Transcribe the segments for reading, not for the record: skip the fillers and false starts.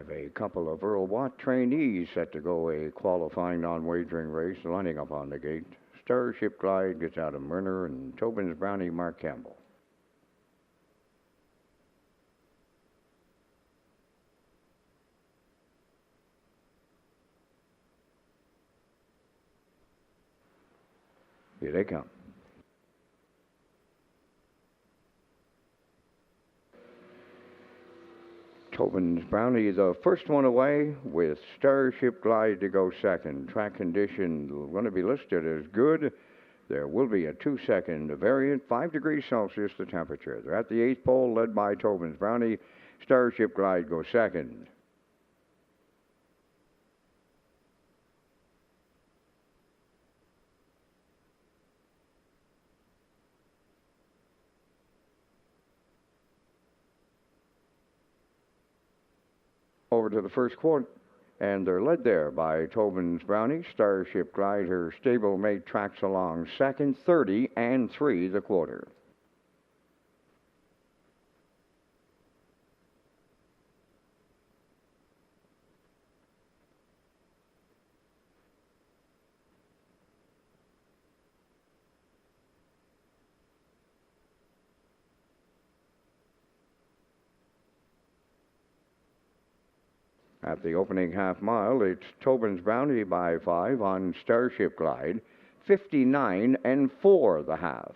Have a couple of Earl Watt trainees set to go a qualifying non-wagering race lining up on the gate. Starship Glide gets out of Myrner and Tobin's Brownie Mark Campbell. Here they come. Tobin's Brownie, the first one away, with Starship Glide to go second. Track condition going to be listed as good. There will be a 2-second variant, 5 degrees Celsius the temperature. They're at the 8th pole, led by Tobin's Brownie. Starship Glide goes second. Over to the first quarter, and they're led there by Tobin's Brownie. Starship Glide, her stablemate, tracks along second, 30 and 3 the quarter. At the opening half mile, it's Tobin's Brownie by 5 on Starship Glide, 59 and 4 the half.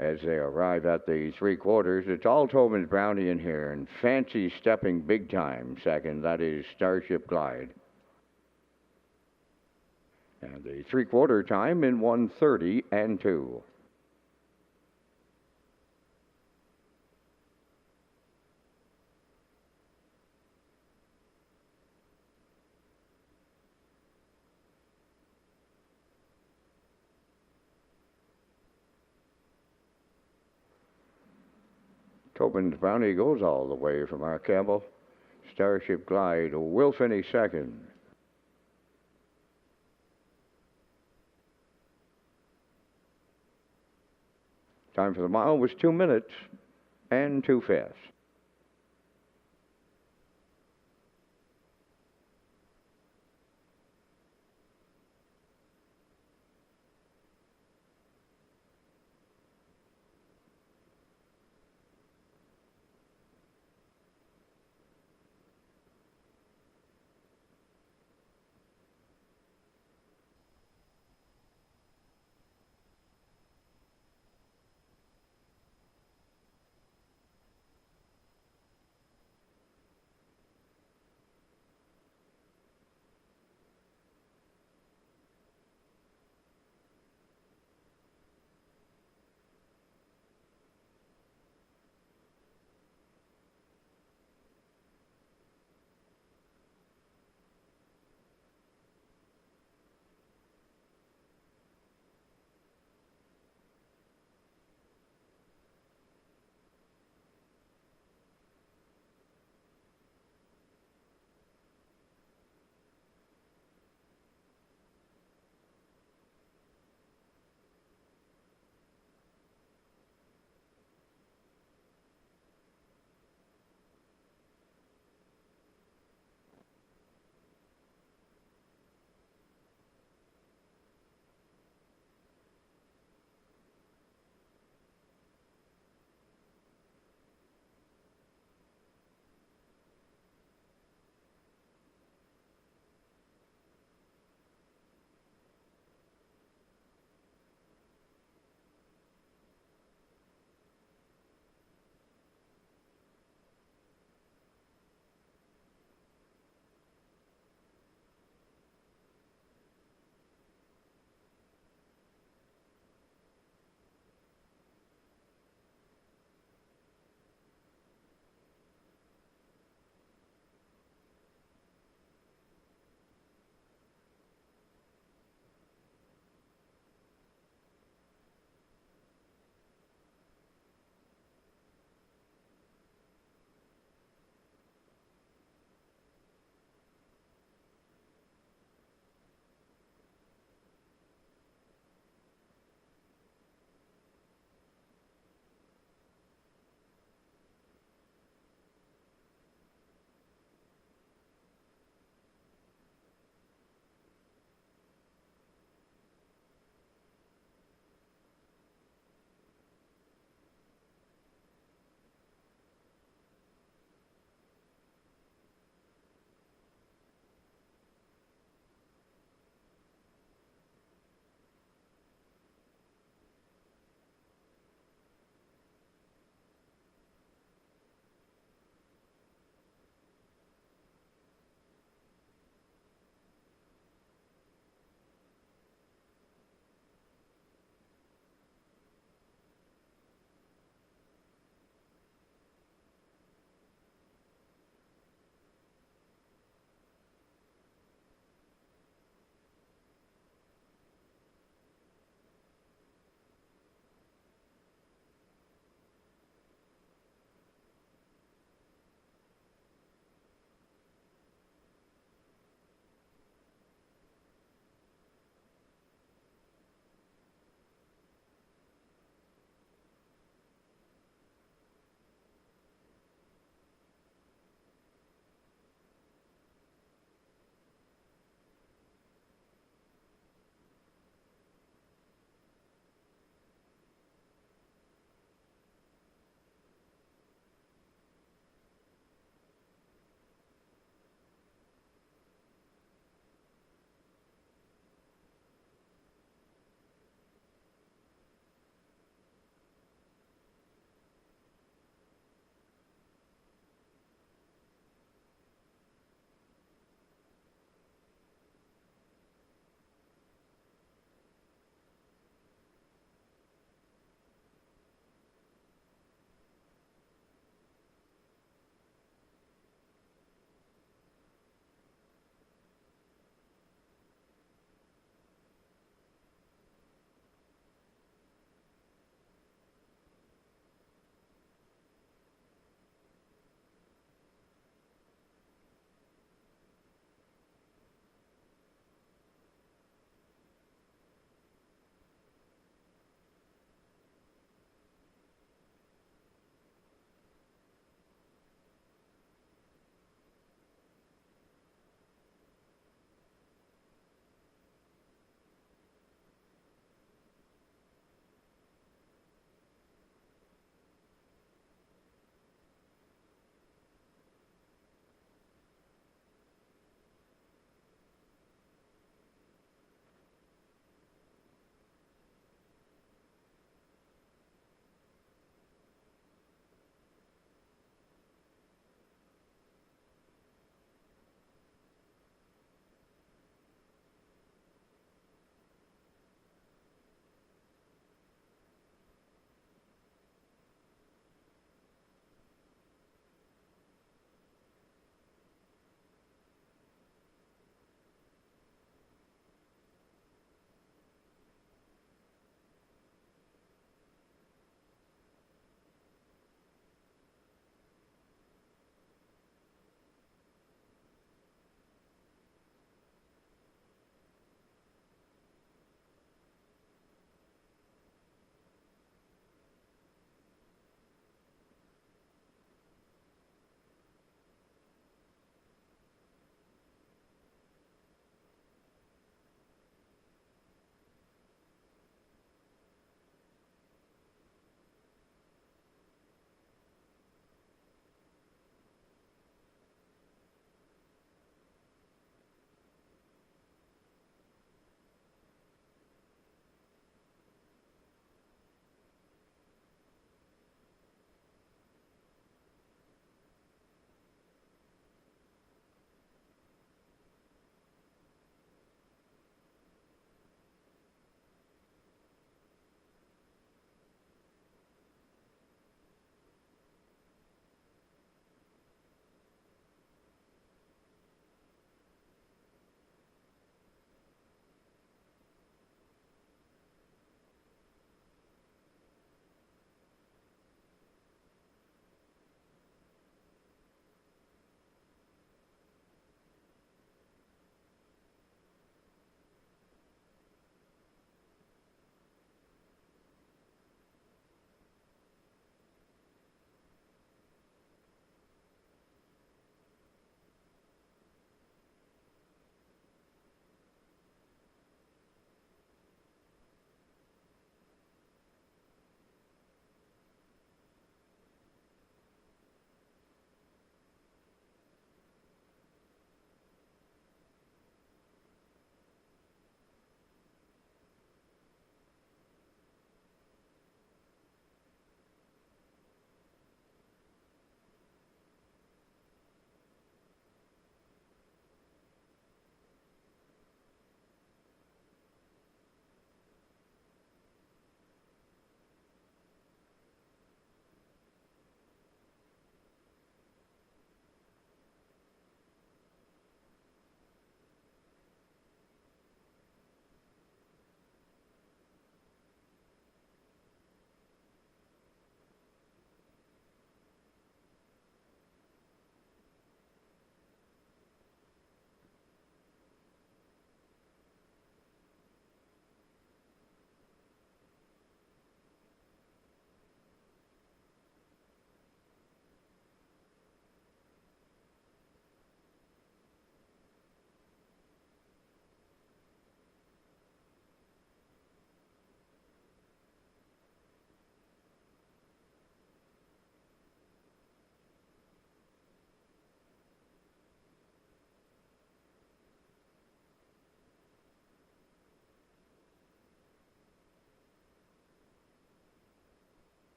As they arrive at the 3 quarters, it's all Tobin's Brownie in here, and Fancy stepping big time second. That is Starship Glide. And the 3-quarter time in 1:30 and 2. Tobin's Brownie goes all the way from Mark Campbell. Starship Glide will finish second. Time for the mile was 2 minutes and 2 fifths.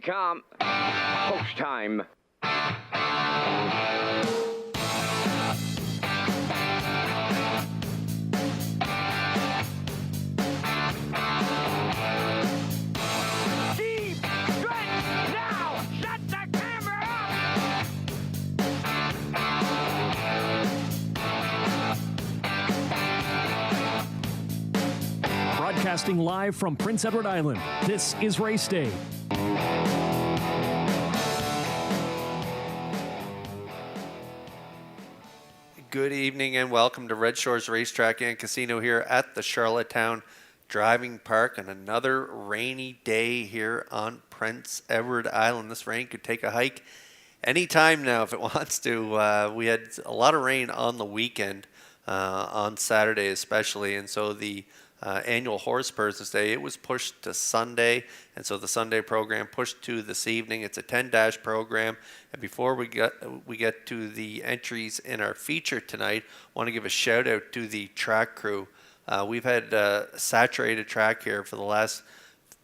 Racetrack.com. Post time. Deep stretch now. Shut the camera up. Broadcasting live from Prince Edward Island, this is Race Day. Good evening and welcome to Red Shores Racetrack and Casino here at the Charlottetown Driving Park on another rainy day here on Prince Edward Island. This rain could take a hike anytime now if it wants to. We had a lot of rain on the weekend, on Saturday especially, and so the annual Horse Persons Day, it was pushed to Sunday, and so the Sunday program pushed to this evening. It's a 10-dash program, and before we get to the entries in our feature tonight, I want to give a shout out to the track crew. We've had a saturated track here for the last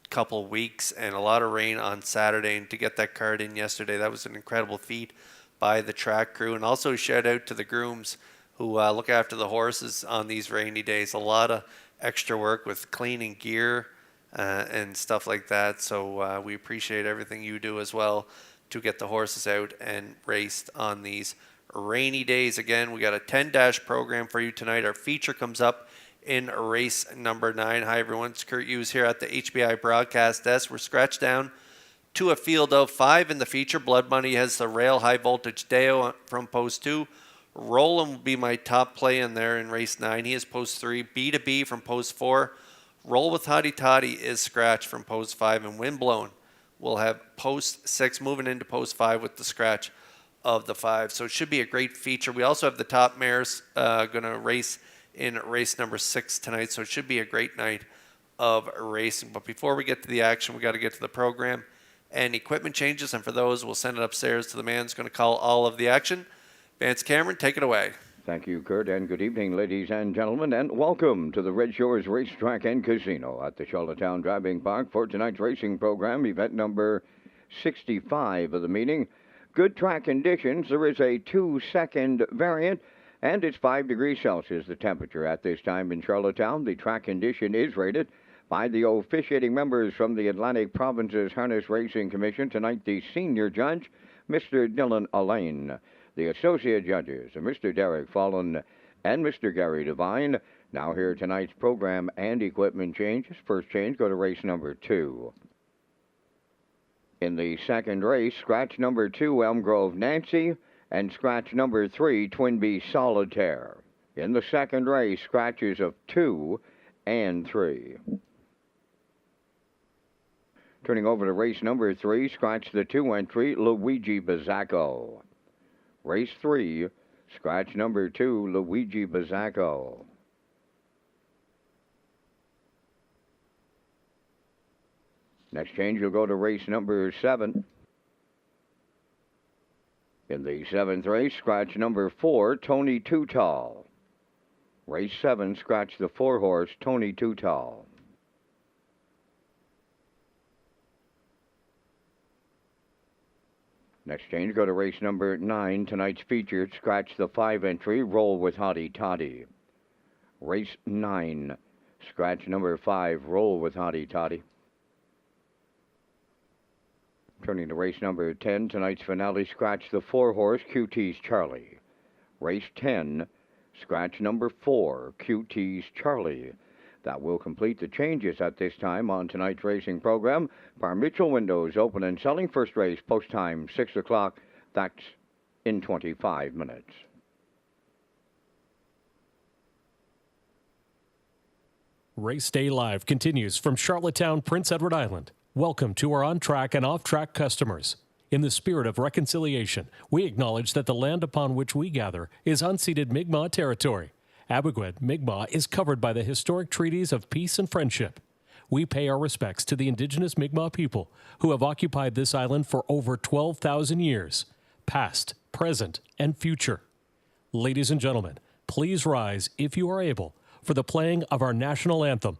couple of weeks and a lot of rain on Saturday, and to get that card in yesterday, that was an incredible feat by the track crew. And also shout out to the grooms who look after the horses on these rainy days. A lot of extra work with cleaning gear and stuff like that. So we appreciate everything you do as well to get the horses out and raced on these rainy days. Again, we got a 10-dash program for you tonight. Our feature comes up in race number 9. Hi, everyone. It's Kurt Hughes here at the HBI broadcast desk. We're scratched down to a field of 5 in the feature. Blood Money has the Rail High Voltage Deo from post 2. Roland will be my top play in there in race 9. He is post 3. B2B from post 4. Roll with Hottie Toddy is scratch from post 5. And Windblown will have post 6 moving into post 5 with the scratch of the 5. So it should be a great feature. We also have the top mares going to race in race number 6 tonight. So it should be a great night of racing. But before we get to the action, we got to get to the program and equipment changes. And for those, we'll send it upstairs to the man who's going to call all of the action. Vance Cameron, take it away. Thank you, Kurt, and good evening, ladies and gentlemen, and welcome to the Red Shores Racetrack and Casino at the Charlottetown Driving Park for tonight's racing program, event number 65 of the meeting. Good track conditions. There is a 2-second variant, and it's 5 degrees Celsius, the temperature at this time in Charlottetown. The track condition is rated by the officiating members from the Atlantic Provinces Harness Racing Commission. Tonight, the senior judge, Mr. Dylan Allain. The associate judges, Mr. Derek Fallon and Mr. Gary Devine. Now here tonight's program and equipment changes. First change, go to race number 2. In the second race, scratch number 2, Elm Grove Nancy, and scratch number 3, Twinbee Solitaire. In the second race, scratches of 2 and 3. Turning over to race number 3, scratch the 2 entry, Luigi Bazzacco. Race 3, scratch number 2, Luigi Bazzacco. Next change, you'll go to race number 7. In the 7th race, scratch number 4, Tony Too Tall. Race 7, scratch the 4-horse, Tony Too Tall. Next change, go to race number 9. Tonight's featured, scratch the 5 entry, Roll with Hottie Toddy. Race 9, scratch number 5, Roll with Hottie Toddy. Turning to race number 10, tonight's finale, scratch the 4-horse, QT's Charlie. Race 10, scratch number 4, QT's Charlie. That will complete the changes at this time on tonight's racing program. Par Mitchell windows open and selling. First race, post time, 6 o'clock. That's in 25 minutes. Race Day Live continues from Charlottetown, Prince Edward Island. Welcome to our on-track and off-track customers. In the spirit of reconciliation, we acknowledge that the land upon which we gather is unceded Mi'kmaq territory. Abogwed, Mi'kmaq is covered by the historic treaties of peace and friendship. We pay our respects to the indigenous Mi'kmaq people who have occupied this island for over 12,000 years, past, present, and future. Ladies and gentlemen, please rise, if you are able, for the playing of our national anthem.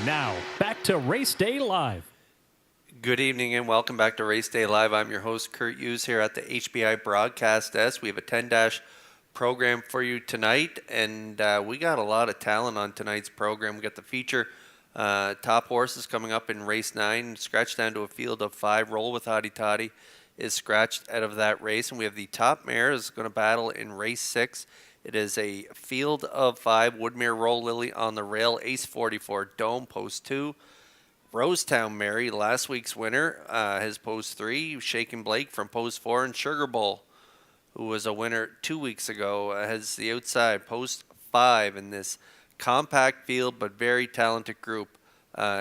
Now, back to Race Day Live. Good evening and welcome back to Race Day Live. I'm your host, Kurt Hughes, here at the HBI broadcast desk. We have a 10-dash program for you tonight, and we got a lot of talent on tonight's program. We got the feature top horses coming up in race 9, scratched down to a field of 5. Roll with Hottie Toddy is scratched out of that race, and we have the top mare is going to battle in race 6. It is a field of 5. Woodmere Roll Lily on the rail, Ace 44 Dome, post 2. Rosetown Mary, last week's winner, has post 3. Shaken Blake from post 4, and Sugar Bowl, who was a winner 2 weeks ago, has the outside post 5 in this compact field but very talented group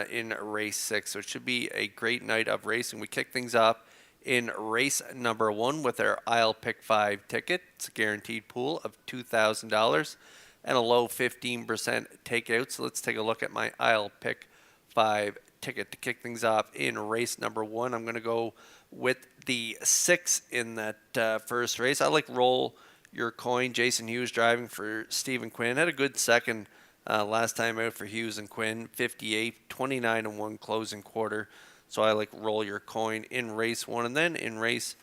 in race 6. So it should be a great night of racing. We kick things off in race number 1 with our I'll Pick 5 ticket. It's a guaranteed pool of $2,000 and a low 15% takeout. So let's take a look at my I'll Pick 5 ticket to kick things off in race number 1. I'm going to go with the 6 in that first race. I like Roll Your Coin. Jason Hughes driving for Stephen Quinn. Had a good second last time out for Hughes and Quinn. 58, 29-1 closing quarter. So I like Roll Your Coin in race 1. And then in race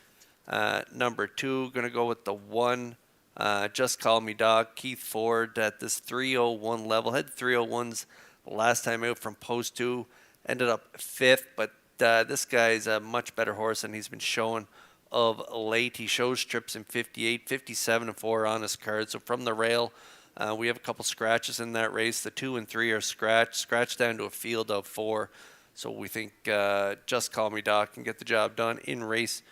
number 2, going to go with the 1. Just Call Me Dog. Keith Ford at this 301 level. Had 301s last time out from post 2. Ended up 5th, but this guy's a much better horse than he's been showing of late. He shows trips in 58, 57, and 4 on his card. So from the rail, we have a couple scratches in that race. The 2 and 3 are scratched down to a field of 4. So we think Just Call Me Doc can get the job done in race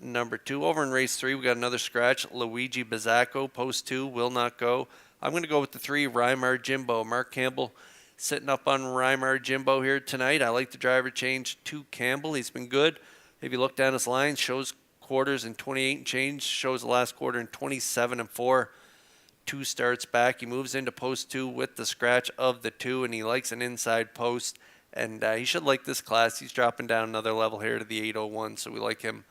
number 2. Over in race 3, we got another scratch. Luigi Bizzacco, post 2, will not go. I'm going to go with the 3, Rymar Jimbo. Mark Campbell sitting up on Rymar Jimbo here tonight. I like the driver change to Campbell. He's been good. If you look down his line, shows quarters in 28 and change, shows the last quarter in 27 and 4. 2 starts back. He moves into post 2 with the scratch of the 2, and he likes an inside post. And he should like this class. He's dropping down another level here to the 801, so we like him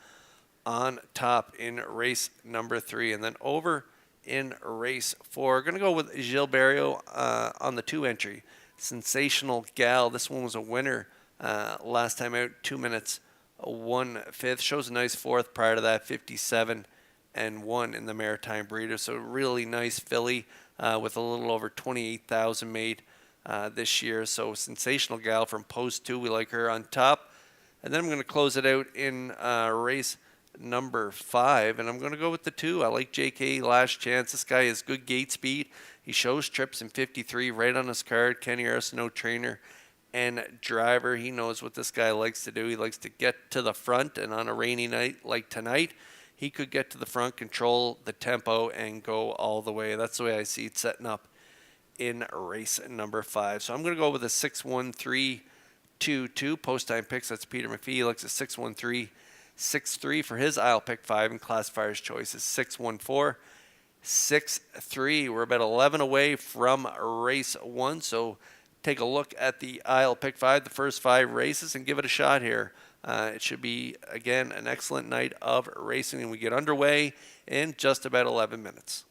on top in race number 3. And then over in race 4, we're going to go with Gilles Barrio on the 2 entry. Sensational Gal. This one was a winner last time out, 2 minutes 1/5. Shows a nice 4th prior to that, 57 and 1 in the Maritime Breeder. So really nice filly with a little over 28,000 made this year. So Sensational Gal from post 2. We like her on top. And then I'm going to close it out in race number 5, and I'm going to go with the 2. I like JK Last Chance. This guy has good gate speed. He shows trips in 53 right on his card. Kenny Arsenault, trainer and driver. He knows what this guy likes to do. He likes to get to the front, and on a rainy night like tonight, he could get to the front, control the tempo, and go all the way. That's the way I see it setting up in race number 5. So I'm going to go with a 6-1-3-2-2. Post time picks, that's Peter McPhee. He likes a 6-1-3-6-3 for his I'll Pick 5, and classifier's choice is 6-1-4-6-3. We're about 11 away from race 1, so take a look at the I'll Pick 5, the first 5 races, and give it a shot here. It should be, again, an excellent night of racing, and we get underway in just about 11 minutes.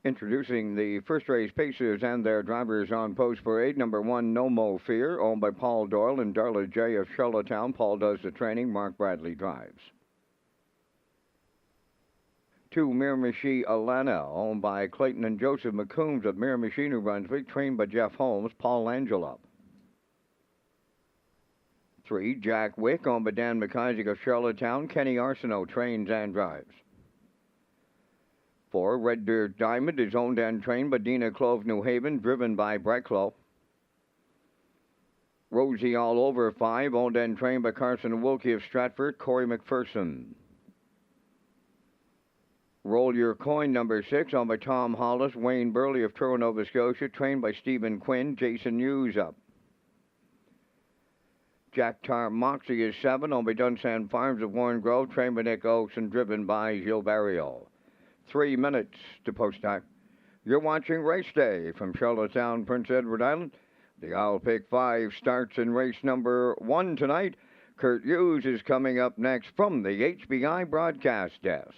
Introducing the first race pacers and their drivers on post parade. Number 1, No Mo Fear, owned by Paul Doyle and Darla J. of Charlottetown. Paul does the training. Mark Bradley drives. 2, Miramichi Alana, owned by Clayton and Joseph McCombs of Miramichi, New Brunswick, trained by Jeff Holmes. Paul Angela. 3, Jack Wick, owned by Dan McIsaac of Charlottetown. Kenny Arsenault trains and drives. 4, Red Dirt Diamond is owned and trained by Dina Clove, New Haven, driven by Brecklow. Rosie All Over 5, owned and trained by Carson Wilkie of Stratford, Corey McPherson. Roll Your Coin, number 6, owned by Tom Hollis, Wayne Burley of Truro, Nova Scotia, trained by Stephen Quinn, Jason Hughes up. Jack Tar Moxie is 7, owned by Dunsan Farms of Warren Grove, trained by Nick Oakes and driven by Gilles Barrio. 3 minutes to post time. You're watching Race Day from Charlottetown, Prince Edward Island. The Owl Pick 5 starts in race number 1 tonight. Kurt Hughes is coming up next from the HBI broadcast desk.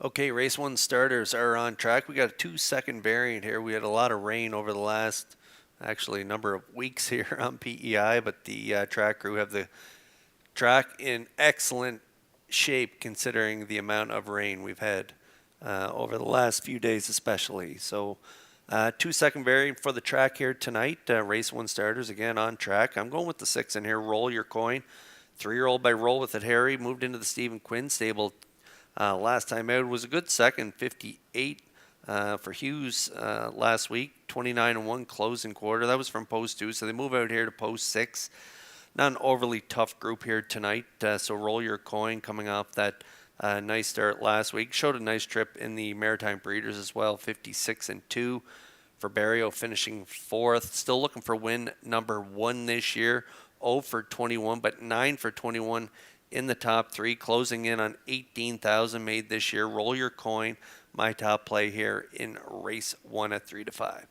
Okay, race 1 starters are on track. We got a 2-second variant here. We had a lot of rain over the last, actually, number of weeks here on PEI, but the track crew have the track in excellent shape considering the amount of rain we've had over the last few days especially. So 2-second variant for the track here tonight. Race 1 starters again on track. I'm going with the 6 in here. Roll Your Coin. 3-year-old by Roll With It Harry moved into the Stephen Quinn stable. Last time out was a good second, 58 for Hughes last week, 29-1 closing quarter. That was from post 2, so they move out here to post 6. Not an overly tough group here tonight, so Roll Your Coin coming off that nice start last week. Showed a nice trip in the Maritime Breeders as well, 56-2 for Barrio, finishing 4th. Still looking for win number 1 this year, 0 for 21, but 9 for 21 in the top 3, closing in on 18,000 made this year. Roll Your Coin, my top play here in race 1 at 3-5.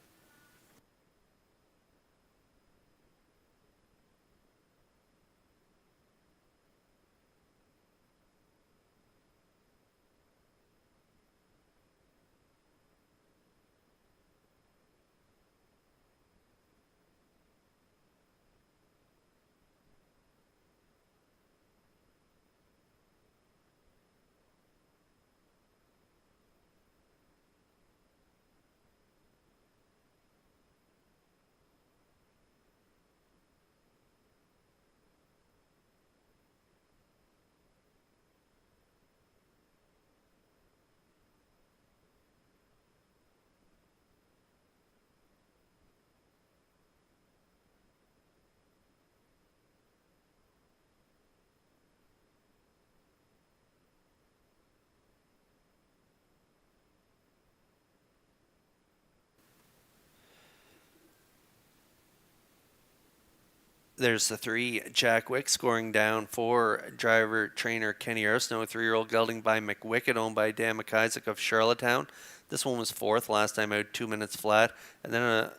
There's the 3, Jack Wick, scoring down for driver trainer Kenny Arsenault, 3-year-old gelding by McWicked, owned by Dan McIsaac of Charlottetown. This one was 4th last time out, 2 minutes flat, and then a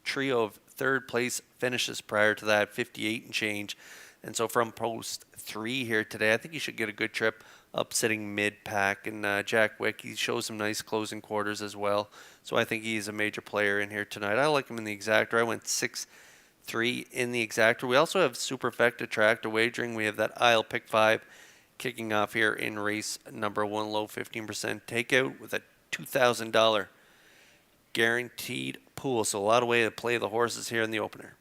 trio of 3rd place finishes prior to that, 58 and change. And so from post 3 here today, I think you should get a good trip up sitting mid-pack. And Jack Wick, he shows some nice closing quarters as well. So I think he's a major player in here tonight. I like him in the exactor. I went 6-3 in the exactor. We also have Superfecta Tractor Wagering. We have that Isle Pick 5 kicking off here in race number 1, low 15% takeout with a $2,000 guaranteed pool. So a lot of way to play the horses here in the opener.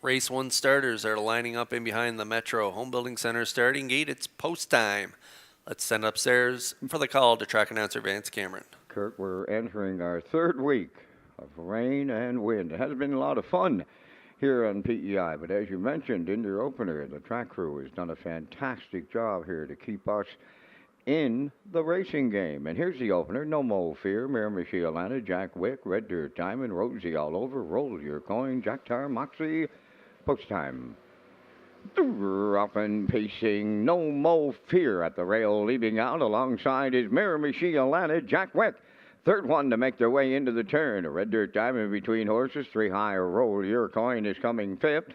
Race 1 starters are lining up in behind the Metro Home Building Center starting gate. It's post time. Let's send upstairs for the call to track announcer Vance Cameron. Kurt, we're entering our third week of rain and wind. It has been a lot of fun here on PEI, but as you mentioned in your opener, the track crew has done a fantastic job here to keep us in the racing game. And here's the opener. No Mo Fear, Miramichi Atlanta, Jack Wick, Red Dirt Diamond, Rosie All Over, Roll Your Coin, Jack Tar, Moxie, post time. Up and pacing, No Mo Fear at the rail, leaving out alongside his Miramichi Atlanta, Jack Wick. Third one to make their way into the turn. A Red Dirt Diamond between horses. 3 high, Roll Your Coin is coming fifth.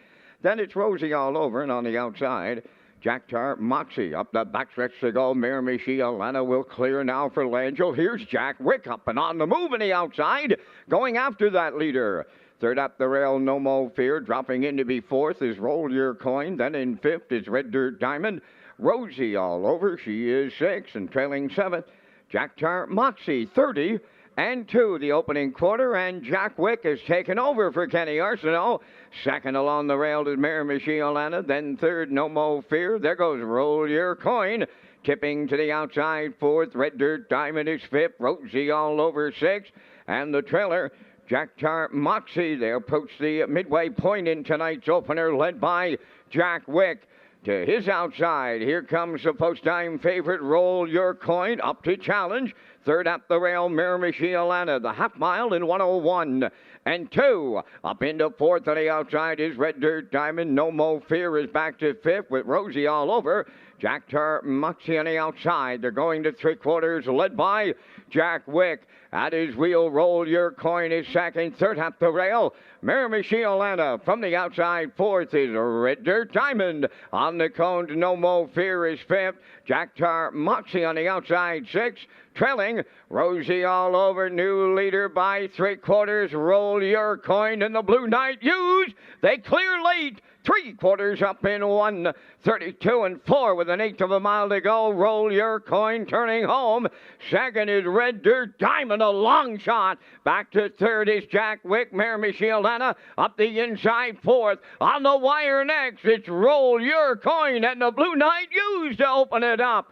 Then it's Rosie All Over, and on the outside, Jack Tar, Moxie. Up the backstretch to go. Miramichi Atlanta will clear now for Langell. Here's Jack Wick up and on the move on the outside, going after that leader. Third up the rail, No Mo Fear. Dropping in to be fourth is Roll Your Coin. Then in fifth is Red Dirt Diamond. Rosie All Over, she is sixth, and trailing seventh, Jack Tar, Moxie, 30 and 2 the opening quarter, and Jack Wick has taken over for Kenny Arsenault. Second along the rail is Miramichi Atlanta. Then third, No Mo Fear. There goes Roll Your Coin. Tipping to the outside, fourth, Red Dirt Diamond is fifth. Rosie All Over, sixth. And the trailer, Jack Tar, Moxie. They approach the midway point in tonight's opener, led by Jack Wick. To his outside, here comes the post-time favorite, Roll Your Coin, up to challenge. Third up the rail, Miramichi Atlanta, the half mile in 1:01 and 2. Up into fourth on the outside is Red Dirt Diamond. No Mo Fear is back to fifth with Rosie All Over. Jack Tar, Moxie on the outside. They're going to three quarters, led by Jack Wick. At his wheel, Roll Your Coin is second. Third up the rail, Miramichi Atlanta. From the outside, fourth is Red Dirt Diamond. On the cones, No Mo Fear is fifth. Jack Tar, Moxie on the outside, sixth. Trailing, Rosie All Over, new leader by three quarters. Roll Your Coin and the Blue Knight Use. They clear late. 3/4 up in 1:32 and 4 with an eighth of a mile to go. Roll Your Coin turning home. Second is Red Dirt Diamond, a long shot. Back to third is Jack Wick, Miramichi Atlanta. Up the inside, fourth. On the wire next, it's Roll Your Coin and the Blue Knight Use to open it up.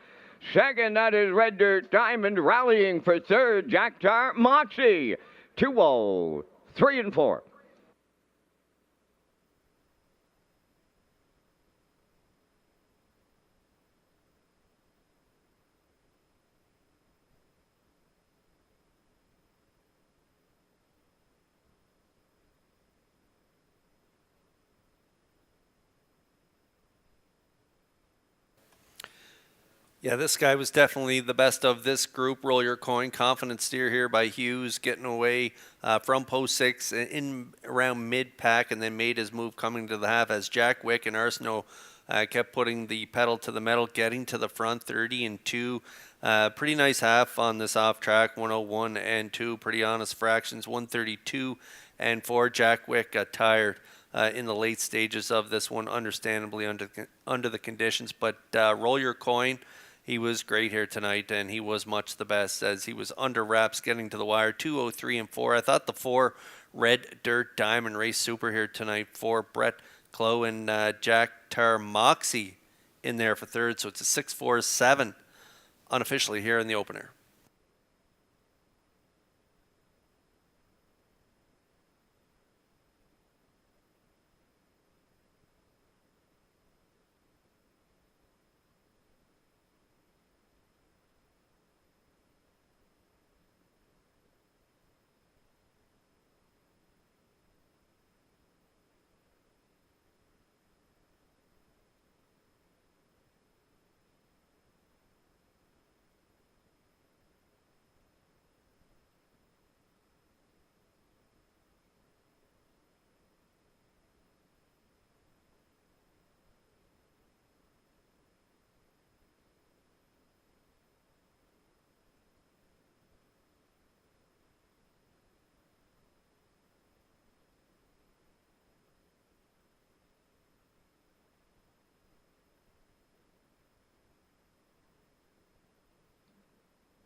Second, that is Red Dirt Diamond. Rallying for third, Jack Tar, Moxie. 2-0, 3 and 4. Yeah, this guy was definitely the best of this group. Roll Your Coin, confident steer here by Hughes, getting away from post 6 in around mid-pack, and then made his move coming to the half as Jack Wick and Arsenault kept putting the pedal to the metal, getting to the front, 30 and 2. Pretty nice half on this off track, 101 and 2. Pretty honest fractions, 132 and 4. Jack Wick got tired in the late stages of this one, understandably under the conditions. But Roll Your Coin, he was great here tonight, and he was much the best as he was under wraps getting to the wire, 203 and 4. I thought the 4 Red Dirt Diamond race super here tonight for Brett Clough and Jack Tar, Moxie in there for third. So it's a 6-4-7 unofficially here in the opener.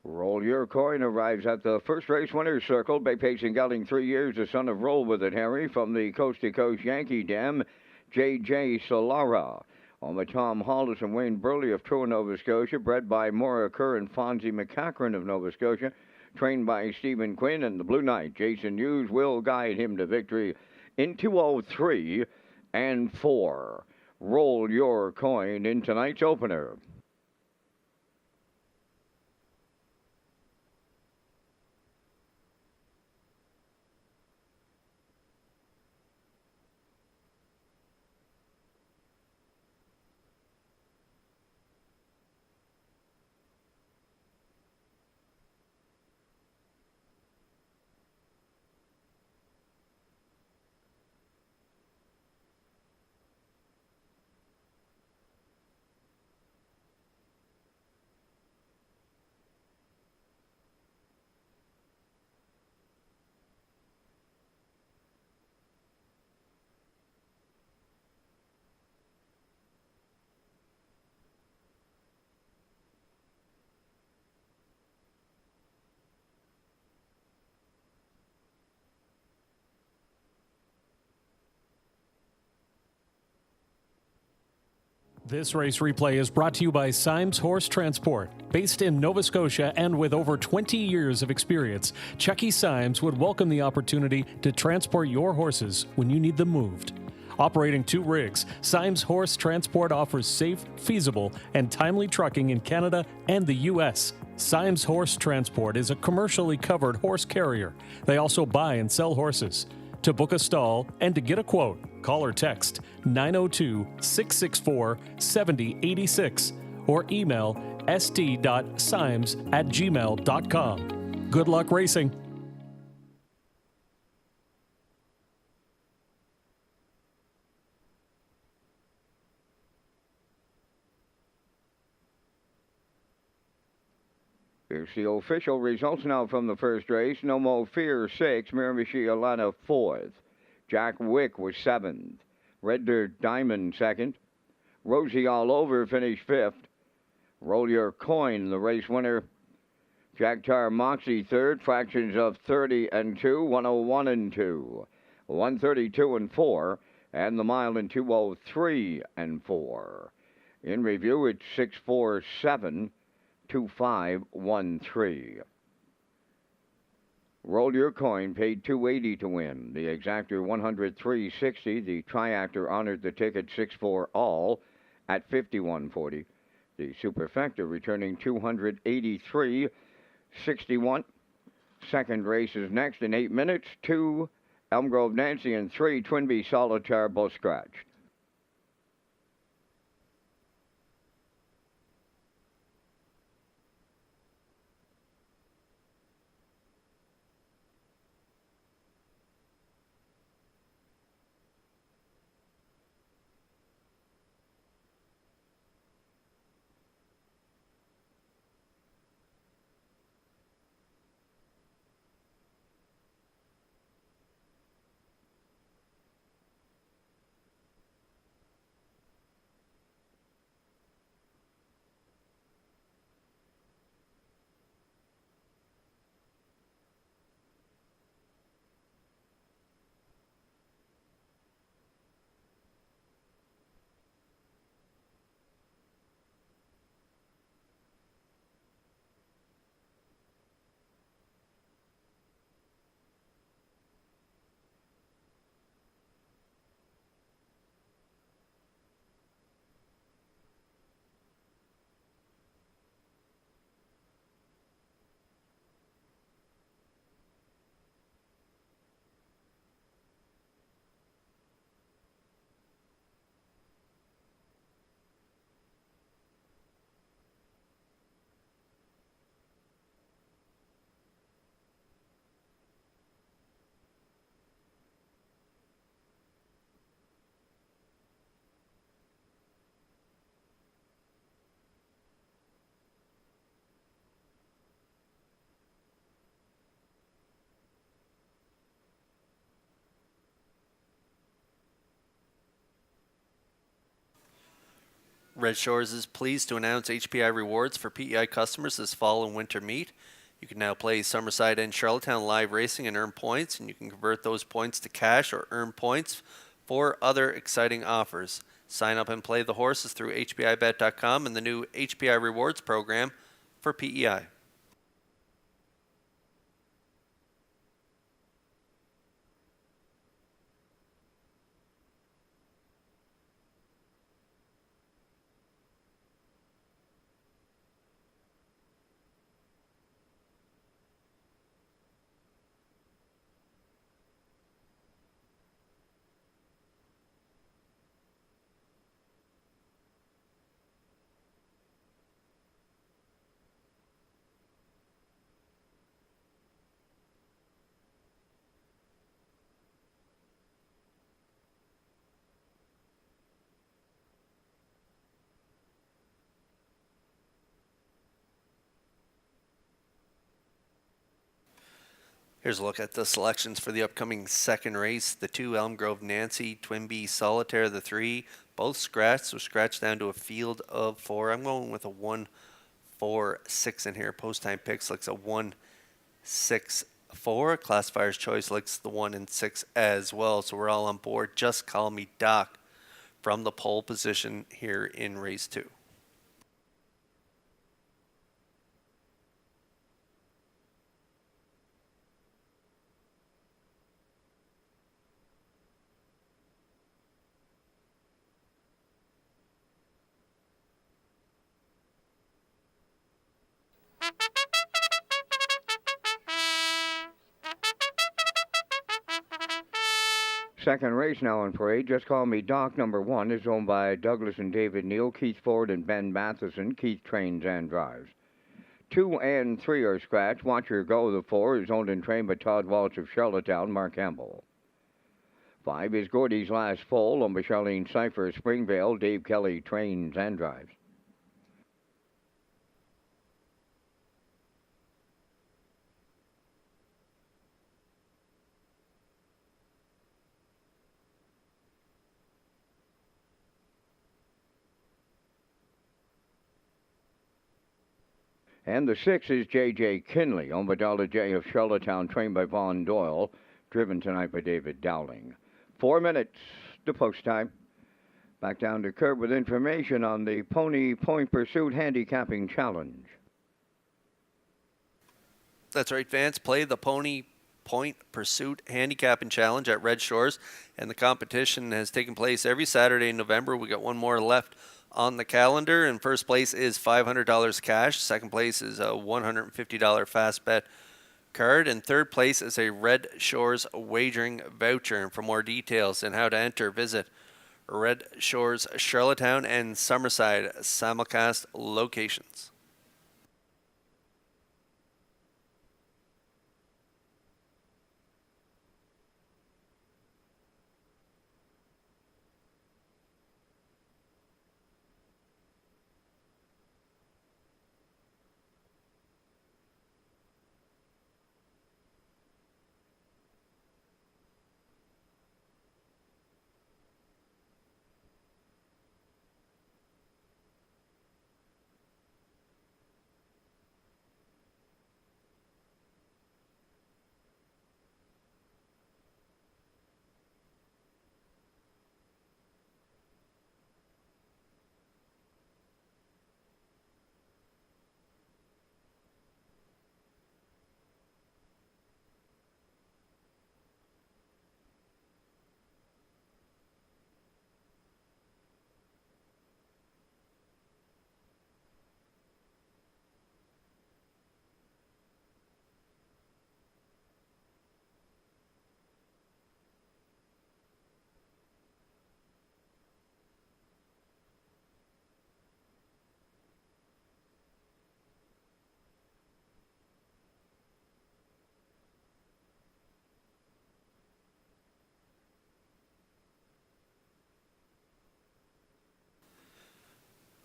Roll Your Coin arrives at the first race winner's circle. Bay Pacing gelding 3 years, the son of Roll With It Harry from the Coast to Coast Yankee Dam, J.J. Solara. On the Tom Hollis and Wayne Burley of True, Nova Scotia, bred by Maura Kerr and Fonzie McCachran of Nova Scotia, trained by Stephen Quinn, and the Blue Knight, Jason Hughes, will guide him to victory in 2:03 and 4. Roll Your Coin in tonight's opener. This race replay is brought to you by Symes Horse Transport. Based in Nova Scotia and with over 20 years of experience, Chucky Symes would welcome the opportunity to transport your horses when you need them moved. Operating 2 rigs, Symes Horse Transport offers safe, feasible, and timely trucking in Canada and the U.S. Symes Horse Transport is a commercially covered horse carrier. They also buy and sell horses. To book a stall and to get a quote, call or text 902-664-7086 or email st.symes@gmail.com. Good luck racing. Here's the official results now from the first race. No Mo Fear 6, Miramichi Alana 4th. Jack Wick was 7th. Red Dirt Diamond 2nd. Rosie All Over finished 5th. Roll Your Coin, the race winner. Jack Tar Moxie 3rd, fractions of 30 and 2, 101 and 2, 132 and 4, and the mile in 2:03 and 4. In review, it's 647. 2513. Roll Your Coin paid $280 to win. The exactor $103.60. The triactor honored the ticket 6-4 all at $51.40. The superfecta returning $283.61. Second race is next in 8 minutes. 2 Elm Grove Nancy and 3 Twinbee Solitaire, both scratched. Red Shores is pleased to announce HPI rewards for PEI customers this fall and winter meet. You can now play Summerside and Charlottetown live racing and earn points, and you can convert those points to cash or earn points for other exciting offers. Sign up and play the horses through HPIBet.com and the new HPI rewards program for PEI. Here's a look at the selections for the upcoming second race. The 2 Elm Grove Nancy, Twin B Solitaire, the 3, both scratched, so scratched down to a field of 4. I'm going with a 1, 4, 6 in here. Post time picks looks a 1, 6, 4. Classifier's choice looks the 1 and 6 as well. So we're all on board. Just Call Me Doc from the pole position here in race 2. Second race now in parade. Just Call Me Doc, number 1, is owned by Douglas and David Neal, Keith Ford and Ben Matheson. Keith trains and drives. 2 and 3 are scratched. Watch Her Go, the 4, is owned and trained by Todd Walsh of Charlottetown, Mark Campbell. 5 is Gordy's Last Foal, owned by Charlene Cipher, Springvale. Dave Kelly trains and drives. And the 6 is J.J. Kinley, owned by Dollar J of Charlottetown, trained by Vaughn Doyle, driven tonight by David Dowling. 4 minutes to post time. Back down to Kurt with information on the Pony Point Pursuit Handicapping Challenge. That's right, Vance. Play the Pony Point Pursuit Handicapping Challenge at Red Shores, and the competition has taken place every Saturday in November. We got one more left on the calendar, and first place is $500 cash. Second place is a $150 fast bet card, and third place is a Red Shores wagering voucher. And for more details and how to enter, visit Red Shores Charlottetown and Summerside simulcast locations.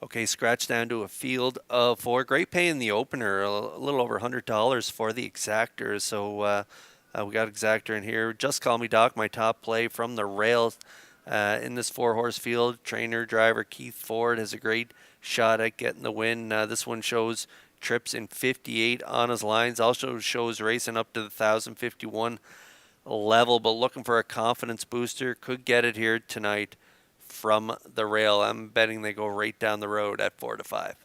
Okay, scratch down to a field of 4. Great pay in the opener, a little over $100 for the exactor. So we got exactor in here. Just Call Me Doc, my top play from the rails. in this 4-horse field. Trainer driver Keith Ford has a great shot at getting the win. This one shows trips in 58 on his lines. Also shows racing up to the 1,051 level, but looking for a confidence booster. Could get it here tonight from the rail. I'm betting they go right down the road at 4-5.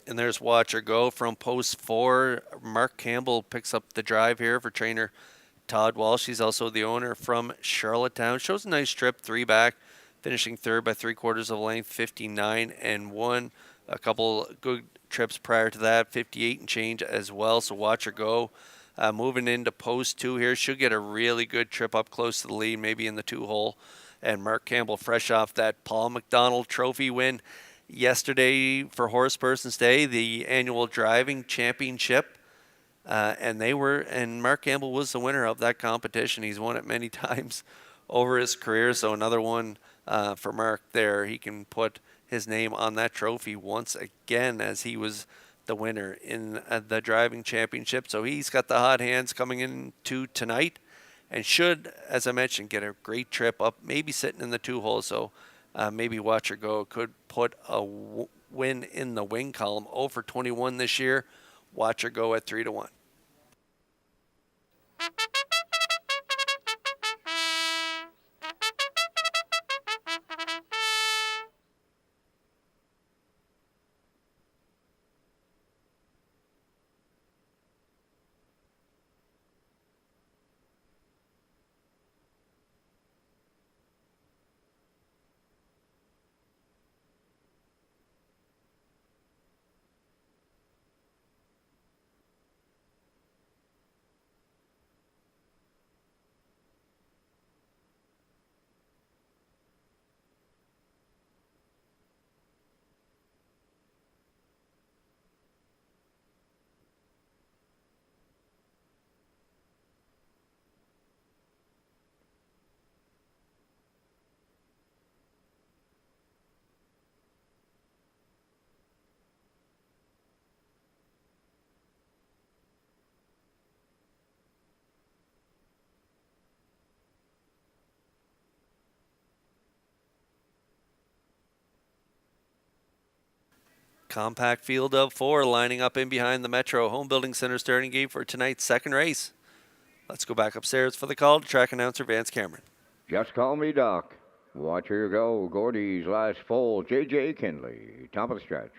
And there's Watch Her Go from post 4. Mark Campbell picks up the drive here for trainer Todd Walsh. He's also the owner from Charlottetown. Shows a nice trip, 3 back, finishing 3rd by 3/4 of a length, 59-1. A couple good trips prior to that, 58 and change as well. So Watch Her Go. Moving into post 2 here. Should get a really good trip up close to the lead, maybe in the 2-hole. And Mark Campbell fresh off that Paul McDonald Trophy win yesterday for Horse Person's Day, the annual driving championship, and Mark Campbell was the winner of that competition. He's won it many times over his career, so another one for Mark there. He can put his name on that trophy once again, as he was the winner in the driving championship. So he's got the hot hands coming into tonight, and should, as I mentioned, get a great trip up, maybe sitting in the 2-hole. So maybe Watch Her Go could put a win in the win column. 0 for 21 this year. Watch Her Go at 3-1. Compact field of 4 lining up in behind the Metro Home Building Center starting gate for tonight's second race. Let's go back upstairs for the call to track announcer Vance Cameron. Just Call Me Doc. Watch Her Go. Gordy's last foal. J.J. Kinley. Top of the stretch.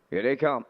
Here they come.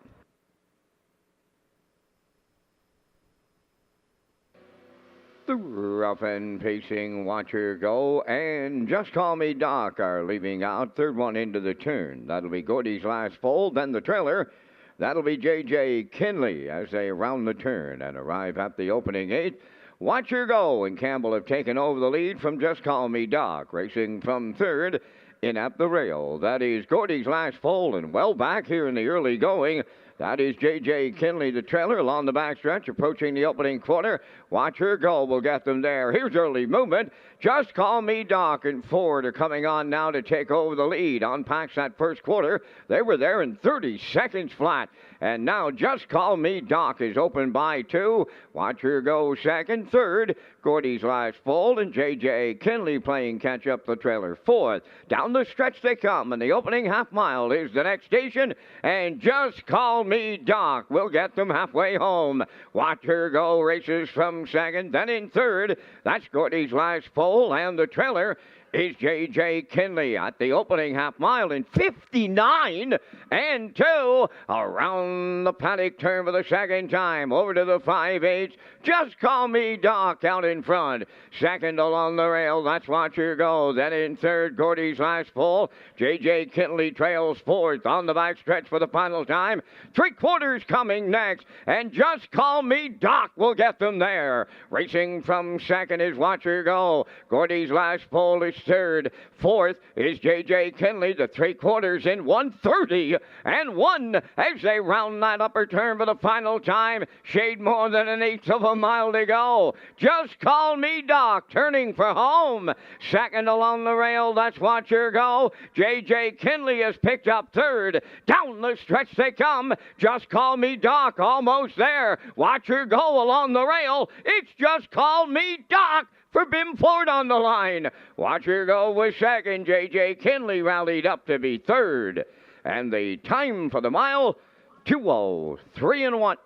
The rough and pacing Watch Her Go and Just Call Me Doc are leaving out. Third one into the turn. That'll be Gordy's last foal. Then the trailer. That'll be J.J. Kinley as they round the turn and arrive at the opening 8. Watch Her Go and Campbell have taken over the lead from Just Call Me Doc. Racing from third in at the rail. That is Gordy's last foal, and well back here in the early going. That is J.J. Kinley, the trailer, along the backstretch, approaching the opening quarter. Watch Her Go will get them there. Here's early movement. Just Call Me Doc and Ford are coming on now to take over the lead. Unpacks that first quarter. They were there in 30 seconds flat. And now Just Call Me Doc is open by 2. Watch Her Go second. Third, Gordy's last foal, and J.J. Kinley playing catch-up the trailer. Fourth, down the stretch they come, and the opening half mile is the next station. And Just Call Me Doc will get them halfway home. Watch Her Go races from second. Then in third, that's Gordy's last foal, and the trailer is J.J. Kinley at the opening half mile in 59-2 around the paddock turn for the second time. Over to the 5/8. Just Call Me Doc out in front. Second along the rail. That's Watch Her Go. Then in third, Gordy's last foal. J.J. Kinley trails fourth on the backstretch for the final time. 3/4 coming next. And Just Call Me Doc will get them there. Racing from second is Watch Her Go. Gordy's last foal is third. Fourth is J.J. Kinley, the 3/4 in 1:30-1 as they round that upper turn for the final time. Shade more than an eighth of a mile to go. Just Call Me Doc turning for home. Second along the rail, that's Watch Her Go. J.J. Kinley has picked up third. Down the stretch they come. Just Call Me Doc almost there. Watch Her Go along the rail. It's Just Call Me Doc for Bim Ford on the line. Watch Her Go was second. J.J. Kinley rallied up to be third. And the time for the mile, 2:03-1.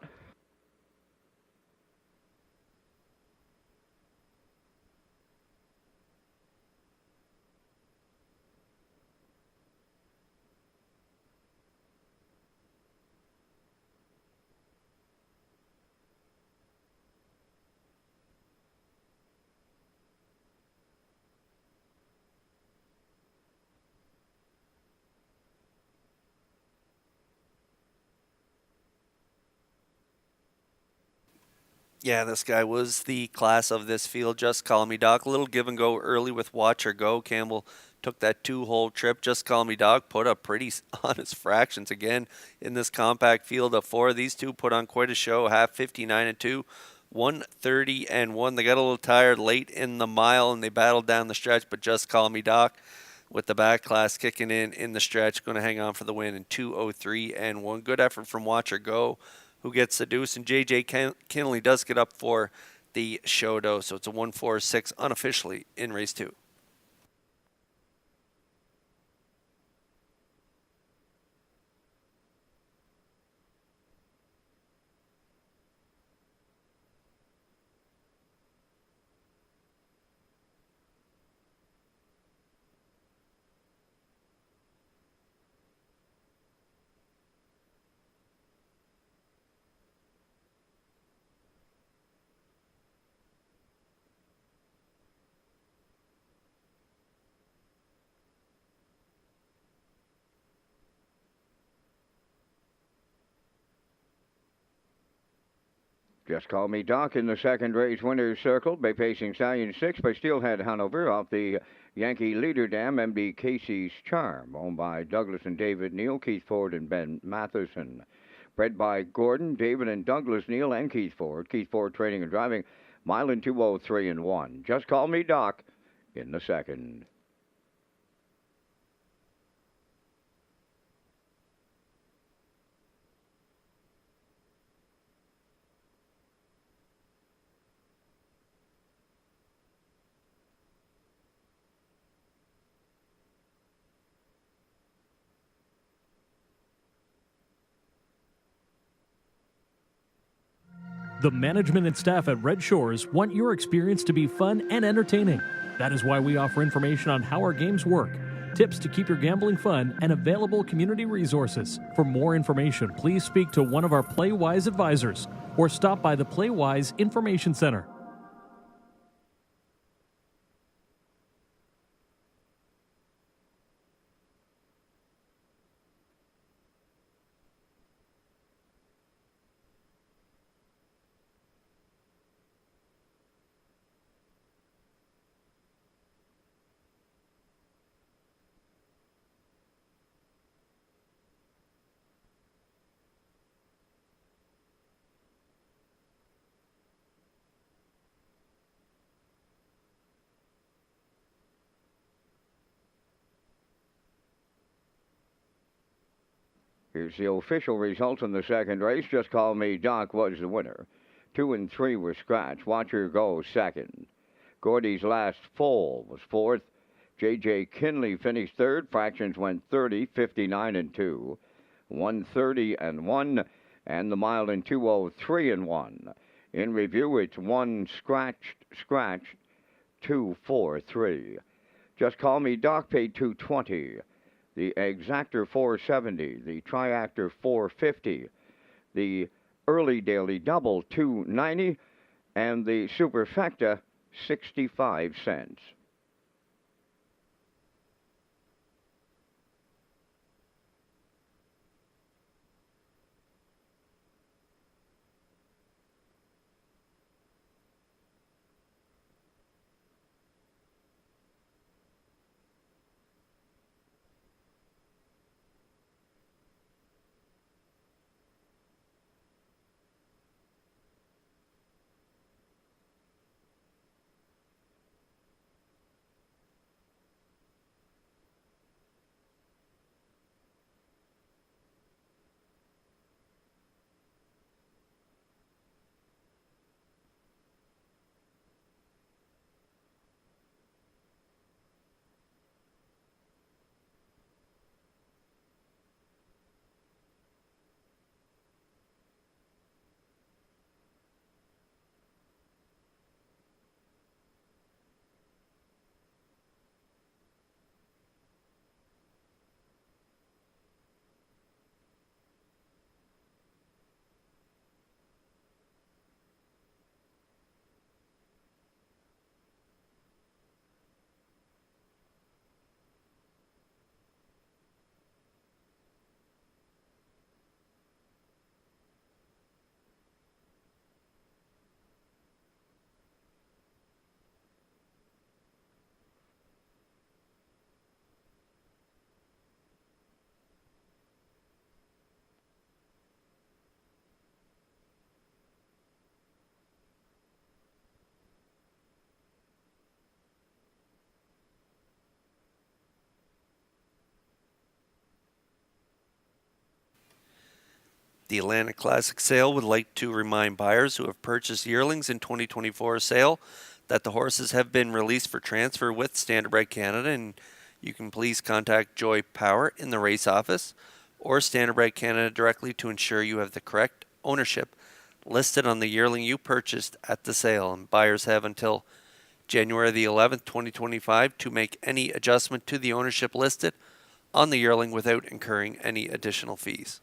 Yeah, this guy was the class of this field. Just Call Me Doc. A little give and go early with Watch Her Go. Campbell took that 2-hole trip. Just Call Me Doc put up pretty honest fractions again in this compact field of 4. These two put on quite a show. Half 59-2, 1:30-1. They got a little tired late in the mile and they battled down the stretch, but Just Call Me Doc with the back class kicking in the stretch, going to hang on for the win in 2:03-1. Good effort from Watch Her Go, who gets the deuce, and J.J. Kinley does get up for the show-do, so it's a 1-4-6 unofficially in race 2. Just Call Me Doc in the second race winner's circle. Bay Pacing Stallion 6 by Steelhead Hanover off the Yankee Leader Dam, MD Casey's Charm, owned by Douglas and David Neal, Keith Ford and Ben Matheson. Bred by Gordon, David and Douglas Neal, and Keith Ford. Keith Ford training and driving, mile in 2:03-1. Just Call Me Doc in the second. The management and staff at Red Shores want your experience to be fun and entertaining. That is why we offer information on how our games work, tips to keep your gambling fun, and available community resources. For more information, please speak to one of our PlayWise advisors or stop by the PlayWise Information Center. Here's the official results in the second race. Just Call Me Doc was the winner. 2 and 3 were scratch. Watch Her Go second. Gordy's Last Fall was fourth. J.J. Kinley finished third. Fractions went 30, 59-2, 1:30-1, and the mile in 2:03-1. In review, it's 1 scratched, 2, 4, 3. Just Call Me Doc paid $220. The Exactor $470, the Triactor $450, the Early Daily Double $290, and the Superfecta 65 cents. The Atlantic Classic sale would like to remind buyers who have purchased yearlings in 2024 sale that the horses have been released for transfer with Standardbred Canada, and you can please contact Joy Power in the race office or Standardbred Canada directly to ensure you have the correct ownership listed on the yearling you purchased at the sale. And buyers have until January the 11th, 2025 to make any adjustment to the ownership listed on the yearling without incurring any additional fees.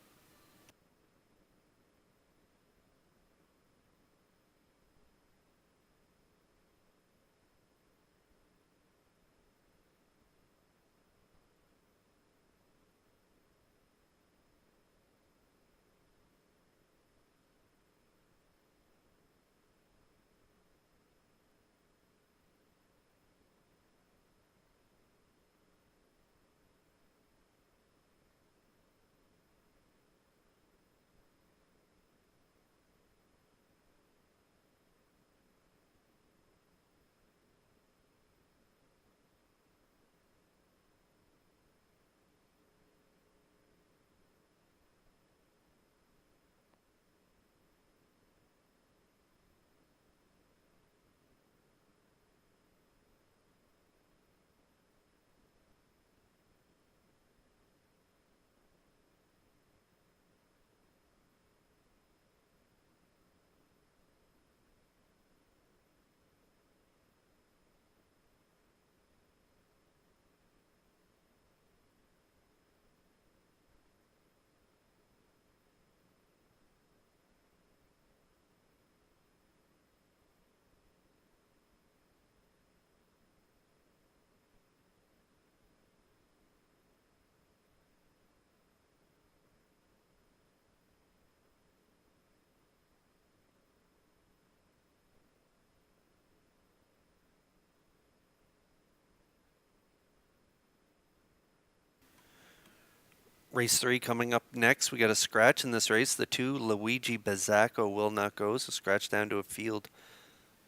Race 3 coming up next. We got a scratch in this race. The 2, Luigi Bazzacco, will not go, so scratch down to a field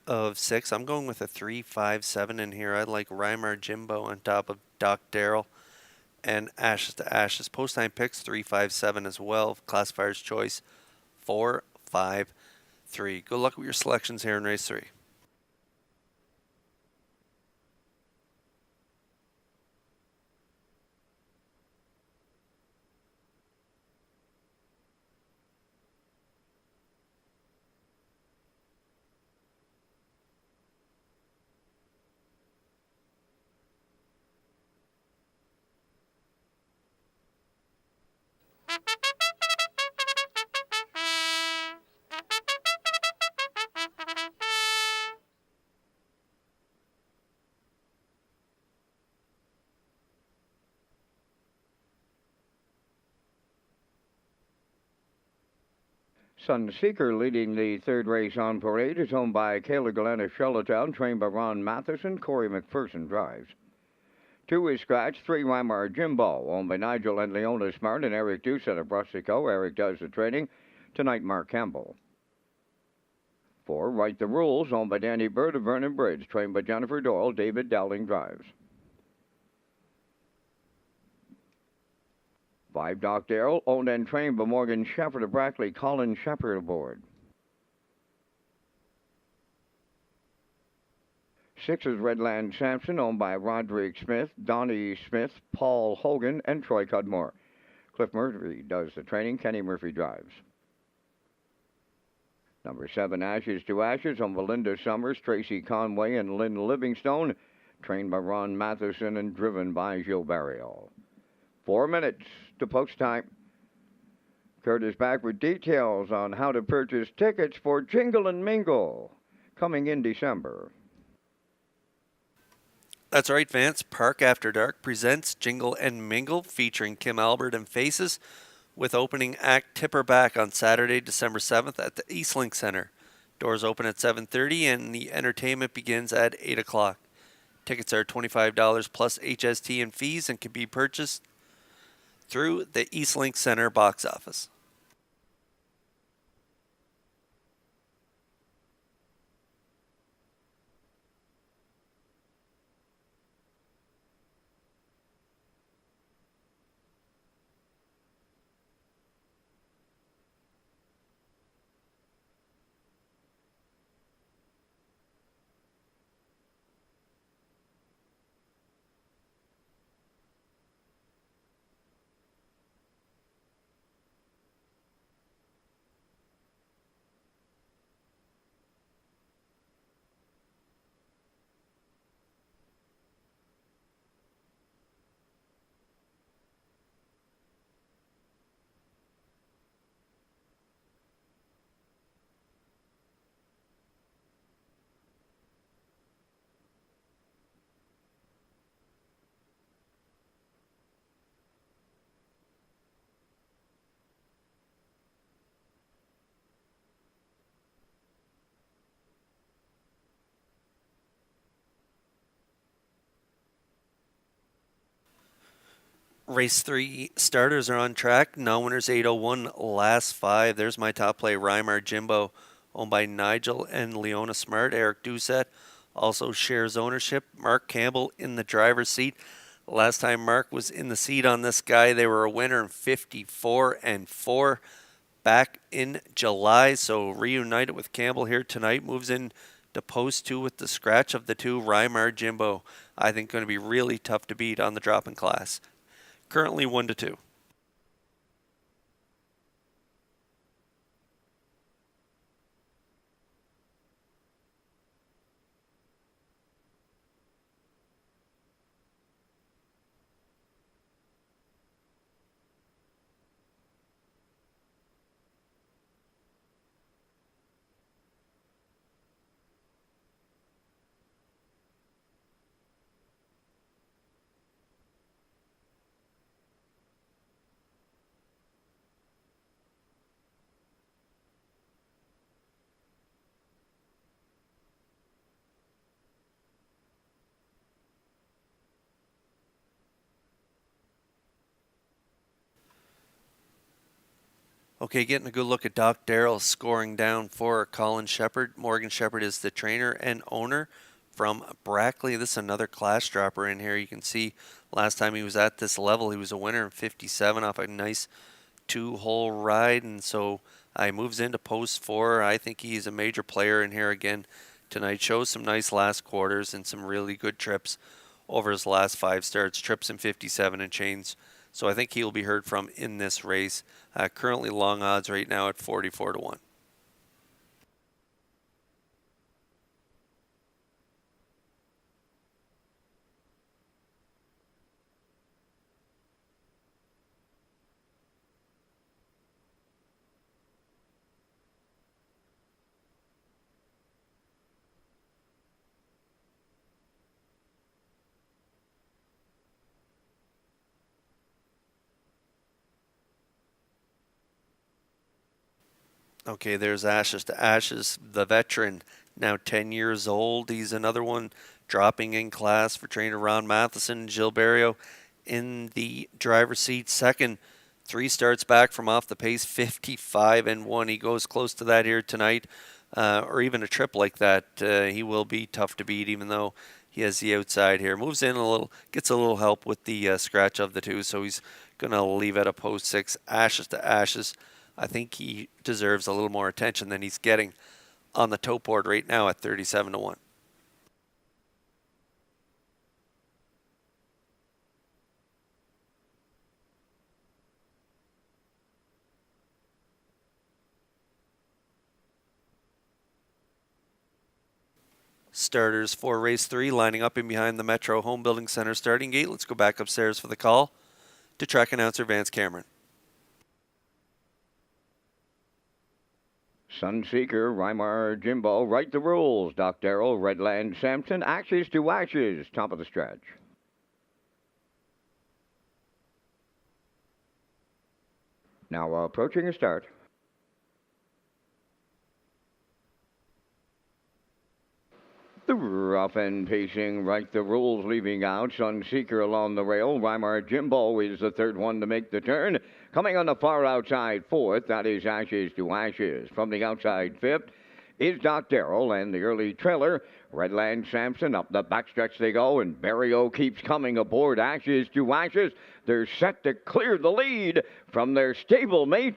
of 6. I'm going with a 3-5-7 in here. I like Rymar Jimbo on top of Doc Darrell and Ashes to Ashes. Post time picks 3-5-7 as well. Classifier's choice 4-5-3. Good luck with your selections here in race 3. Sunseeker leading the third race on parade is owned by Kayla Glenn of Charlottetown, trained by Ron Matheson. Corey McPherson drives. 2 is Scratch. 3, Weimar Jimbo, owned by Nigel and Leona Smart and Eric Doucette of Brussico. Eric does the training. Tonight, Mark Campbell. 4, Write the Rules, owned by Danny Bird of Vernon Bridge, trained by Jennifer Doyle. David Dowling drives. 5, Doc Darrell, owned and trained by Morgan Shepherd of Brackley. Colin Shepherd aboard. 6 is Redland Sampson, owned by Roderick Smith, Donnie Smith, Paul Hogan, and Troy Cudmore. Cliff Murphy does the training. Kenny Murphy drives. Number 7, Ashes to Ashes, on Belinda Summers, Tracy Conway, and Lynn Livingstone, trained by Ron Matheson and driven by Gilles Barriol. 4 minutes to post time. Kurt is back with details on how to purchase tickets for Jingle and Mingle coming in December. That's right, Vance. Park After Dark presents Jingle and Mingle featuring Kim Albert and Faces with opening act Tipperback on Saturday, December 7th at the Eastlink Center. Doors open at 7:30 and the entertainment begins at 8 o'clock. Tickets are $25 plus HST and fees and can be purchased through the Eastlink Center box office. Race 3 starters are on track. Now winners 801, last 5. There's my top play, Rymar Jimbo, owned by Nigel and Leona Smart. Eric Doucette also shares ownership. Mark Campbell in the driver's seat. Last time Mark was in the seat on this guy, they were a winner in 54-4 back in July. So reunited with Campbell here tonight. Moves in to post 2 with the scratch of the 2. Rymar Jimbo, I think, going to be really tough to beat on the drop-in class. Currently 1-2. Okay, getting a good look at Doc Darrell scoring down for Colin Shepard. Morgan Shepard is the trainer and owner from Brackley. This is another class dropper in here. You can see last time he was at this level, he was a winner in 57 off a nice 2-hole ride. And so he moves into post 4. I think he's a major player in here again tonight. Shows some nice last quarters and some really good trips over his last 5 starts. Trips in 57 and chains. So I think he'll be heard from in this race. Currently long odds right now at 44-1. Okay, there's Ashes to Ashes, the veteran, now 10 years old. He's another one dropping in class for trainer Ron Matheson and Gilles Barrio in the driver's seat. Second, 3 starts back from off the pace, 55-1. He goes close to that here tonight, or even a trip like that. He will be tough to beat, even though he has the outside here. Moves in a little, gets a little help with the scratch of the 2, so he's going to leave at a post 6. Ashes to Ashes. I think he deserves a little more attention than he's getting on the tote board right now at 37-1. Starters for race 3 lining up in behind the Metro Home Building Center starting gate. Let's go back upstairs for the call to track announcer Vance Cameron. Sunseeker, Rymar Jimbo, Write the Rules, Doc Darrell, Redland Sampson, Ashes to Ashes, top of the stretch. Now approaching a start. The rough and pacing, Write the Rules leaving out. Sunseeker along the rail. Rymar Jimbo is the third one to make the turn. Coming on the far outside 4th, that is Ashes to Ashes. From the outside 5th is Doc Darrell and the early trailer. Redland Sampson up the backstretch they go, and Barrio keeps coming aboard Ashes to Ashes. They're set to clear the lead from their stablemate.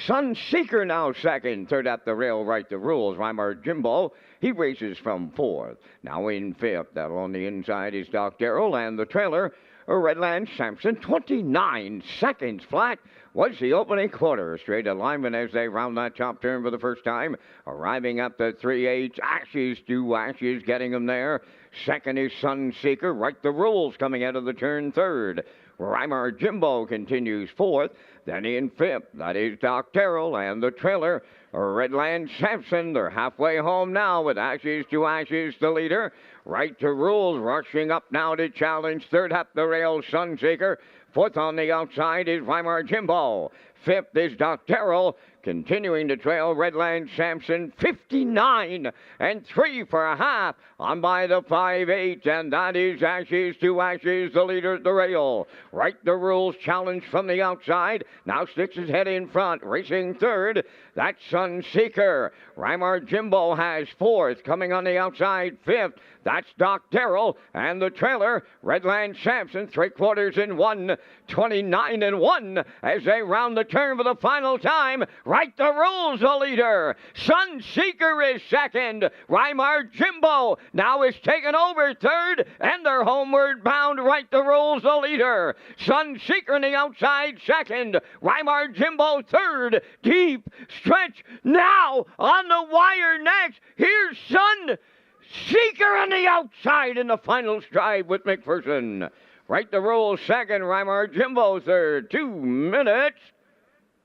Sunseeker now second. Third at the rail, Write the Rules. Rymar Jimbo, he races from 4th. Now in 5th, that on the inside is Doc Darrell and the trailer. Redland Sampson, 29 seconds flat was the opening quarter. Straight alignment as they round that top turn for the first time. Arriving up to 3/8, Ashes to Ashes, getting them there. Second is Sunseeker. Write the Rules coming out of the turn third. Rymar Jimbo continues 4th. Then in 5th, that is Doc Darrell and the trailer. Redland Sampson, they're halfway home now with Ashes to Ashes, the leader. Right to Rules, rushing up now to challenge. Third up the rail, Sunseeker. Fourth on the outside is Weimar Jimbo. Fifth is Doc Darrell. Continuing to trail Redland Sampson, 59 and 3 for a half on by the 5-8, and that is Ashes to Ashes, the leader at the rail. Right the Rules challenge from the outside. Now sticks his head in front, racing third. That's Sunseeker. Weimar Jimbo has fourth, coming on the outside fifth. That's Doc Darrell, and the trailer, Redland Sampson, 3/4 in 1, 29 and 1 as they round the turn for the final time. Right the Rules, the leader. Sunseeker is second. Weimar Jimbo now is taken over third, and they're homeward bound. Right the Rules, the leader. Sunseeker on the outside second. Weimar Jimbo third. Deep stretch now on the wire next. Here's Sunseeker on the outside in the final stride with McPherson. Right the Rules second. Weimar Jimbo third. 2 minutes,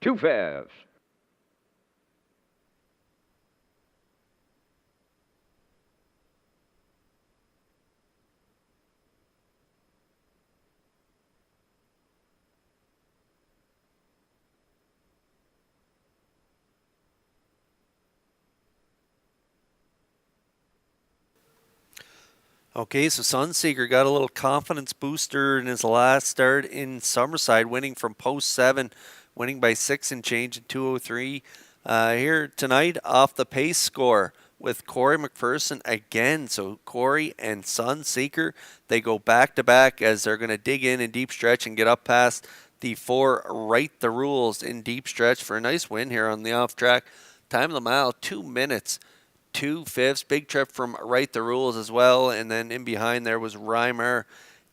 2 fifths. Okay, so Sunseeker got a little confidence booster in his last start in Summerside, winning from post 7, winning by 6 and change in 2:03. Here tonight off the pace score with Corey McPherson again. So Corey and Sunseeker, they go back to back as they're going to dig in deep stretch and get up past the 4 Right the Rules in deep stretch for a nice win here on the off track. Time of the mile, 2 minutes. 2 fifths. Big trip from Right the Rules as well. And then in behind there was Weimar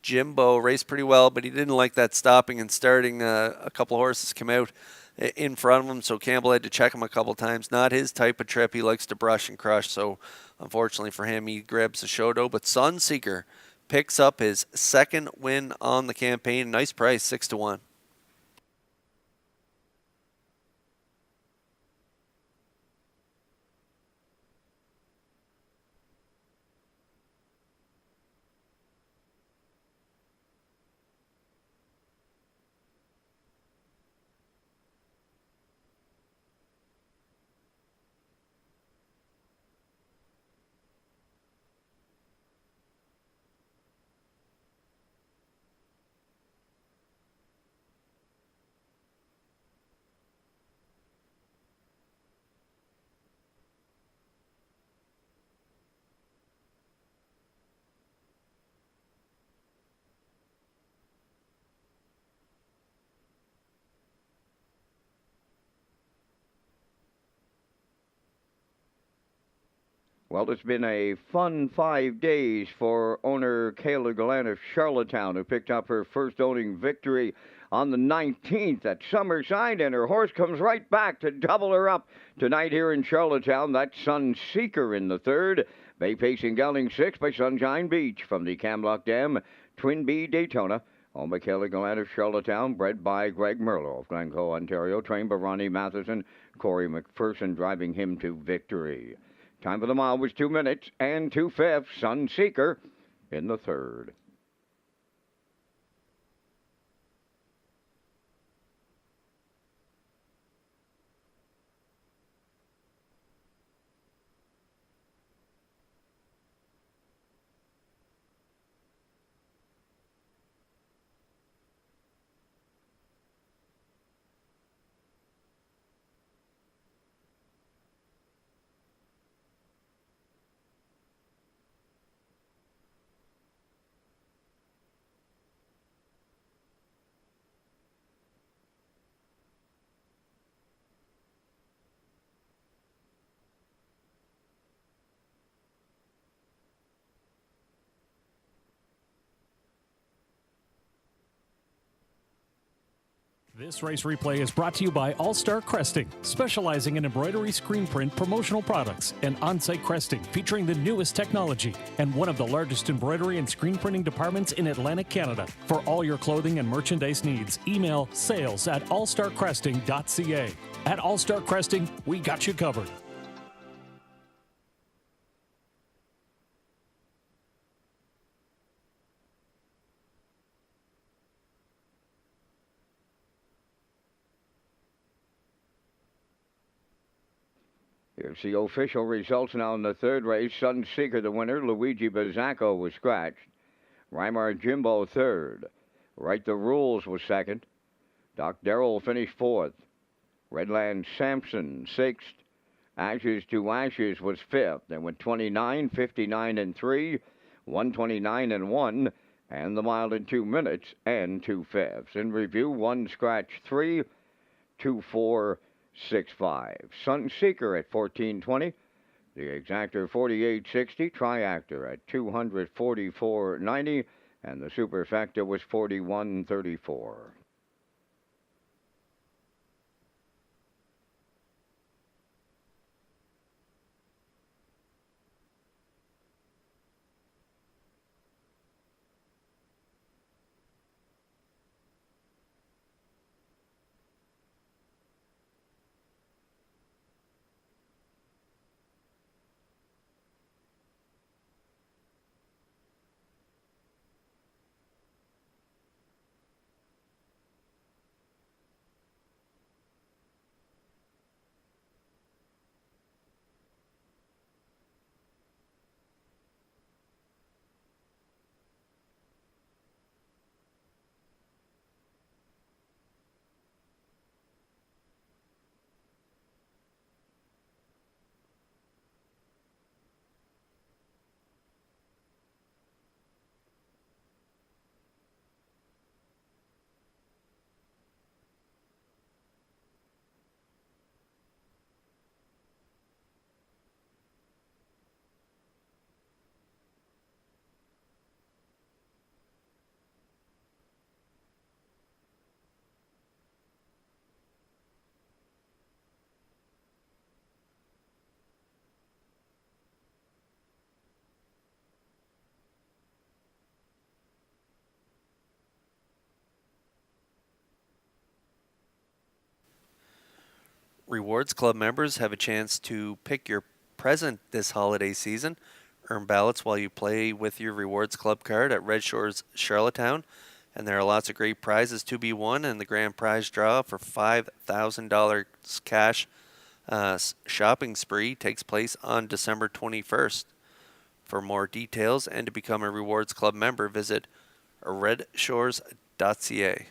Jimbo. Raced pretty well, but he didn't like that stopping and starting. A couple horses come out in front of him, so Campbell had to check him a couple times. Not his type of trip. He likes to brush and crush, so unfortunately for him, he grabs the show. But Sunseeker picks up his second win on the campaign. Nice price, 6-1. Well, it's been a fun 5 days for owner Kayla Glenn of Charlottetown, who picked up her first owning victory on the 19th at Summerside, and her horse comes right back to double her up tonight here in Charlottetown. That's Sunseeker in the third. Bay Pacing gelding 6 by Sunshine Beach from the Camlock Dam, Twin B Daytona. Owned by Kayla Glenn of Charlottetown, bred by Greg Merlo of Glencoe, Ontario, trained by Ronnie Matheson, Corey McPherson driving him to victory. Time for the mile was 2 minutes and 2 fifths. Sunseeker in the third. This race replay is brought to you by All Star Cresting, specializing in embroidery, screen print, promotional products, and on-site cresting featuring the newest technology, and one of the largest embroidery and screen printing departments in Atlantic Canada. For all your clothing and merchandise needs, email sales@allstarcresting.ca. At All Star Cresting, we got you covered. Here's the official results now in the third race. Sunseeker, the winner. Luigi Bazzacco was scratched. Reimar Jimbo, third. Right the Rules was second. Doc Darrell finished fourth. Redland Sampson, sixth. Ashes to Ashes was fifth. Then went 29, 59, and 3, 129 and 1, and the mile in 2 minutes and 2/5. In review, 1 scratch 3, 2 4 6 5. Sunseeker at 1420. The Exactor 4860. Triactor at 244.90, and the Superfecta was 41.34. Rewards Club members have a chance to pick your present this holiday season. Earn ballots while you play with your Rewards Club card at Red Shores, Charlottetown. And there are lots of great prizes to be won, and the grand prize draw for $5,000 cash shopping spree takes place on December 21st. For more details and to become a Rewards Club member, visit Redshores.ca.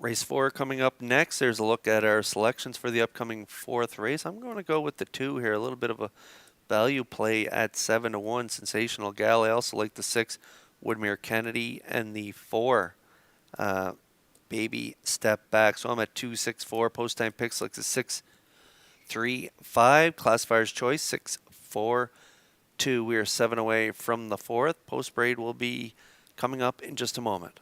Race 4 coming up next. There's a look at our selections for the upcoming fourth race. I'm going to go with the 2 here. A little bit of a value play at 7-1. Sensational Gal. I also like the 6, Woodmere Kennedy, and the 4, Baby Step Back. So I'm at 2-6-4. Post time picks like the 6-3-5. Classifier's choice 6-4-2. We are 7 away from the fourth. Post braid will be coming up in just a moment.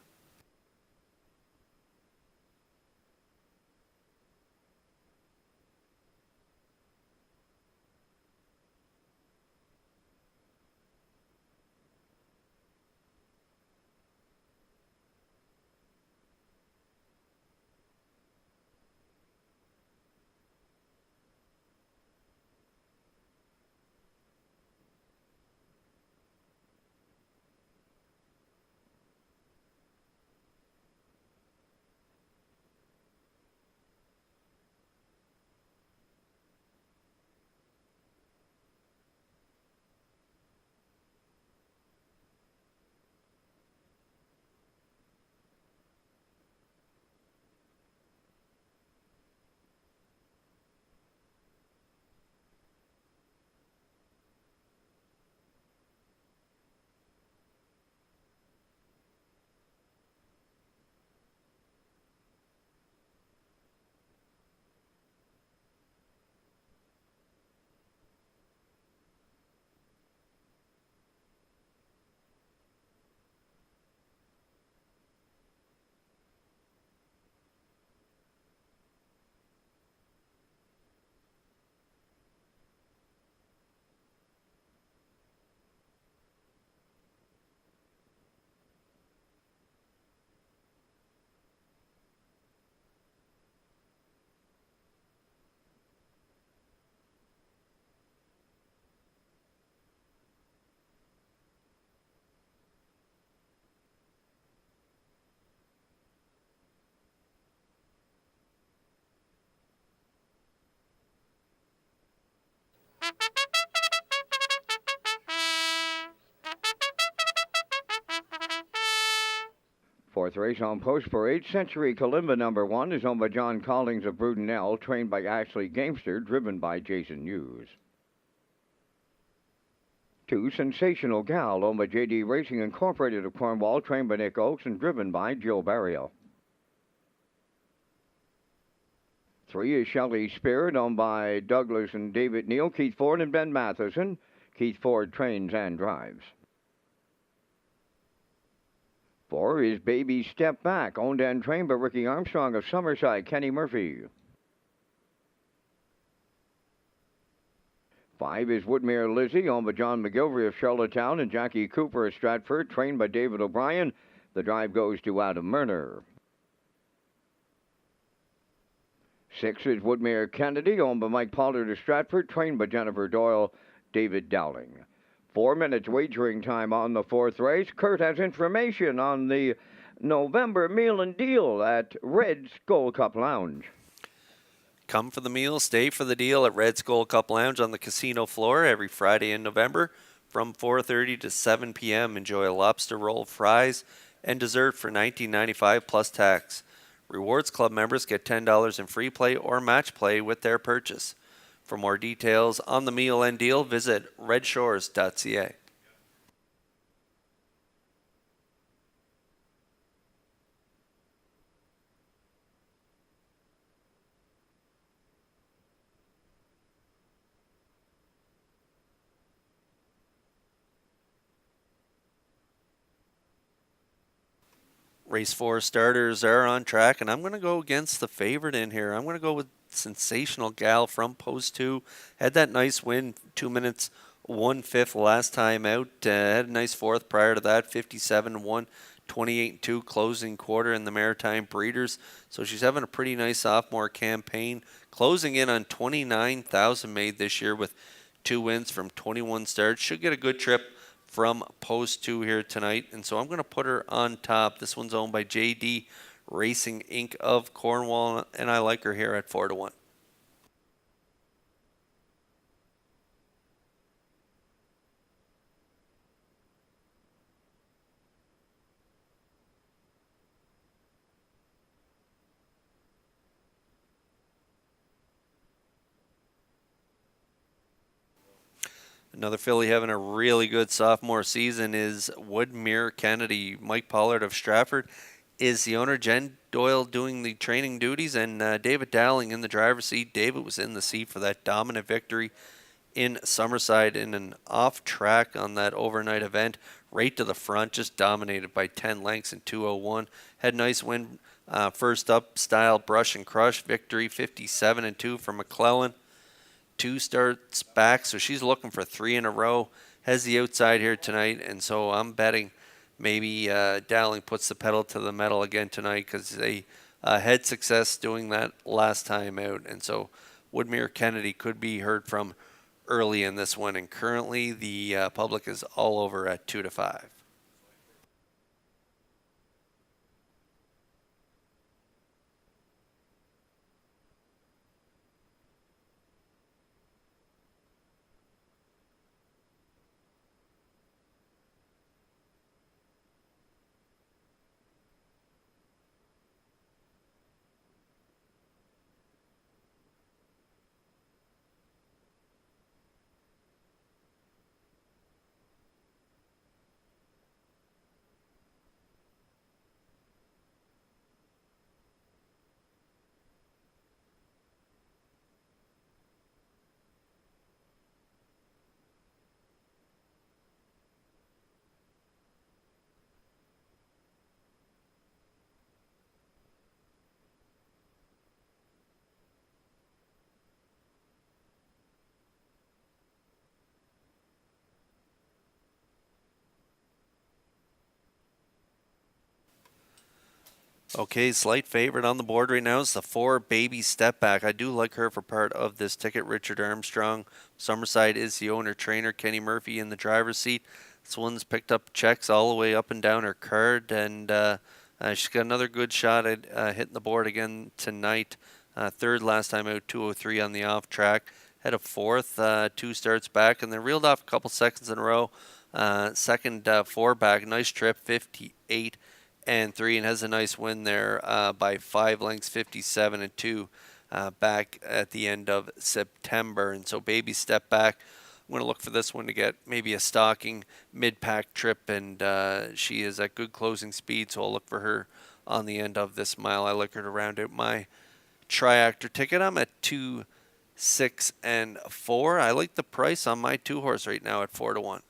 Fourth race on post parade. Century Kalimba number 1 is owned by John Collings of Brudenell, trained by Ashley Gamester, driven by Jason Hughes. 2, Sensational Gal, owned by JD Racing Incorporated of Cornwall, trained by Nick Oakes and driven by Jill Barrio. 3 is Shelley Spirit, owned by Douglas and David Neal, Keith Ford and Ben Matheson. Keith Ford trains and drives. 4 is Baby Step Back, owned and trained by Ricky Armstrong of Summerside, Kenny Murphy. 5 is Woodmere Lizzie, owned by John McGilvery of Charlottetown and Jackie Cooper of Stratford, trained by David O'Brien. The drive goes to Adam Murner. 6 is Woodmere Kennedy, owned by Mike Pollard of Stratford, trained by Jennifer Doyle, David Dowling. 4 minutes wagering time on the fourth race. Kurt has information on the November meal and deal at Red's Gold Cup Lounge. Come for the meal, stay for the deal at Red's Gold Cup Lounge on the casino floor every Friday in November from 4:30 to 7 p.m. Enjoy a lobster roll, fries, and dessert for $19.95 plus tax. Rewards Club members get $10 in free play or match play with their purchase. For more details on the meal and deal, visit Redshores.ca. Race 4 starters are on track, and I'm going to go against the favorite in here. I'm going to go with Sensational Gal from Post 2. Had that nice win, 2 minutes 1/5 last time out. Had a nice fourth prior to that, 57-1, 28-2 closing quarter in the Maritime Breeders. So she's having a pretty nice sophomore campaign, closing in on 29,000 made this year with 2 wins from 21 starts. Should get a good trip from Post 2 here tonight, and so I'm going to put her on top. This one's owned by JD Racing Inc. of Cornwall, and I like her here at 4-1. Another filly having a really good sophomore season is Woodmere Kennedy. Mike Pollard of Stratford is the owner. Jen Doyle doing the training duties, and David Dowling in the driver's seat. David was in the seat for that dominant victory in Summerside in an off track on that overnight event. Right to the front, just dominated by 10 lengths in 2:01. Had a nice win, first up style brush and crush victory, 57-2 for McClellan. 2 starts back, so she's looking for 3 in a row. Has the outside here tonight, and so I'm betting maybe Dowling puts the pedal to the metal again tonight because they had success doing that last time out. And so Woodmere Kennedy could be heard from early in this one, and currently the public is all over at 2-5. Okay, slight favorite on the board right now is the 4 Baby Step Back. I do like her for part of this ticket. Richard Armstrong, Summerside is the owner-trainer. Kenny Murphy in the driver's seat. This one's picked up checks all the way up and down her card, and she's got another good shot at hitting the board again tonight. Third last time out, 2:03 on the off track. Had a fourth, 2 starts back, and then reeled off a couple seconds in a row. Second 4 back, nice trip, 58 and 3, and has a nice win there by 5 lengths, 57-2, back at the end of September. And so Baby Step Back, I'm going to look for this one to get maybe a stalking mid-pack trip, and she is at good closing speed, so I'll look for her on the end of this mile. I like her to round out my triactor ticket. I'm at 2, 6, and 4. I like the price on my 2-horse right now at 4-1.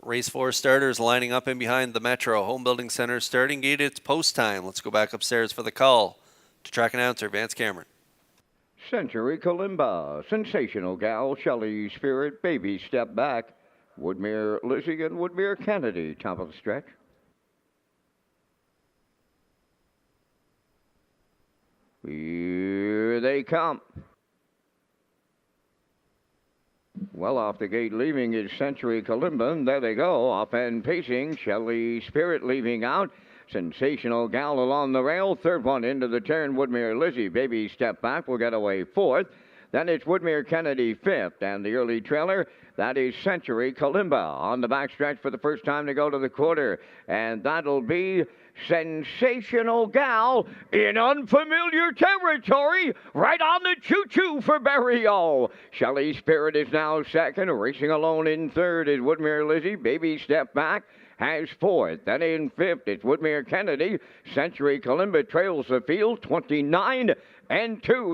Race 4 starters lining up in behind the Metro Home Building Center starting gate. It's post time. Let's go back upstairs for the call to track announcer Vance Cameron. Century Kalimba, Sensational Gal, Shelley Spirit, Baby Step Back, Woodmere Lizzie and Woodmere Kennedy, top of the stretch. Here they come. Well, off the gate leaving is Century Kalimba, and there they go, off and pacing. Shelley Spirit leaving out. Sensational Gal along the rail. Third one into the turn, Woodmere Lizzie. Baby Step Back will get away fourth. Then it's Woodmere Kennedy fifth, and the early trailer, that is Century Kalimba on the backstretch for the first time to go to the quarter. And that'll be Sensational Gal in unfamiliar territory, right on the choo-choo for Barrio. Shelley Spirit is now second. Racing alone in third is Woodmere Lizzie. Baby Step Back has fourth. Then in fifth, it's Woodmere Kennedy. Century Kalimba trails the field, 29-2,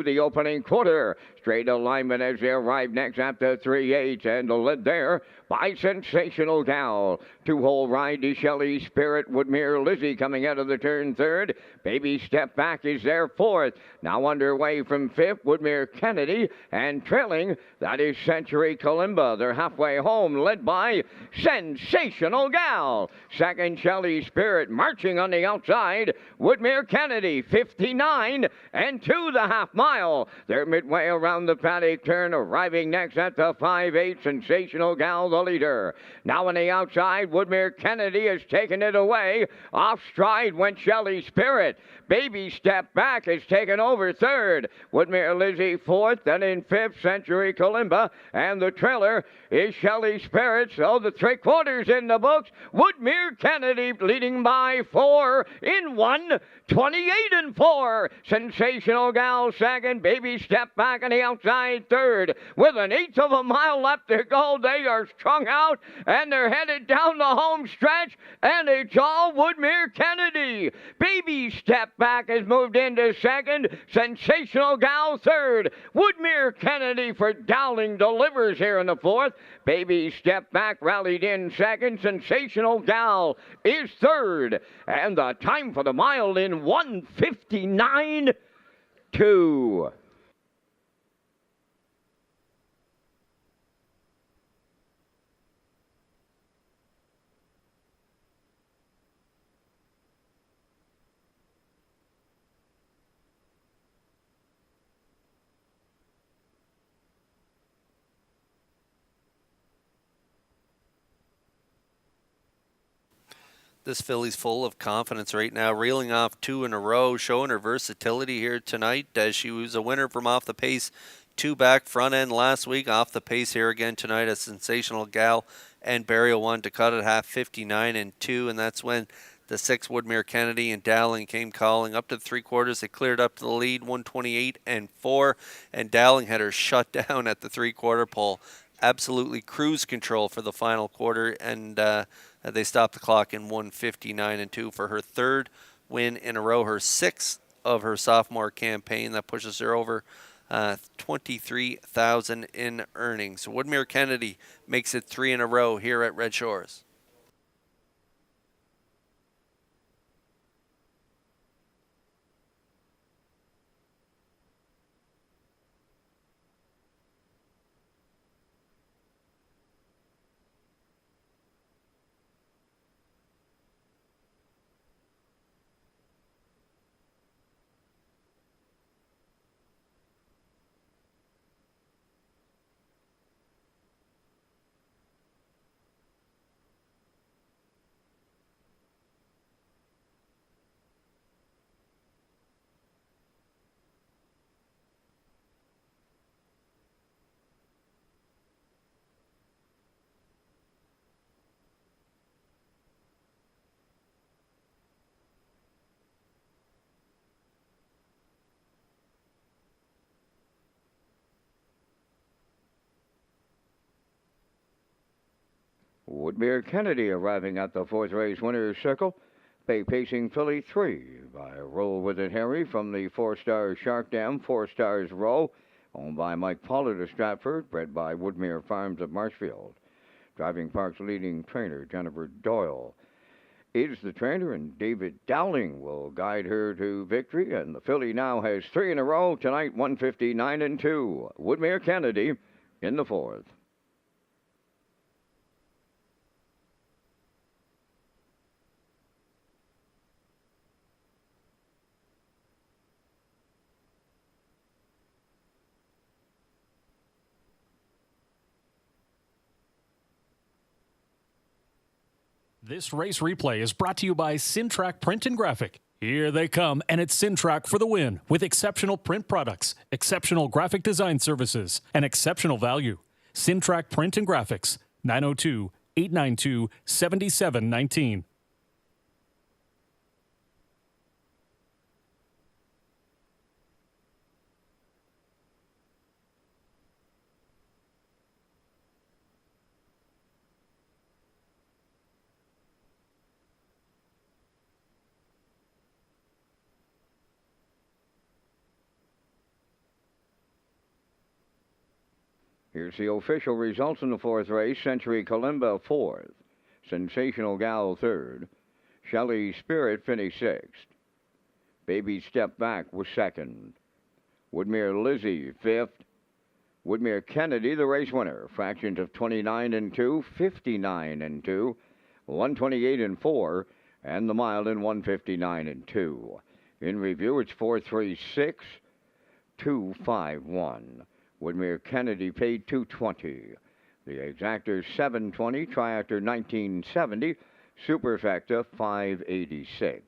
the opening quarter. Straight alignment as they arrive next after 3/8, and led there by Sensational Gal. Two-hole ride to Shelley Spirit. Woodmere Lizzie coming out of the turn third. Baby Step Back is there fourth. Now underway from fifth, Woodmere Kennedy, and trailing, that is Century Kalimba. They're halfway home, led by Sensational Gal. Second, Shelley Spirit marching on the outside. Woodmere Kennedy, 59-2 the half mile. They're midway around the paddock turn, arriving next at the 5/8. Sensational Gal, the leader. Now on the outside, Woodmere Kennedy has taken it away. Off stride went Shelley Spirit. Baby Step Back has taken over third. Woodmere Lizzie fourth, then in fifth, Century Kalimba, and the trailer is Shelley Spirit. So the three-quarters in the books. Woodmere Kennedy leading by 4 in 1, 28-4. Sensational Gal second. Baby Step Back on the outside third. With an eighth of a mile left to go, they are strung out, and they're headed down the home stretch, and it's all Woodmere Kennedy. Baby Step Back has moved into second. Sensational Gal third. Woodmere Kennedy for Dowling delivers here in the fourth. Baby Step Back rallied in second. Sensational Gal is third. And the time for the mile in 1:59.2. This filly's full of confidence right now, reeling off 2 in a row, showing her versatility here tonight as she was a winner from off the pace 2 back front end last week. Off the pace here again tonight, a Sensational Gal and Burial one to cut it half, 59-2, and that's when the 6 Woodmere Kennedy and Dowling came calling up to the three-quarters. They cleared up to the lead, 128-4, and Dowling had her shut down at the three-quarter pole. Absolutely cruise control for the final quarter, and they stopped the clock in 1:59-2 for her third win in a row, her 6th of her sophomore campaign. That pushes her over $23,000 in earnings. Woodmere Kennedy makes it 3 in a row here at Red Shores. Woodmere Kennedy arriving at the fourth race winner's circle. Bay Pacing Filly 3 by Roll With It Harry from the 4-star Shark Dam, 4 stars Row, owned by Mike Pollard of Stratford, bred by Woodmere Farms of Marshfield. Driving Park's leading trainer, Jennifer Doyle, is the trainer, and David Dowling will guide her to victory. And the filly now has 3 in a row tonight, 159 and 2. Woodmere Kennedy in the fourth. This race replay is brought to you by Racetrack Print and Graphic. Here they come, and it's Racetrack for the win with exceptional print products, exceptional graphic design services, and exceptional value. Racetrack Print and Graphics, 902-892-7719. Here's the official results in the fourth race. Century Kalimba fourth. Sensational Gal third. Shelley Spirit finished sixth. Baby Step Back was second. Woodmere Lizzie fifth. Woodmere Kennedy, the race winner. Fractions of 29 and 2, 59 and 2, 128 and 4, and the mile in 159 and 2. In review, it's 436, 251. Woodmere Kennedy paid $220. The exactor $720, triactor $1970, superfecta $586.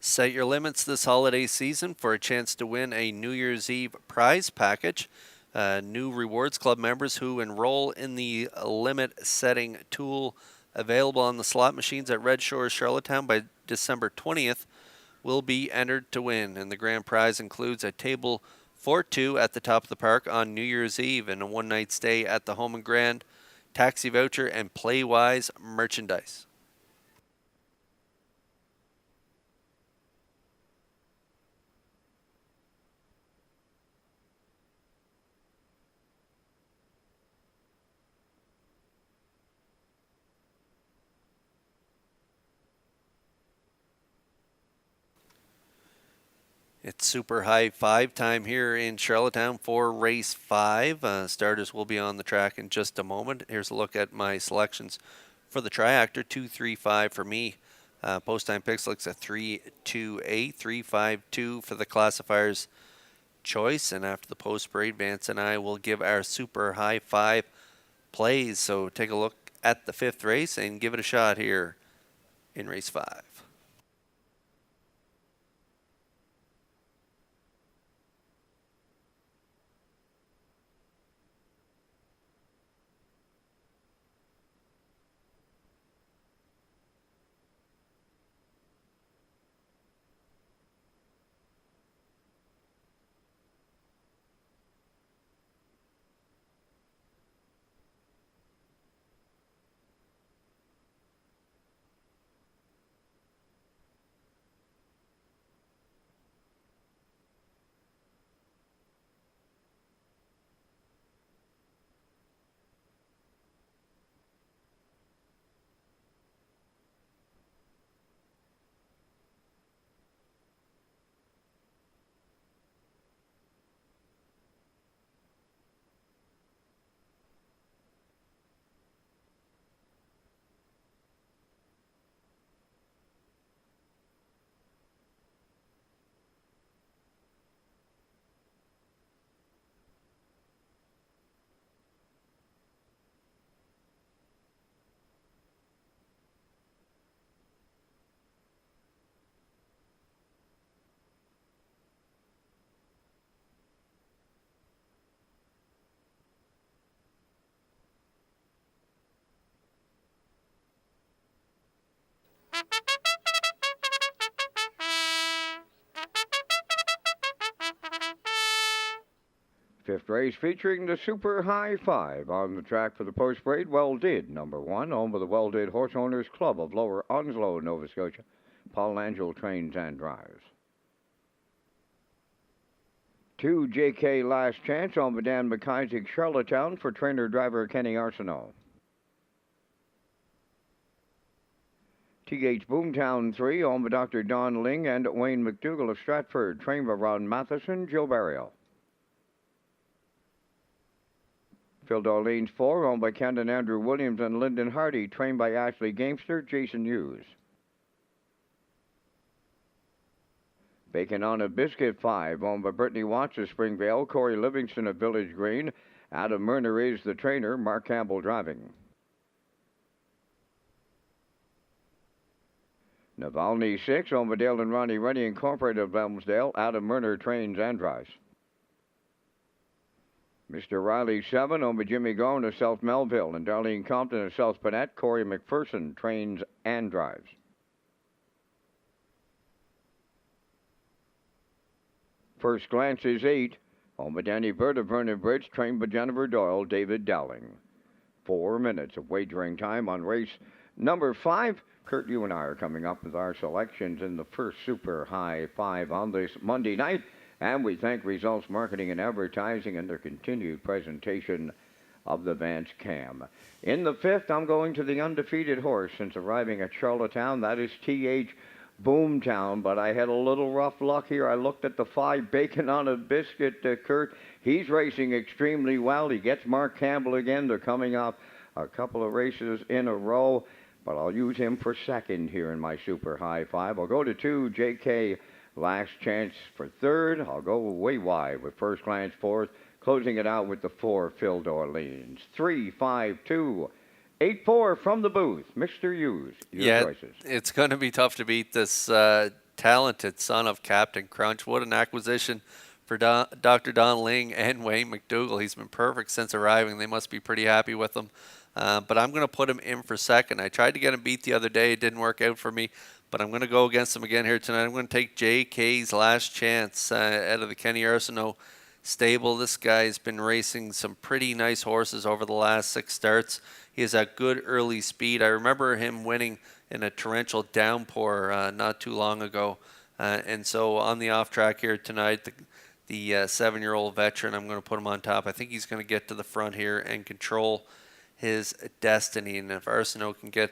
Set your limits this holiday season for a chance to win a New Year's Eve prize package. New Rewards Club members who enroll in the limit setting tool available on the slot machines at Red Shores, Charlottetown by December 20th, will be entered to win. And the grand prize includes a table for two at the top of the park on New Year's Eve and a one-night stay at the Home and Grand, taxi voucher, and Playwise merchandise. It's super high five time here in Charlottetown for race 5. Starters will be on the track in just a moment. Here's a look at my selections for the triactor. 2-3-5 for me. Post time picks looks at 3-2-8, 3-5-2 for the classifiers choice. And after the post parade, Vance and I will give our super high five plays. So take a look at the 5th race and give it a shot here in race 5. Fifth race featuring the Super High Five. On the track for the post parade, Well Did, number 1, owned by the Well Did Horse Owners Club of Lower Onslow, Nova Scotia. Paul Angel trains and drives. 2, JK Last Chance, owned by Dan McIsaac, Charlottetown, for trainer-driver Kenny Arsenault. TH Boomtown 3, owned by Dr. Don Ling and Wayne McDougall of Stratford, trained by Ron Matheson, Joe Barrio. Phil Darlene's 4, owned by Camden Andrew Williams and Lyndon Hardy, trained by Ashley Gamester, Jason Hughes. Bacon on a Biscuit 5, owned by Brittany Watts of Springvale, Corey Livingston of Village Green. Adam Murner is the trainer, Mark Campbell driving. Navalny 6, owned by Dale and Ronnie Rennie Incorporated of Elmsdale. Adam Murner trains and drives. Mr. Riley 7, owned by Jimmy Gorn of South Melville and Darlene Compton of South Panett. Corey McPherson trains and drives. First Glance is 8, owned by Danny Bird of Vernon Bridge, trained by Jennifer Doyle, David Dowling. 4 minutes of wagering time on race number 5. Kurt, you and I are coming up with our selections in the first Super High 5 on this Monday night. And we thank Results Marketing and Advertising and their continued presentation of the Vance Cam. In the 5th, I'm going to the undefeated horse since arriving at Charlottetown. That is TH Boomtown, but I had a little rough luck here. I looked at the 5, Bacon on a Biscuit, Kurt. He's racing extremely well. He gets Mark Campbell again. They're coming off a couple of races in a row, but I'll use him for second here in my Super High 5. I'll go to 2, JK Last Chance for third. I'll go way wide with First Glance fourth. Closing it out with the 4, Phil Darlene's. 3, 5, 2, 8, 4 from the booth. Mr. Hughes, your choices. It's going to be tough to beat this talented son of Captain Crunch. What an acquisition for Dr. Don Ling and Wayne McDougall. He's been perfect since arriving. They must be pretty happy with him. But I'm going to put him in for second. I tried to get him beat the other day. It didn't work out for me. But I'm going to go against him again here tonight. I'm going to take JK's Last Chance out of the Kenny Arsenault stable. This guy's been racing some pretty nice horses over the last 6 starts. He has a good early speed. I remember him winning in a torrential downpour not too long ago. And so on the off track here tonight, the 7-year-old veteran, I'm going to put him on top. I think he's going to get to the front here and control his destiny. And if Arsenault can get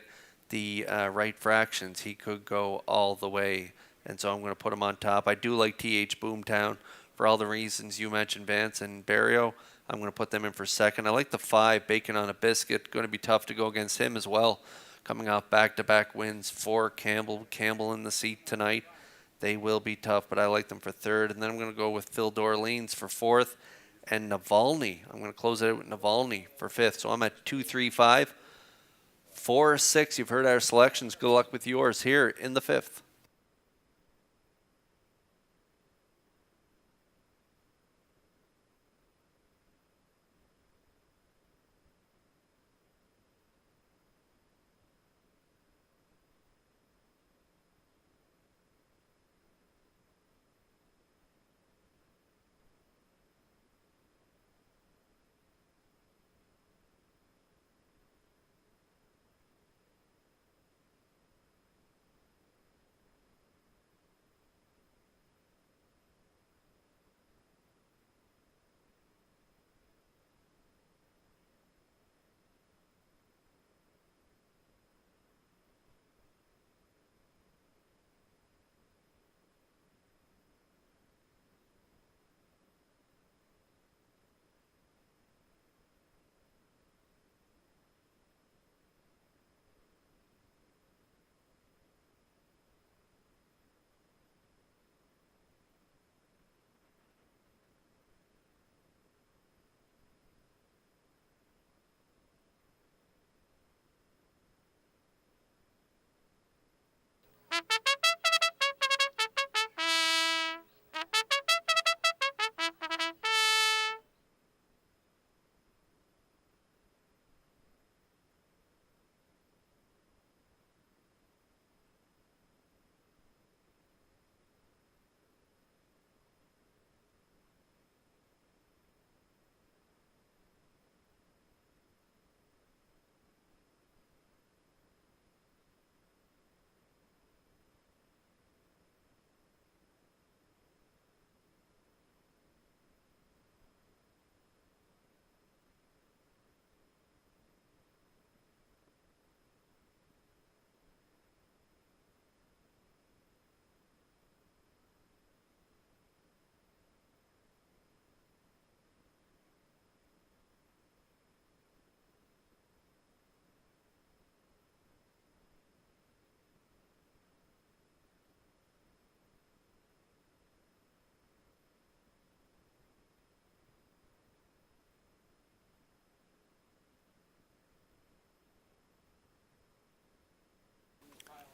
the right fractions, he could go all the way. And so I'm going to put him on top. I do like TH Boomtown for all the reasons you mentioned, Vance and Barrio. I'm going to put them in for second. I like the 5, Bacon on a Biscuit. Going to be tough to go against him as well. Coming off back-to-back wins for Campbell in the seat tonight. They will be tough, but I like them for third. And then I'm going to go with Phil Dorleans for fourth. And Navalny, I'm going to close it out with Navalny for fifth. So I'm at 2, 3, 5, 4, 6. You've heard our selections. Good luck with yours here in the fifth.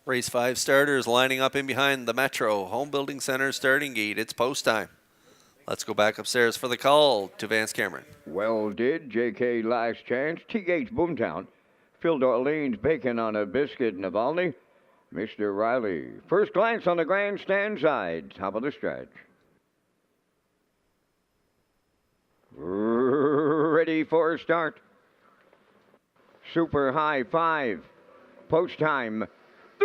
Race 5 starters lining up in behind the Metro Home Building Center starting gate. It's post time. Let's go back upstairs for the call to Vance Cameron. Well did, JK Last Chance, TH Boomtown, Phil Dorleans, Bacon on a Biscuit, Navalny, Mr. Riley. First glance on the grandstand side, top of the stretch. Ready for a start. Super high 5. Post time.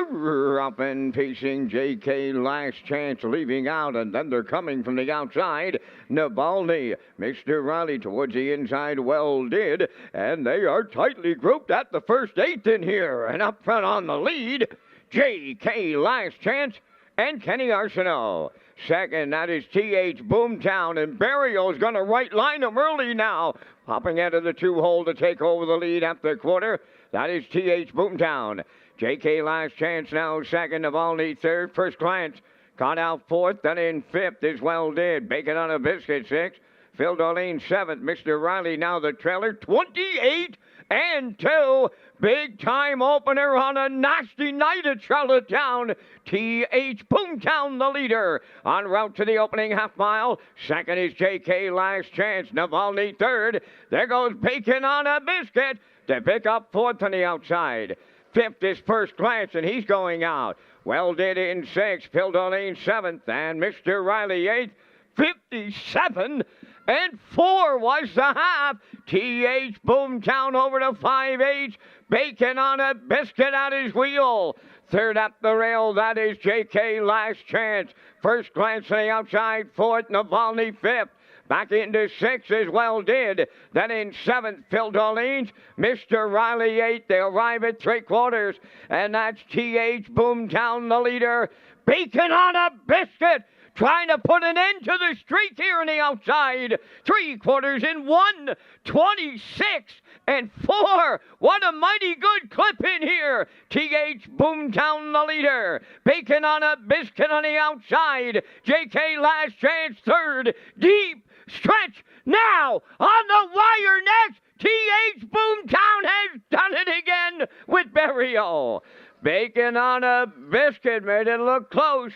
Up and pacing JK Last Chance leaving out, and then they're coming from the outside. Navalny, Mr. Riley towards the inside, well did, and they are tightly grouped at the first 8th in here, and up front on the lead, JK Last Chance and Kenny Arsenault. Second, that is TH Boomtown, and Barrio's going to right line him early now. Popping out of the 2-hole to take over the lead at the quarter. That is TH Boomtown. JK Last Chance now second, Navalny third. First glance, caught out fourth, then in fifth is well did. Bacon on a Biscuit sixth. Phil Dorleans seventh. Mr. Riley now the trailer. 28 and 2. Big time opener on a nasty night at Charlottetown. T.H. Boomtown, the leader, en route to the opening half mile. Second is J.K. Last Chance. Navalny third. There goes Bacon on a Biscuit to pick up fourth on the outside. Fifth is First Glance, and he's going out. Well did in sixth. Pildolene seventh, and Mr. Riley eighth. 57 and 4 was the half. T.H. Boomtown over to 5H. Bacon on a Biscuit at his wheel. Third up the rail, that is J.K. Last Chance. First Glance on the outside, fourth. Navalny fifth. Back into sixth as well did. Then in seventh, Phil Dolene's. Mr. Riley eighth. They arrive at 3/4. And that's T.H. Boomtown, the leader. Bacon on a Biscuit, trying to put an end to the streak here on the outside. 3/4 in 1, 26 and 4. What a mighty good clip in here. T.H. Boomtown, the leader. Bacon on a Biscuit on the outside. J.K. Last Chance third. Deep stretch now on the wire next. T.H. Boomtown has done it again with Burial. Bacon on a Biscuit made it look close.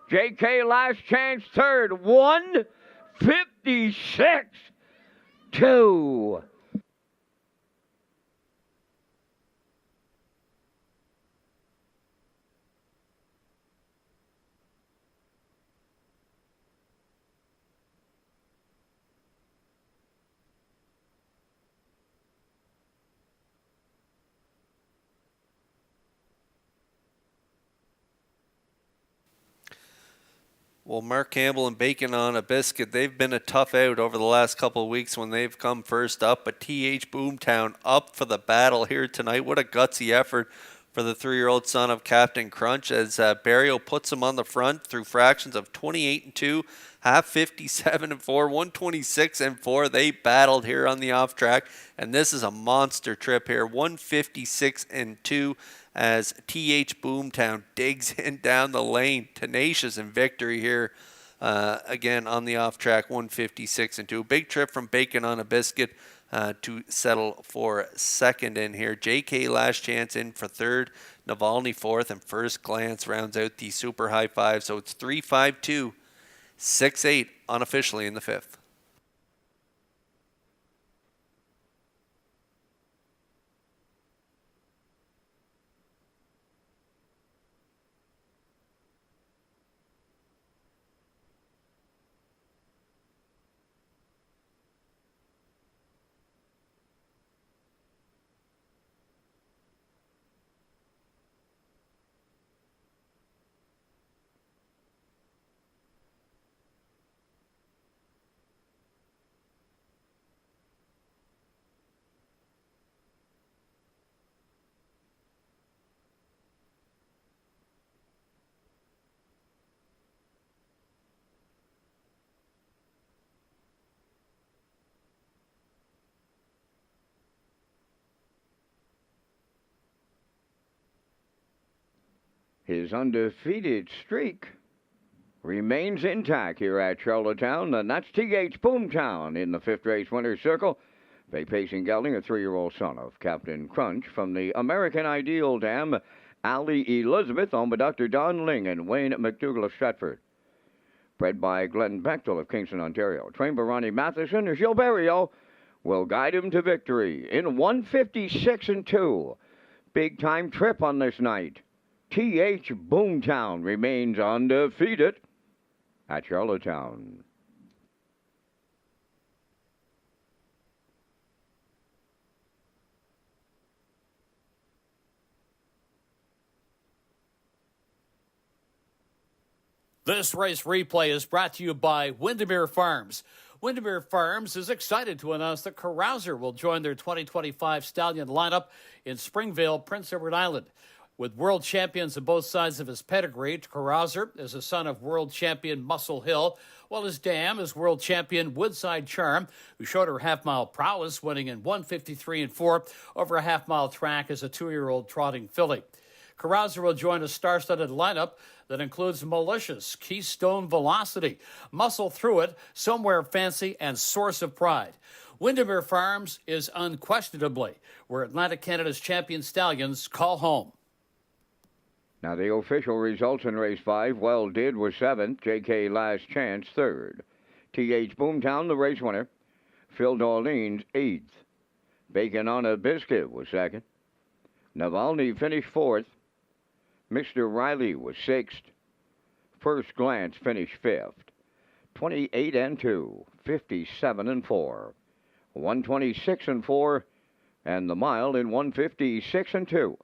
J.K. Last Chance third. 1:56.2. Well, Mark Campbell and Bacon on a Biscuit, they've been a tough out over the last couple of weeks when they've come first up. But T.H. Boomtown up for the battle here tonight. What a gutsy effort for the 3-year-old son of Captain Crunch as Barrio puts him on the front through fractions of 28 and 2, half 57 and 4, 126 and 4. They battled here on the off track, and this is a monster trip here. 156 and 2. As T.H. Boomtown digs in down the lane. Tenacious in victory here. Again, on the off-track, 156 and 2. Big trip from Bacon on a Biscuit to settle for second in here. J.K. Last Chance in for third. Navalny fourth. And First Glance rounds out the super high five. So it's 3-5-2, 6-8 unofficially in the fifth. His undefeated streak remains intact here at Charlottetown, and that's T.H. Boomtown in the fifth race winner's circle. Pacing gelding, a 3-year-old son of Captain Crunch from the American Ideal Dam, Ali Elizabeth, owned by Dr. Don Ling and Wayne McDougall of Stratford. Bred by Glenn Bechtel of Kingston, Ontario. Trained by Ronnie Matheson, Gilles Barrio will guide him to victory in 156 and 2. Big time trip on this night. T.H. Boomtown remains undefeated at Charlottetown. This race replay is brought to you by Windermere Farms. Windermere Farms is excited to announce that Carouser will join their 2025 stallion lineup in Springvale, Prince Edward Island. With world champions on both sides of his pedigree, Carouser is a son of world champion Muscle Hill, while his dam is world champion Woodside Charm, who showed her half-mile prowess, winning in 1:53 and 4 over a half-mile track as a 2-year-old trotting filly. Carouser will join a star-studded lineup that includes Malicious, Keystone Velocity, Muscle Through It, Somewhere Fancy, and Source of Pride. Windermere Farms is unquestionably where Atlantic Canada's champion stallions call home. Now the official results in race 5, Well Did was 7th, J.K. Last Chance 3rd. T.H. Boomtown, the race winner. Phil Darlene's 8th. Bacon on a Biscuit was 2nd. Navalny finished 4th. Mr. Riley was 6th. First Glance finished 5th. 28 and 2, 57 and 4, 126 and 4, and the mile in 156 and 2.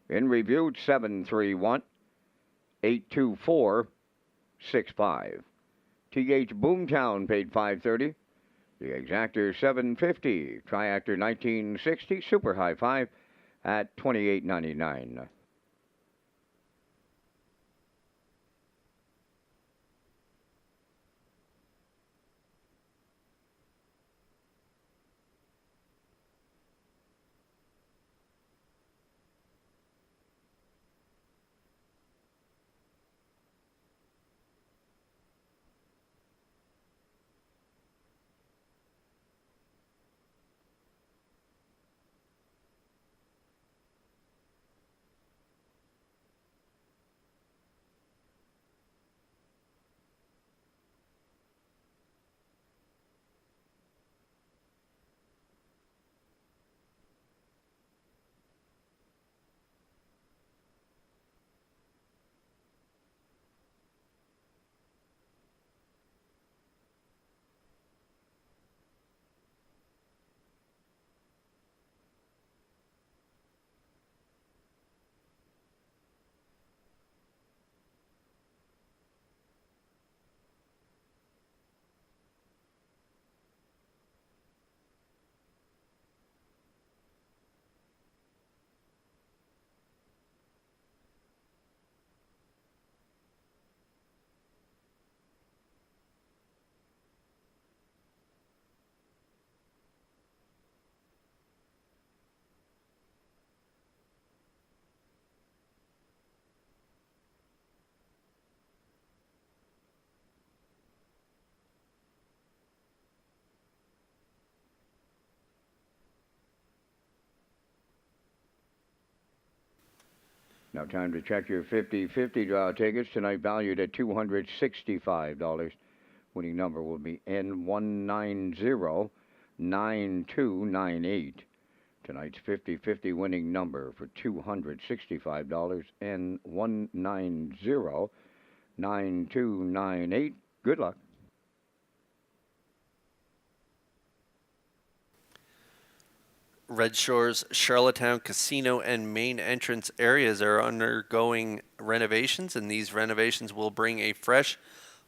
In review, 731, 824, 65. T.H. Boomtown paid $530. The Exactor $750. Triactor 1960 Super High 5 at $28.99. Now time to check your 50-50 draw tickets. Tonight valued at $265. Winning number will be N1909298. Tonight's 50-50 winning number for $265, N1909298. Good luck. Red Shores, Charlottetown Casino, and main entrance areas are undergoing renovations, and these renovations will bring a fresh,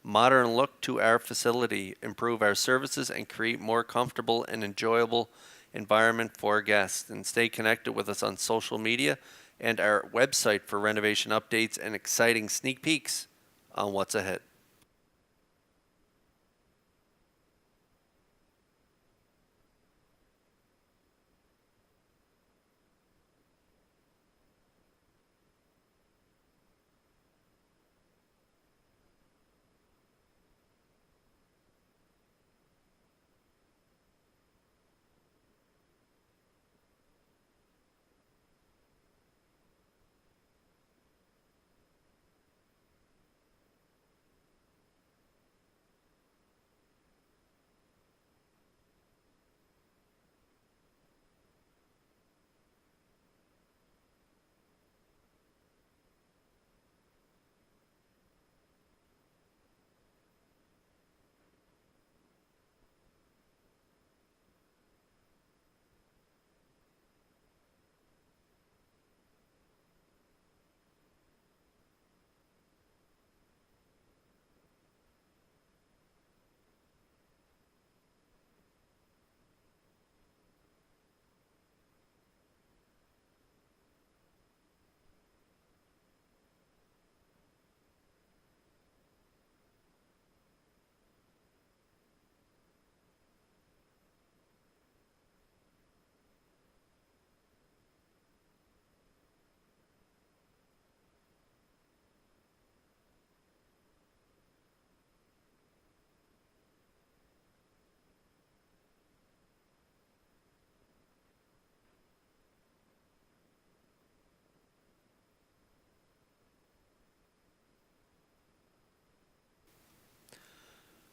modern look to our facility, improve our services, and create more comfortable and enjoyable environment for guests. And stay connected with us on social media and our website for renovation updates and exciting sneak peeks on what's ahead.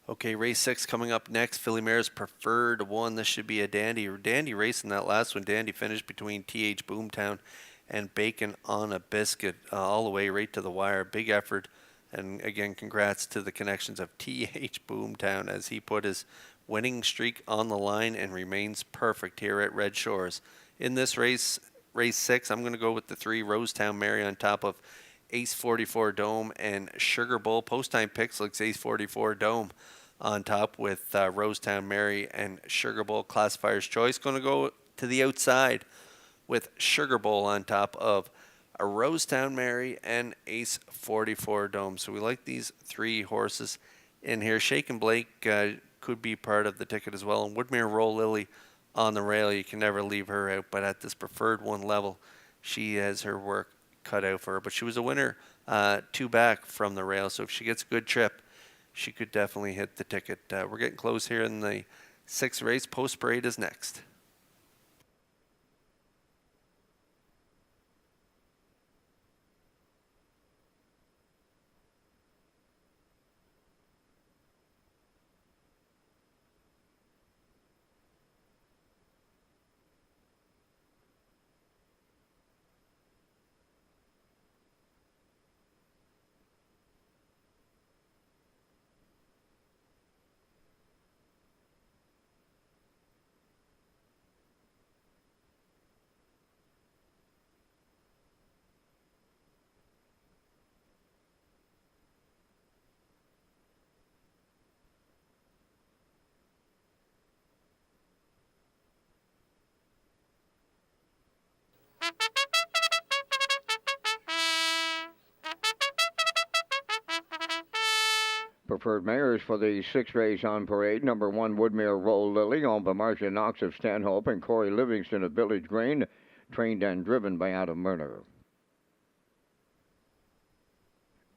Okay, race 6 coming up next. Filly Mare's Preferred One. This should be a dandy. Dandy racing that last one. Dandy finished between TH Boomtown and Bacon on a Biscuit all the way right to the wire. Big effort. And again, congrats to the connections of TH Boomtown as he put his winning streak on the line and remains perfect here at Red Shores. In this race 6, I'm going to go with the 3 Rosetown Mary on top of Ace 44 Dome and Sugar Bowl. Post time picks looks Ace 44 Dome on top with Rosetown Mary and Sugar Bowl. Classifier's choice going to go to the outside with Sugar Bowl on top of a Rosetown Mary and Ace 44 Dome. So we like these 3 horses in here. Shake and Blake could be part of the ticket as well. And Woodmere Roll Lily on the rail. You can never leave her out. But at this Preferred One level, she has her work cut out for her. But she was a winner 2 back from the rail. So if she gets a good trip, she could definitely hit the ticket. We're getting close here in the 6th race. Post Parade is next. Preferred Mares for the 6th race on parade. Number 1, Woodmere Roll Lily, owned by Marcia Knox of Stanhope and Corey Livingston of Village Green, trained and driven by Adam Murner.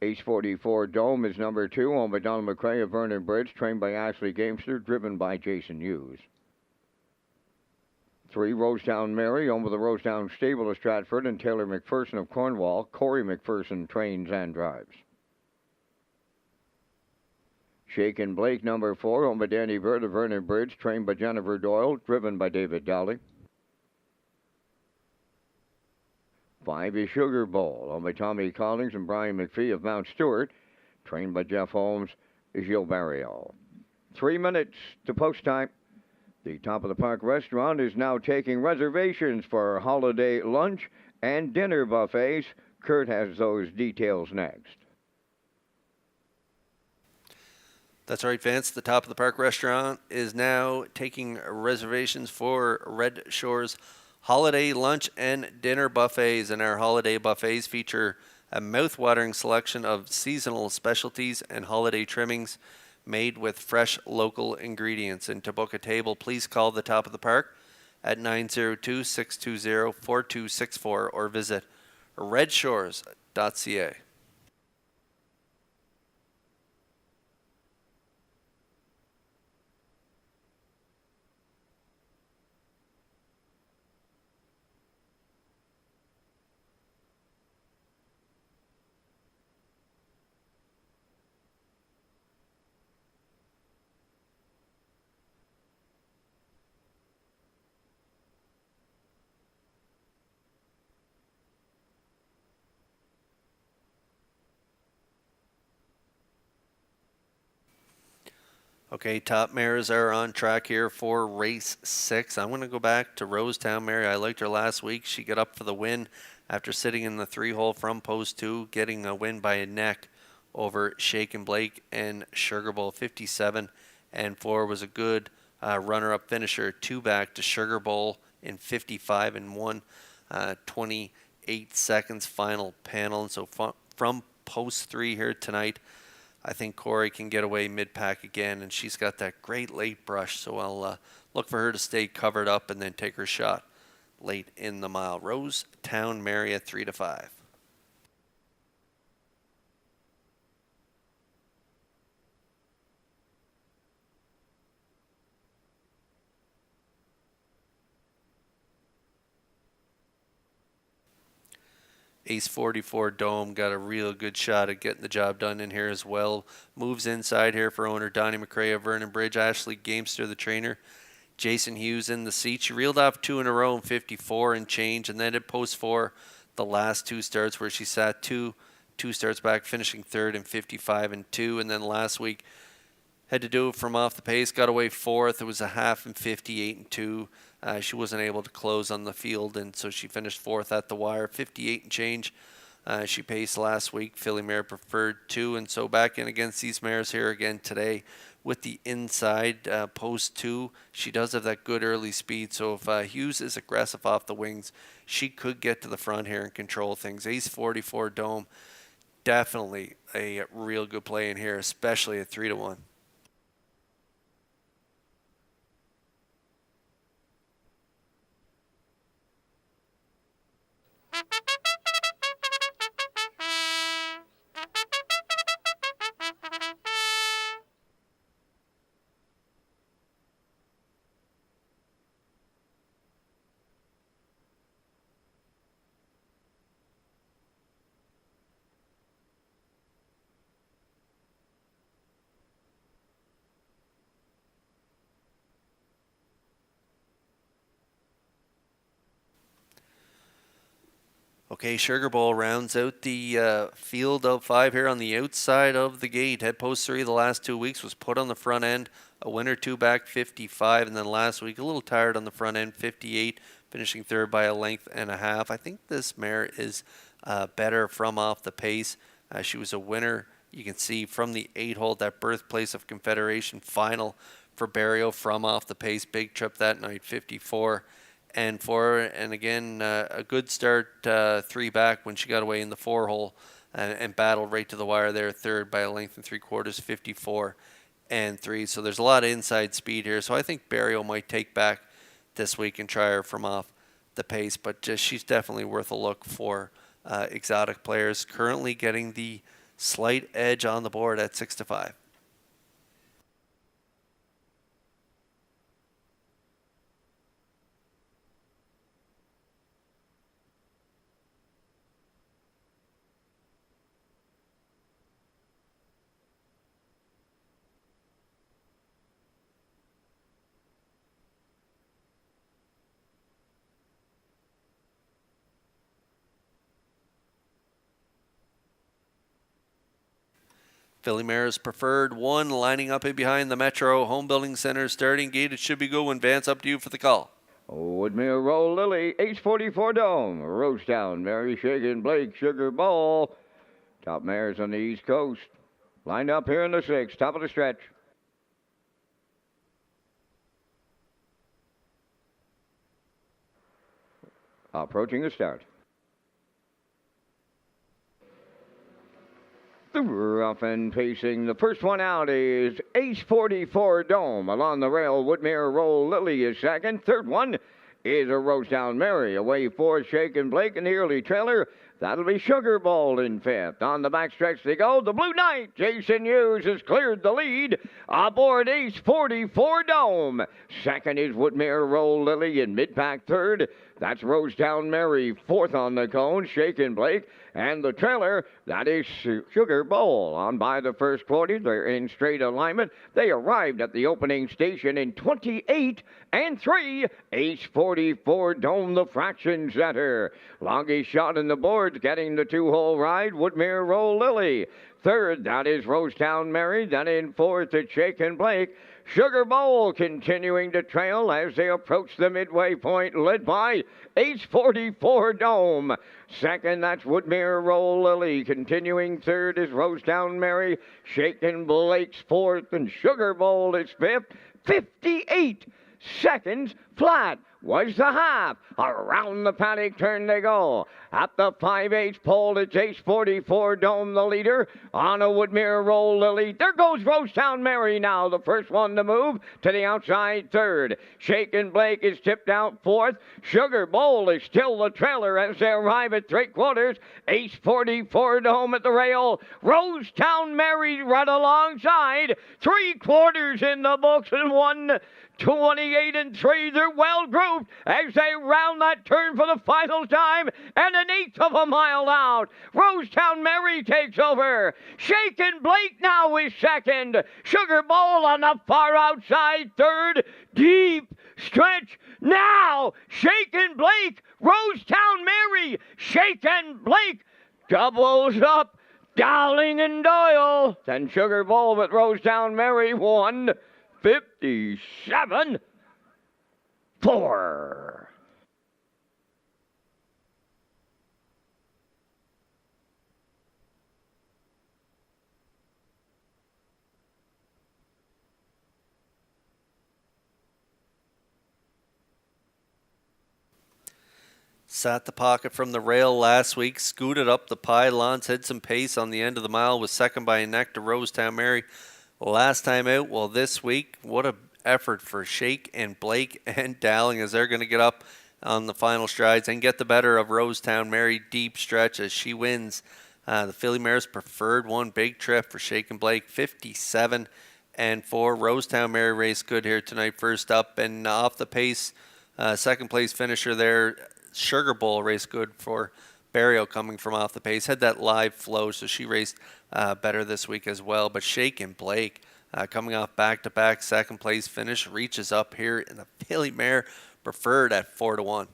Ace 44 Dome is number 2, owned by Donald McCrae of Vernon Bridge, trained by Ashley Gamester, driven by Jason Hughes. 3, Rosetown Mary, owned by the Rosetown Stable of Stratford and Taylor McPherson of Cornwall. Corey McPherson trains and drives. Shake and Blake, number 4, owned by Danny Bird of Vernon Bridge, trained by Jennifer Doyle, driven by David Dowley. 5 is Sugar Bowl, owned by Tommy Collins and Brian McPhee of Mount Stewart, trained by Jeff Holmes, Gilles Barrio. 3 minutes to post time. The Top of the Park restaurant is now taking reservations for holiday lunch and dinner buffets. Kurt has those details next. That's right, Vance. The Top of the Park restaurant is now taking reservations for Red Shores holiday lunch and dinner buffets. And our holiday buffets feature a mouth-watering selection of seasonal specialties and holiday trimmings made with fresh local ingredients. And to book a table, please call the Top of the Park at 902-620-4264 or visit Redshores.ca. Okay, top mares are on track here for race 6. I'm going to go back to Rosetown Mary. I liked her last week. She got up for the win after sitting in the 3-hole from post 2, getting a win by a neck over Shake and Blake and Sugar Bowl. 57 and 4 was a good runner-up finisher. 2 back to Sugar Bowl in 55 and 1, 28 seconds final panel. And so from post 3 here tonight, I think Corey can get away mid-pack again, and she's got that great late brush, so I'll look for her to stay covered up and then take her shot late in the mile. Rosetown Mary at 3-5. Ace 44 Dome got a real good shot at getting the job done in here as well. Moves inside here for owner Donnie McRae of Vernon Bridge. Ashley Gamester, the trainer. Jason Hughes in the seat. She reeled off 2 in a row in 54 and change, and then at post 4 the last 2 starts where she sat two starts back, finishing third in 55 and 2. And then last week had to do it from off the pace, got away 4th. It was a half in 58 and 2. She wasn't able to close on the field, and so she finished 4th at the wire, 58 and change. She paced last week. Filly Mare preferred 2, and so back in against these mares here again today with the inside post 2. She does have that good early speed, so if Hughes is aggressive off the wings, she could get to the front here and control things. Ace 44 Dome, definitely a real good play in here, especially at 3-1. Okay, Sugar Bowl rounds out the field of 5 here on the outside of the gate. Head post 3 the last 2 weeks was put on the front end. A winner 2 back 55, and then last week a little tired on the front end, 58, finishing third by a length and a half. I think this mare is better from off the pace. She was a winner, you can see, from the 8-hole, that birthplace of Confederation final for Barrio from off the pace. Big trip that night, 54 and 4, and again a good start 3 back when she got away in the 4-hole and battled right to the wire there, third by a length and 3/4, 54 and 3. So there's a lot of inside speed here, so I think Barrio might take back this week and try her from off the pace, but she's definitely worth a look for exotic players. Currently getting the slight edge on the board at 6-5. Filly Mare's preferred 1, lining up in behind the Metro Home Building Center starting gate. It should be good when Vance, up to you for the call. Woodmere Roll Lily, Ace 44 Dome, Rosetown, Mary Shakin, Blake, Sugar Bowl. Top mares on the East Coast. Lined up here in the 6th, top of the stretch. Approaching the start. Rough and pacing. The first one out is Ace 44 Dome. Along the rail, Woodmere Roll Lily is second. Third one is a Rosetown Mary. Away 4, Shakin' Blake in the early trailer. That'll be Sugar Bowl in 5th. On the backstretch they go. The Blue Knight, Jason Hughes, has cleared the lead. Aboard Ace 44 Dome. Second is Woodmere Roll Lily in mid-pack third. That's Rosetown Mary, 4th on the cone, Shakin' Blake. And the trailer, that is Sugar Bowl. On by the first 40, they're in straight alignment. They arrived at the opening station in 28 and 3. Ace 44 Dome, the fraction setter. Longest shot in the boards, getting the 2-hole ride, Woodmere Roll Lily. Third, that is Rosetown Mary. Then in 4th, it's Shakin' Blake. Sugar Bowl continuing to trail as they approach the midway point, led by Ace 44 Dome. Second, that's Woodmere Roll Lily. Continuing third is Rosetown Mary. Shakin' Blake's 4th, and Sugar Bowl is 5th. 58 seconds flat was the half. Around the paddock turn they go. At the 5/8 pole, it's Ace 44 Dome, the leader. On a Woodmere Roll Lily. There goes Rosetown Mary now, the first one to move to the outside third. Shakin' Blake is tipped out 4th. Sugar Bowl is still the trailer as they arrive at 3/4. Ace 44 Dome at the rail. Rosetown Mary right alongside. 3/4 in the books and 1, 28 and 3. They're well grouped as they round that turn for the final time, and an eighth of a mile out. Rosetown Mary takes over. Shaken Blake now is second. Sugar Bowl on the far outside third. Deep stretch now. Shaken Blake, Rosetown Mary, Shaken Blake doubles up. Dowling and Doyle. Then Sugar Bowl with Rosetown Mary 1:57.4. Sat the pocket from the rail last week, scooted up the pylons, had some pace on the end of the mile, was second by a neck to Rosetown Mary last time out. Well, this week, what a effort for Shake and Blake and Dowling as they're going to get up on the final strides and get the better of Rosetown Mary deep stretch as she wins the Filly Mare's Preferred one. Big trip for Shake and Blake, 57 and 4. Rosetown Mary raced good here tonight, first up and off the pace. Second place finisher there. Sugar Bowl raced good for Barrio coming from off the pace. Had that live flow, so she raced better this week as well. But Shake and Blake coming off back-to-back second place finish reaches up here in the Filly Mare Preferred at 4-1.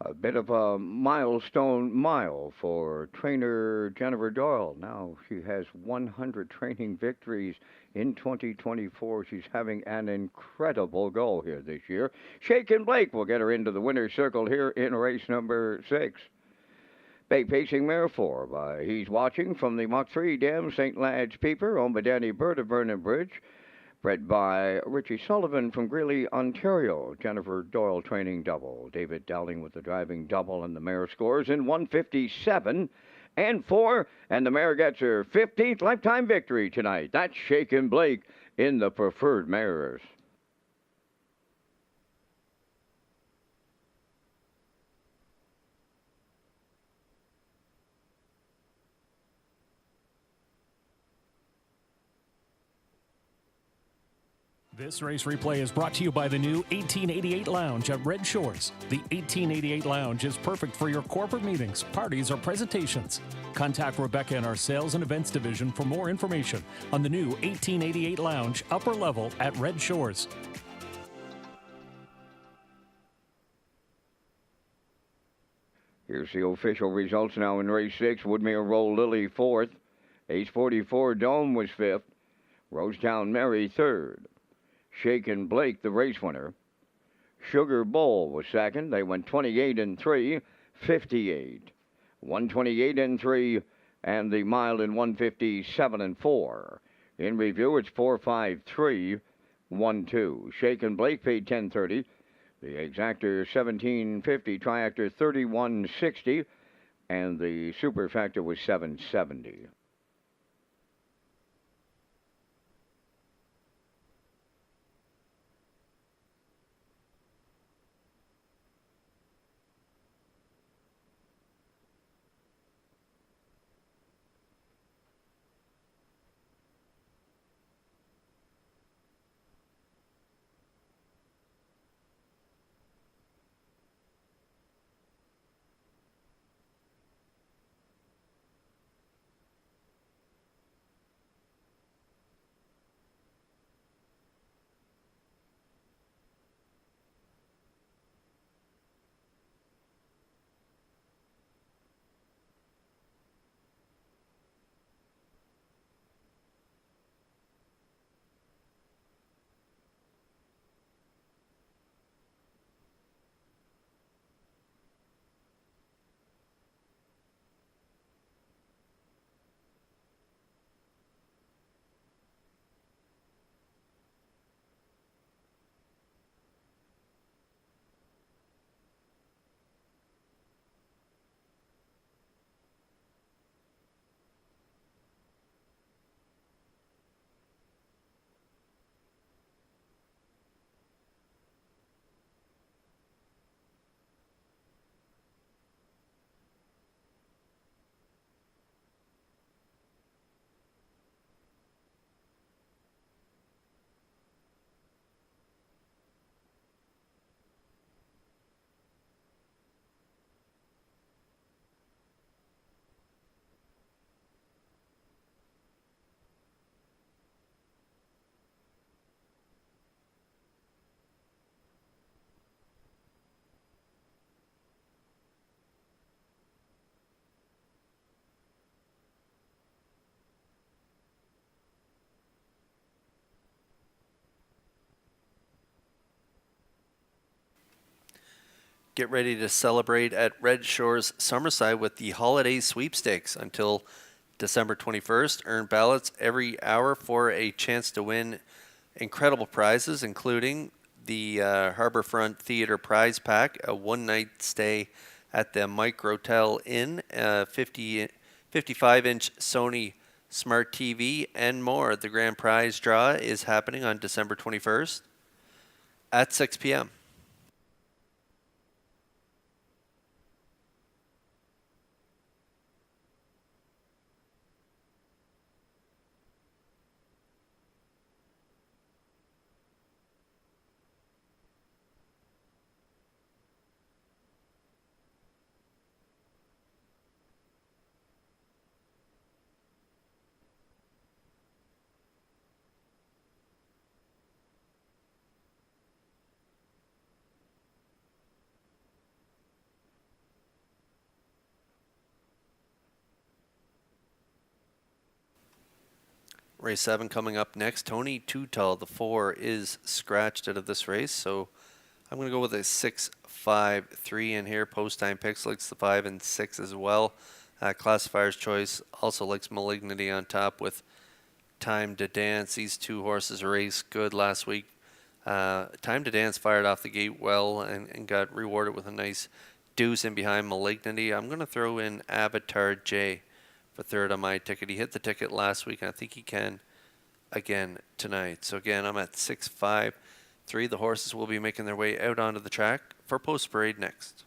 A bit of a milestone mile for trainer Jennifer Doyle. Now she has 100 training victories in 2024. She's having an incredible go here this year. Shaken Blake will get her into the winner's circle here in race number 6. Big pacing mare 4 by He's Watching from the Mach 3 Dam St. Lad's Peeper, owned by Danny Bird of Vernon Bridge. Bred by Richie Sullivan from Greeley, Ontario. Jennifer Doyle training double. David Dowling with the driving double, and the mare scores in 1:57 and 4. And the mare gets her 15th lifetime victory tonight. That's Shaken Blake in the Preferred Mares. This race replay is brought to you by the new 1888 Lounge at Red Shores. The 1888 Lounge is perfect for your corporate meetings, parties, or presentations. Contact Rebecca in our Sales and Events Division for more information on the new 1888 Lounge upper level at Red Shores. Here's the official results now in race 6. Woodmere Roll Lily 4th. Ace 44 Dome was 5th. Rosetown Mary 3rd. Shaken Blake, the race winner. Sugar Bowl was 2nd. They went 28 and 3, 58. 128 and 3, and the mile in 1:57 and 4. In review, it's 4:53, 1-2. Shaken Blake paid 10.30. The exactor 17.50. Triactor 31.60, and the superfactor was 7.70. Get ready to celebrate at Red Shores Summerside with the Holiday Sweepstakes until December 21st. Earn ballots every hour for a chance to win incredible prizes, including the Harborfront Theater Prize Pack, a one-night stay at the Microtel Inn, a 55-inch Sony Smart TV, and more. The grand prize draw is happening on December 21st at 6 p.m. Race 7 coming up next. Tony Tutal, the 4, is scratched out of this race, so I'm going to go with a 6-5-3 in here. Post time picks likes the 5 and 6 as well. Classifier's choice also likes Malignity on top with Time to Dance. These two horses raced good last week. Time to Dance fired off the gate well and got rewarded with a nice deuce in behind Malignity. I'm going to throw in Avatar J for third on my ticket. He hit the ticket last week, and I think he can again tonight. So again, I'm at 6-5-3. The horses will be making their way out onto the track for post parade next.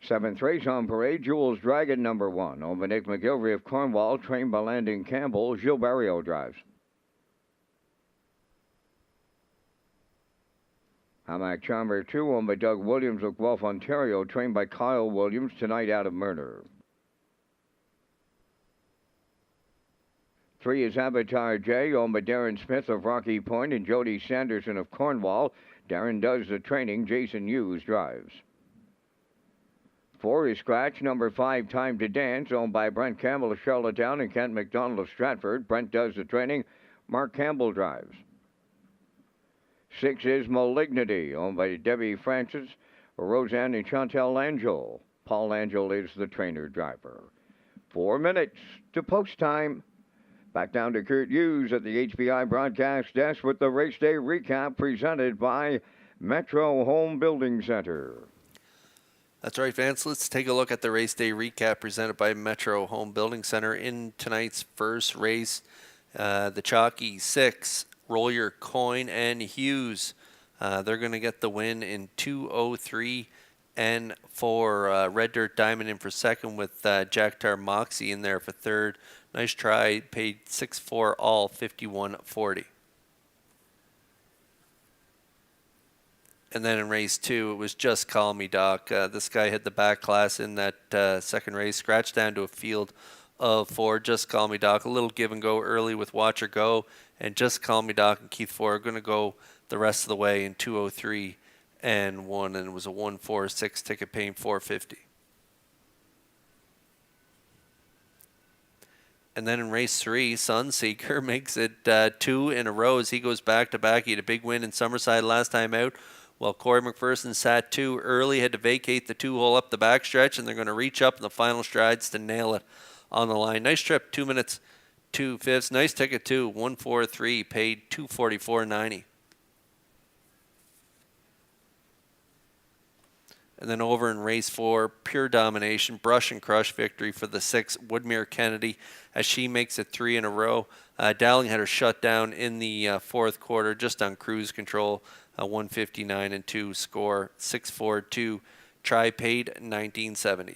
Seventh race on parade, Jules Dragon number 1. Over Nick McGilvery of Cornwall, trained by Landon Campbell. Gilles Barrio drives. Hamac Charmer 2, owned by Doug Williams of Guelph, Ontario, trained by Kyle Williams, tonight out of Murder. 3 is Avatar J, owned by Darren Smith of Rocky Point and Jody Sanderson of Cornwall. Darren does the training. Jason Hughes drives. 4 is Scratch, number 5, Time to Dance, owned by Brent Campbell of Charlottetown and Kent McDonald of Stratford. Brent does the training. Mark Campbell drives. 6 is Malignity, owned by Debbie Francis, Roseanne and Chantel Angel. Paul Angel is the trainer driver. 4 minutes to post time. Back down to Kurt Hughes at the HBI broadcast desk with the race day recap presented by Metro Home Building Center. That's right, Vance. Let's take a look at the race day recap presented by Metro Home Building Center. In tonight's first race, the Chalky 6, Roll Your Coin, and Hughes. They're going to get the win in 2:03 and 4. Red Dirt Diamond in for second with Jack Tar Moxie in there for third. Nice try. Paid 6-4 all, 51.40. And then in race 2, it was Just Call Me Doc. This guy had the back class in that second race, scratched down to a field of 4. Just Call Me Doc. A little give and go early with Watcher Go. And Just Call Me Doc and Keith Ford are going to go the rest of the way in 2:03 and 1. And it was a 1-4-6 ticket paying $4.50. And then in race 3, Sunseeker makes it 2 in a row as he goes back-to-back. He had a big win in Summerside last time out. Well, Corey McPherson sat 2 early, had to vacate the 2-hole up the backstretch, and they're going to reach up in the final strides to nail it on the line. Nice trip, 2 minutes, 2/5. Nice ticket, too, 143, paid $244.90. And then over in race 4, pure domination, brush and crush victory for the 6, Woodmere Kennedy, as she makes it 3 in a row. Dowling had her shut down in the fourth quarter, just on cruise control, 159-2 score, 6-4-2. Try paid $19.70.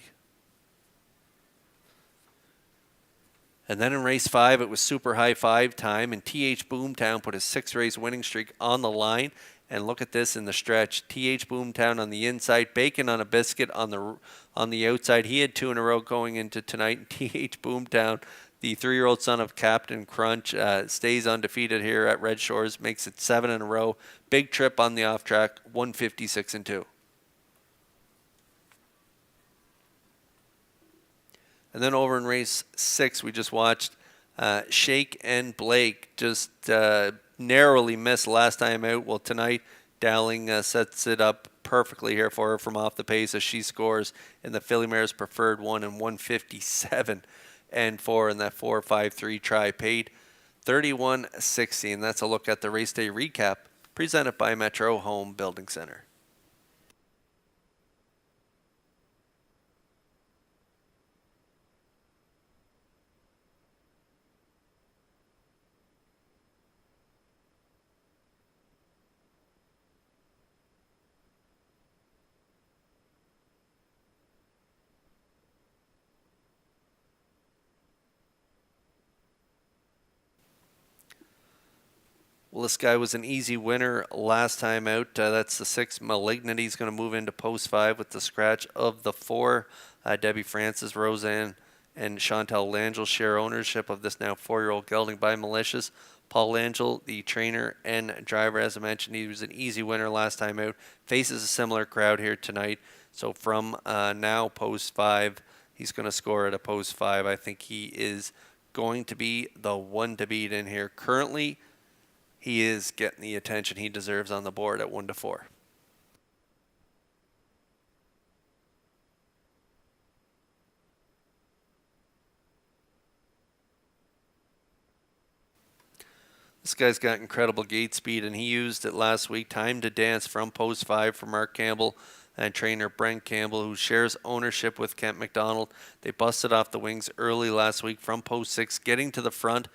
And then in race 5, it was super high 5 time, and TH Boomtown put his 6-race winning streak on the line. And look at this in the stretch. TH Boomtown on the inside, Bacon on a biscuit on the outside. He had 2 in a row going into tonight. And TH Boomtown, the 3-year-old son of Captain Crunch, stays undefeated here at Red Shores, makes it 7 in a row. Big trip on the off track, 156-2. And then over in race 6, we just watched Shake and Blake just narrowly missed last time out. Well, tonight, Dowling sets it up perfectly here for her from off the pace as she scores in the Filly Mares Preferred 1 and 157 and 4 in that 4.53 try, paid $31.60. And that's a look at the race day recap presented by Metro Home Building Center. Well, this guy was an easy winner last time out. That's the 6, Malignity. He's going to move into post 5 with the scratch of the 4. Debbie Francis, Roseanne, and Chantal Langell share ownership of this now 4-year-old gelding by Malicious. Paul Langell, the trainer and driver, as I mentioned, he was an easy winner last time out. Faces a similar crowd here tonight. So from now post 5, he's going to score at a post 5. I think he is going to be the one to beat in here. Currently, he is getting the attention he deserves on the board at 1-4. This guy's got incredible gate speed, and he used it last week. Time to Dance from post 5 for Mark Campbell and trainer Brent Campbell, who shares ownership with Kent McDonald. They busted off the wings early last week from post 6, getting to the front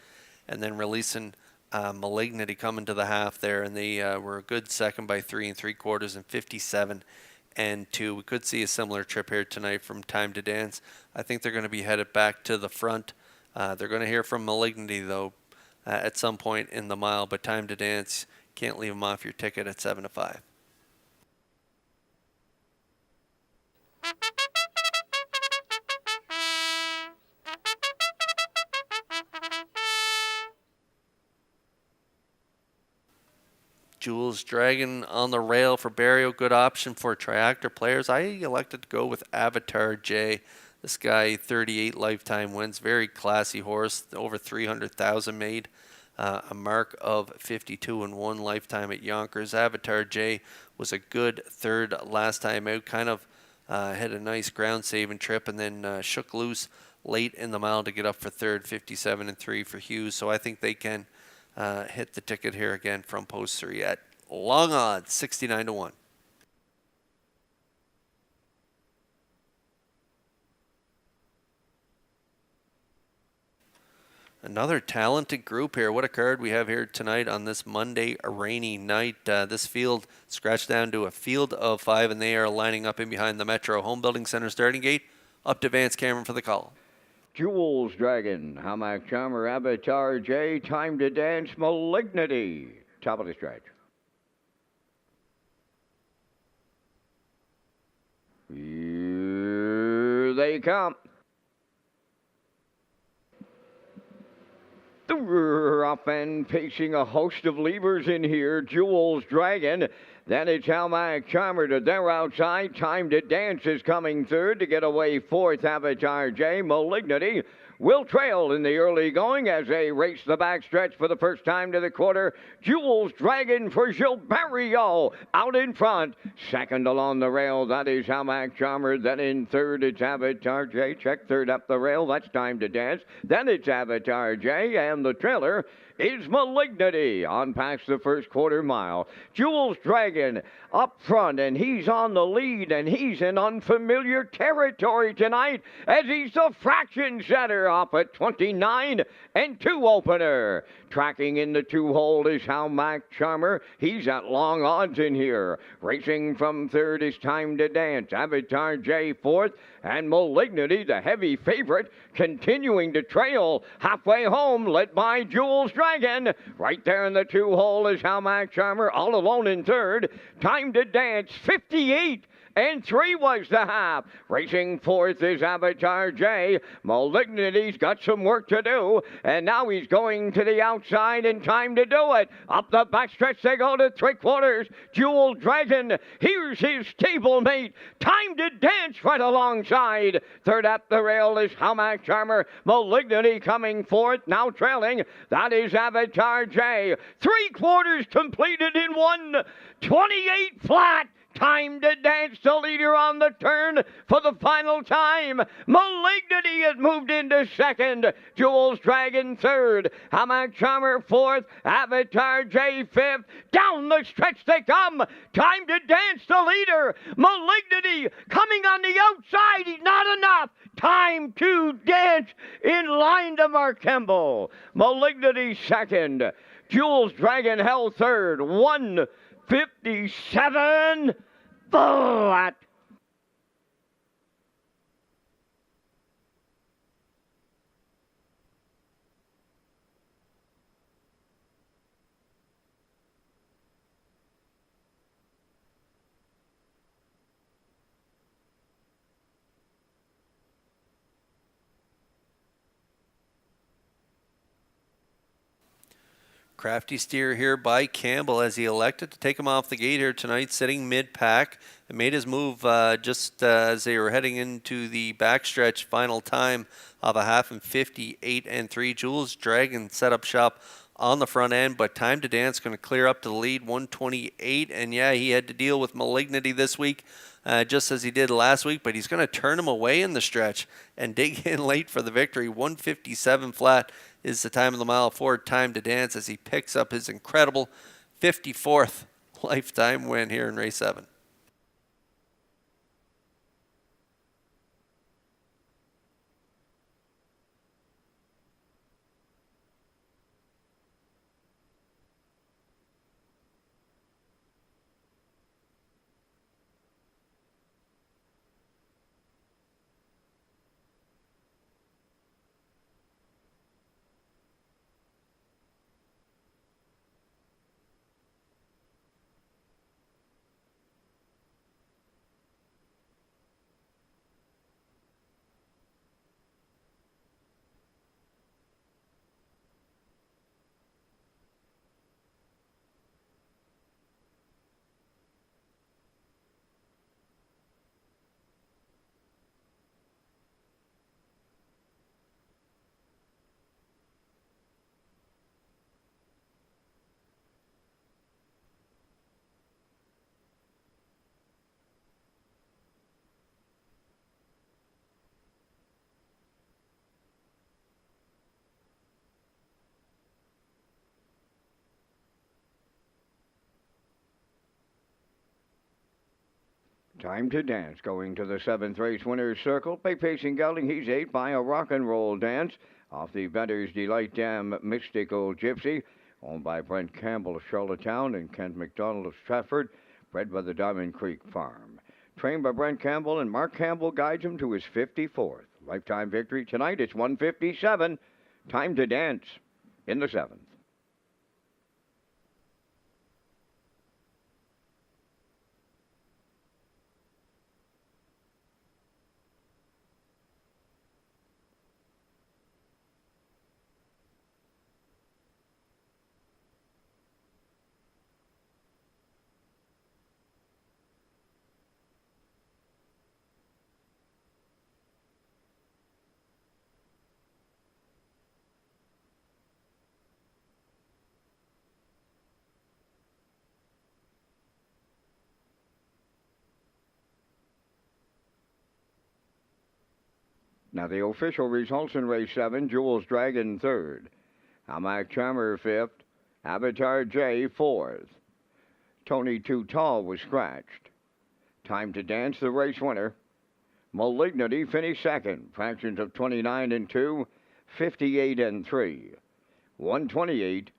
and then releasing Malignity coming to the half there, and they were a good second by 3 3/4 and 57-2. We could see a similar trip here tonight from Time to Dance. I think they're going to be headed back to the front. They're going to hear from Malignity, though, at some point in the mile, but Time to Dance, can't leave them off your ticket at 7-5. Jules Dragon on the rail for Barrio. Good option for triactor players. I elected to go with Avatar J. This guy, 38 lifetime wins. Very classy horse. Over 300,000 made. A mark of 52-1 lifetime at Yonkers. Avatar J was a good third last time out. Kind of had a nice ground saving trip and then shook loose late in the mile to get up for third. 57-3 for Hughes. So I think they can hit the ticket here again from post 3 at long odds, 69-1. Another talented group here. What a card we have here tonight on this Monday, a rainy night. This field scratched down to a field of 5, and they are lining up in behind the Metro Home Building Center starting gate. Up to Vance Cameron for the call. Jules Dragon, Hamac Charmer, Avatar J, Time to Dance, Malignity. Top of the stretch. Here they come. Up and pacing a host of levers in here, Jules Dragon. Then it's Hamac Charmer to their outside. Time to Dance is coming third to get away fourth. Avatar J, Malignity. will trail in the early going as they race the backstretch for the first time to the quarter. Jules Dragon for Gilberto out in front. Second along the rail, that is Hamac Charmer. Then in third, it's Avatar J. Check third up the rail. That's Time to Dance. Then it's Avatar J. And the trailer is Malignity on past the first quarter mile. Jules Dragon up front, and he's on the lead, and he's in unfamiliar territory tonight as he's the fraction setter off at 29 and 2 opener. Tracking in the 2-hole is Hamac Charmer. He's at long odds in here. Racing from third is Time to Dance. Avatar J fourth, and Malignity, the heavy favorite, continuing to trail halfway home, led by Jules Dragon. Right there in the 2-hole is Hamac Charmer, all alone in third. Time to Dance, 58 and 3 was the half. Racing fourth is Avatar J. Malignity's got some work to do, and now he's going to the outside in Time to do it. Up the backstretch they go to 3/4. Jewel Dragon, here's his stablemate. Time to Dance right alongside. Third up the rail is Hamac Charmer. Malignity coming fourth, now trailing. That is Avatar J. 3/4 completed in 1:28 flat. Time to Dance, the leader on the turn for the final time. Malignity has moved into second. Jules Dragon third. Hamac Charmer fourth. Avatar J fifth. Down the stretch they come. Time to Dance, the leader. Malignity coming on the outside. He's not enough. Time to Dance in line to Mark Kemble. Malignity second. Jules Dragon held third. 1:57 flat. Crafty steer here by Campbell as he elected to take him off the gate here tonight, sitting mid-pack, and made his move just as they were heading into the backstretch. Final time of a half in 58 and 3. Jules Dragon set up shop on the front end, but Time to Dance going to clear up to the lead, 128. And yeah, he had to deal with Malignity this week, just as he did last week, but he's going to turn him away in the stretch and dig in late for the victory. 157 flat is the time of the mile for Time to Dance as he picks up his incredible 54th lifetime win here in race 7. Time to Dance going to the 7th race winner's circle. Bay Pacing Gelding, he's 8 by a rock and roll dance. Off the Better's Delight Dam Mystical Gypsy, owned by Brent Campbell of Charlottetown and Kent McDonald of Stratford, bred by the Diamond Creek Farm. Trained by Brent Campbell, and Mark Campbell guides him to his 54th lifetime victory. Tonight it's 157. Time to Dance in the 7th. Now, the official results in race 7, Jules Dragon third, Hamac Charmer fifth, Avatar J fourth. Tony Too Tall was scratched. Time to Dance, the race winner. Malignity finished second, fractions of 29 and 2, 58 and 3, 128,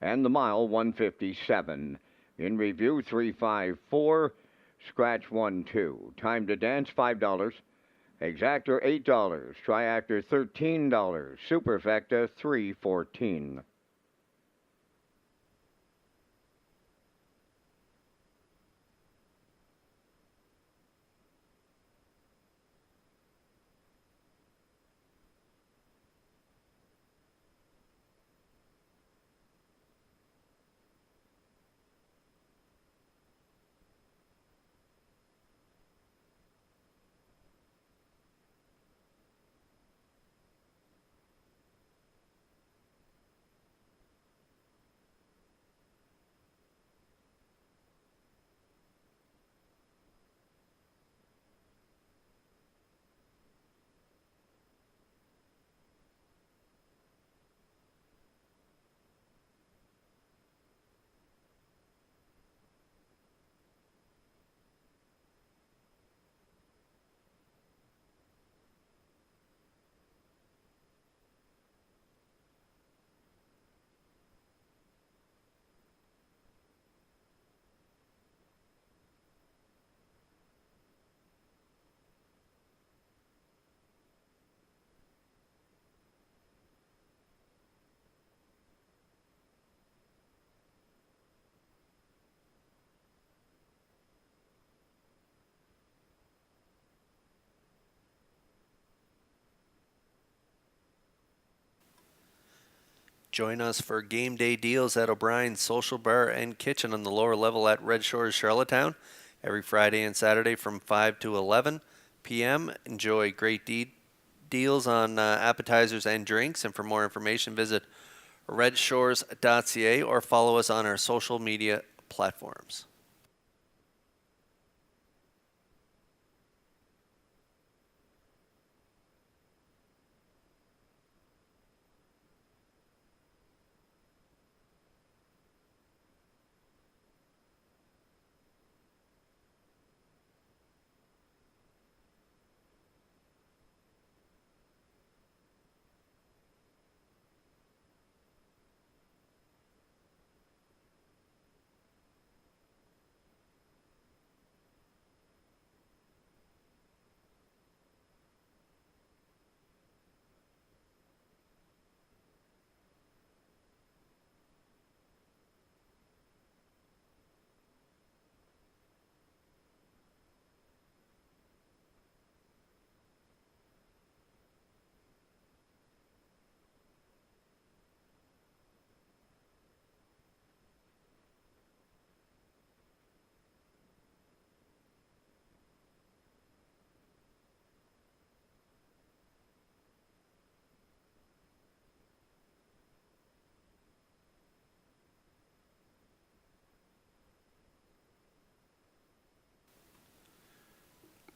and the mile 157. In review 354, scratch 1 2. Time to Dance $5, Exactor $8, Triactor $13, Superfecta $3.14. Join us for game day deals at O'Brien's Social Bar and Kitchen on the lower level at Red Shores, Charlottetown. Every Friday and Saturday from 5 to 11 p.m. Enjoy great deals on appetizers and drinks. And for more information, visit Redshores.ca or follow us on our social media platforms.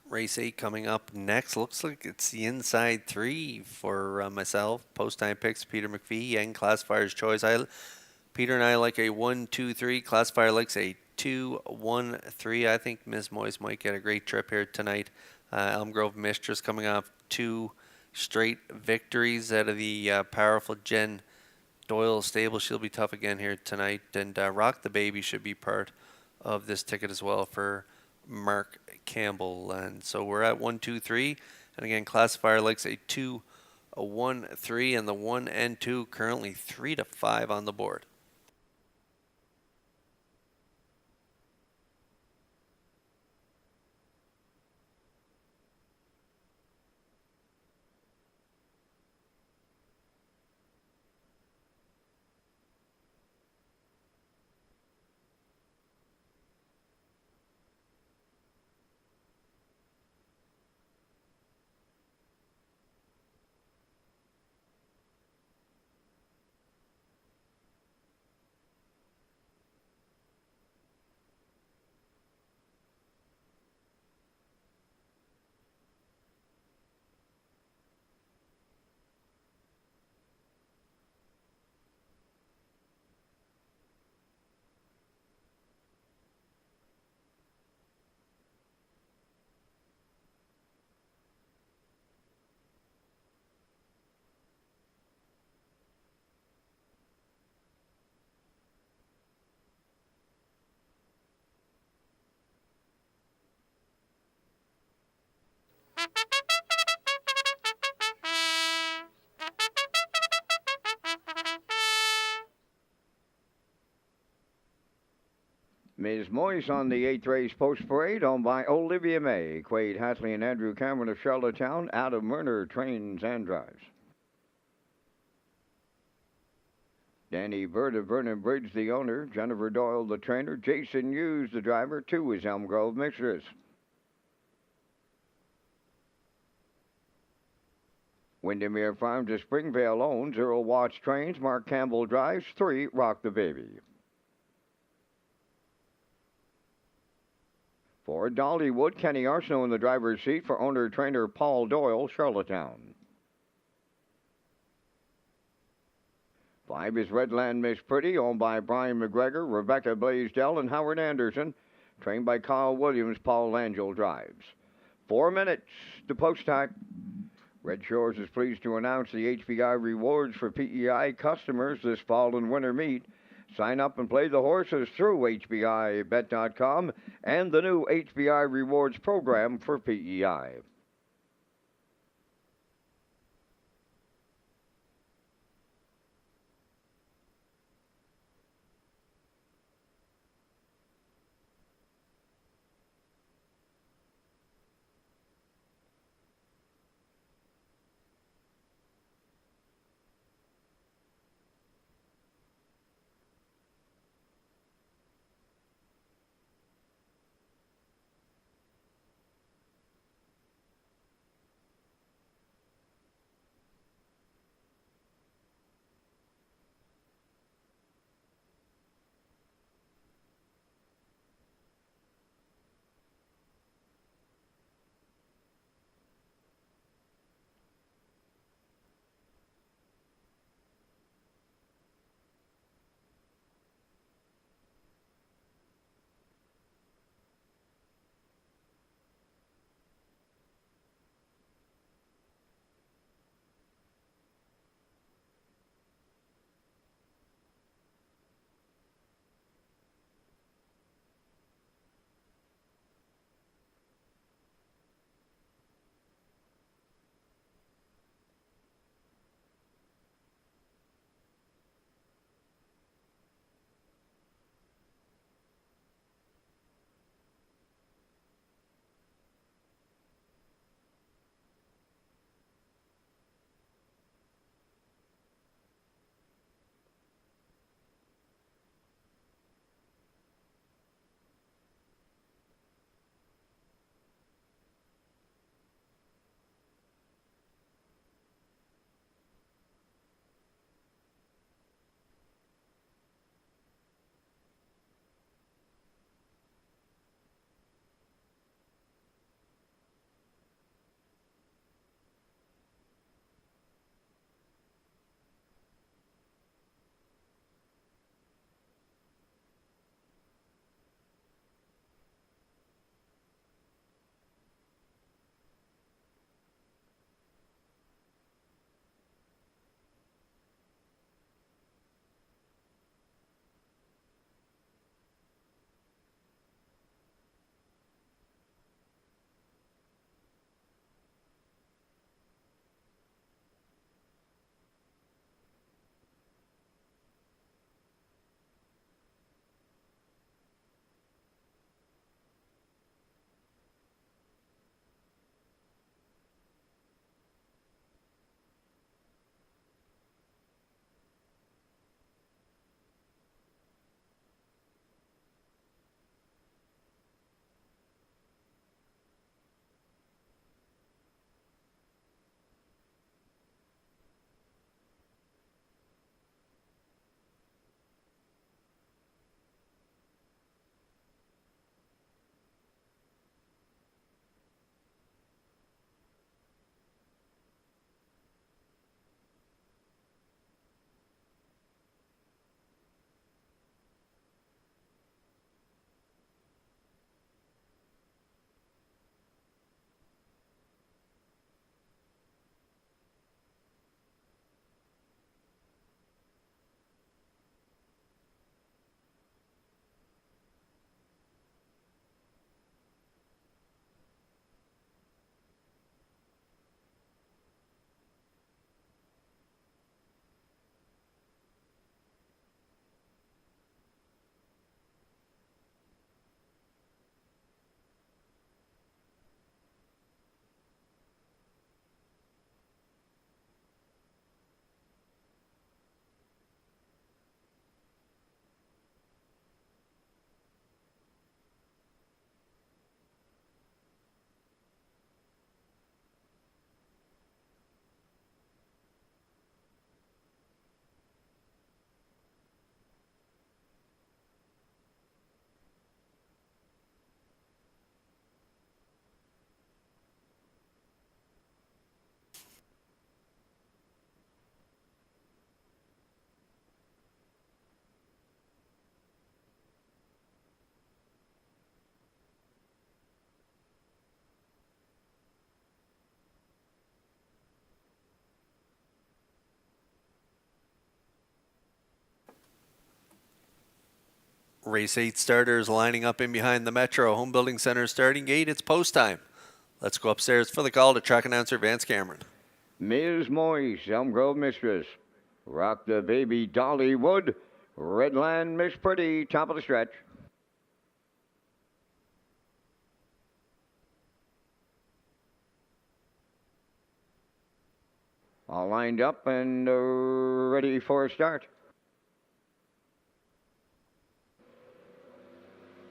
Race 8 coming up next. Looks like it's the inside three for myself. Post time picks, Peter McPhee and Classifier's Choice. Peter and I like a 1-2-3. Classifier likes a 2-1-3. I think Ms. Moyes might get a great trip here tonight. Elm Grove Mistress coming off 2 straight victories out of the powerful Jen Doyle stable. She'll be tough again here tonight. And Rock the Baby should be part of this ticket as well for Mark Campbell. And so we're at 1-2-3. And again, Classifier likes a 2-1-3. And the 1 and 2 currently 3-5 on the board. Ms. Moyes on the 8th race post parade, owned by Olivia May, Quade Hatley and Andrew Cameron of Charlottetown. Adam Murner trains and drives. Danny Bird of Vernon Bridge, the owner. Jennifer Doyle, the trainer. Jason Hughes, the driver. 2 is Elm Grove Mistress. Windermere Farms of Springvale owns. Earl Watts trains. Mark Campbell drives. 3, Rock the Baby. For Dollywood, Kenny Arsenault in the driver's seat for owner-trainer Paul Doyle, Charlottetown. 5 is Redland Miss Pretty, owned by Brian McGregor, Rebecca Blaisdell, and Howard Anderson. Trained by Carl Williams, Paul Langell drives. 4 minutes to post time. Red Shores is pleased to announce the HBI rewards for PEI customers this fall and winter meet. Sign up and play the horses through HBIBet.com and the new HBI Rewards program for PEI. Race 8 starters lining up in behind the Metro Home Building Center starting gate. It's post time. Let's go upstairs for the call to track announcer Vance Cameron. Ms. Moise, Elm Grove Mistress. Rock the Baby, Dollywood. Redland Miss Pretty, top of the stretch. All lined up and ready for a start.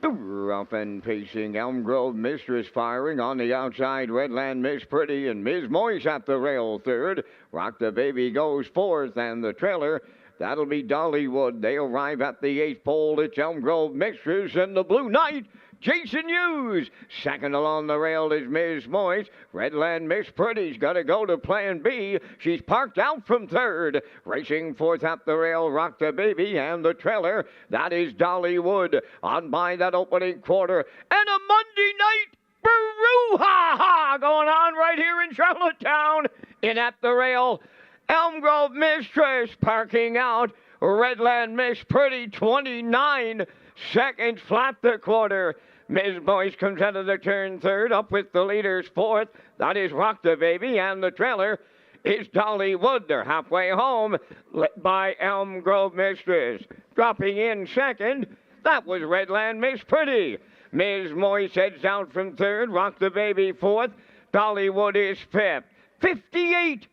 Rough and pacing, Elm Grove Mistress firing on the outside. Redland Miss Pretty and Ms. Moise at the rail third. Rock the Baby goes fourth, and the trailer, that'll be Dollywood. They arrive at the eighth pole. It's Elm Grove Mistress and the Blue Knight, Jason Hughes. Second along the rail is Ms. Moise. Redland Miss Pretty's got to go to plan B. She's parked out from third. Racing fourth at the rail, Rock the Baby, and the trailer, that is Dollywood. On by that opening quarter. And a Monday night brouhaha going on right here in Charlottetown. In at the rail, Elm Grove Mistress parking out. Redland Miss Pretty, 29 seconds flat the quarter. Ms. Moise comes out of the turn third, up with the leaders fourth. That is Rock the Baby, and the trailer is Dollywood. They're halfway home, led by Elm Grove Mistress. Dropping in second, that was Redland Miss Pretty. Ms. Moise heads down from third, Rock the Baby fourth. Dollywood is fifth. 58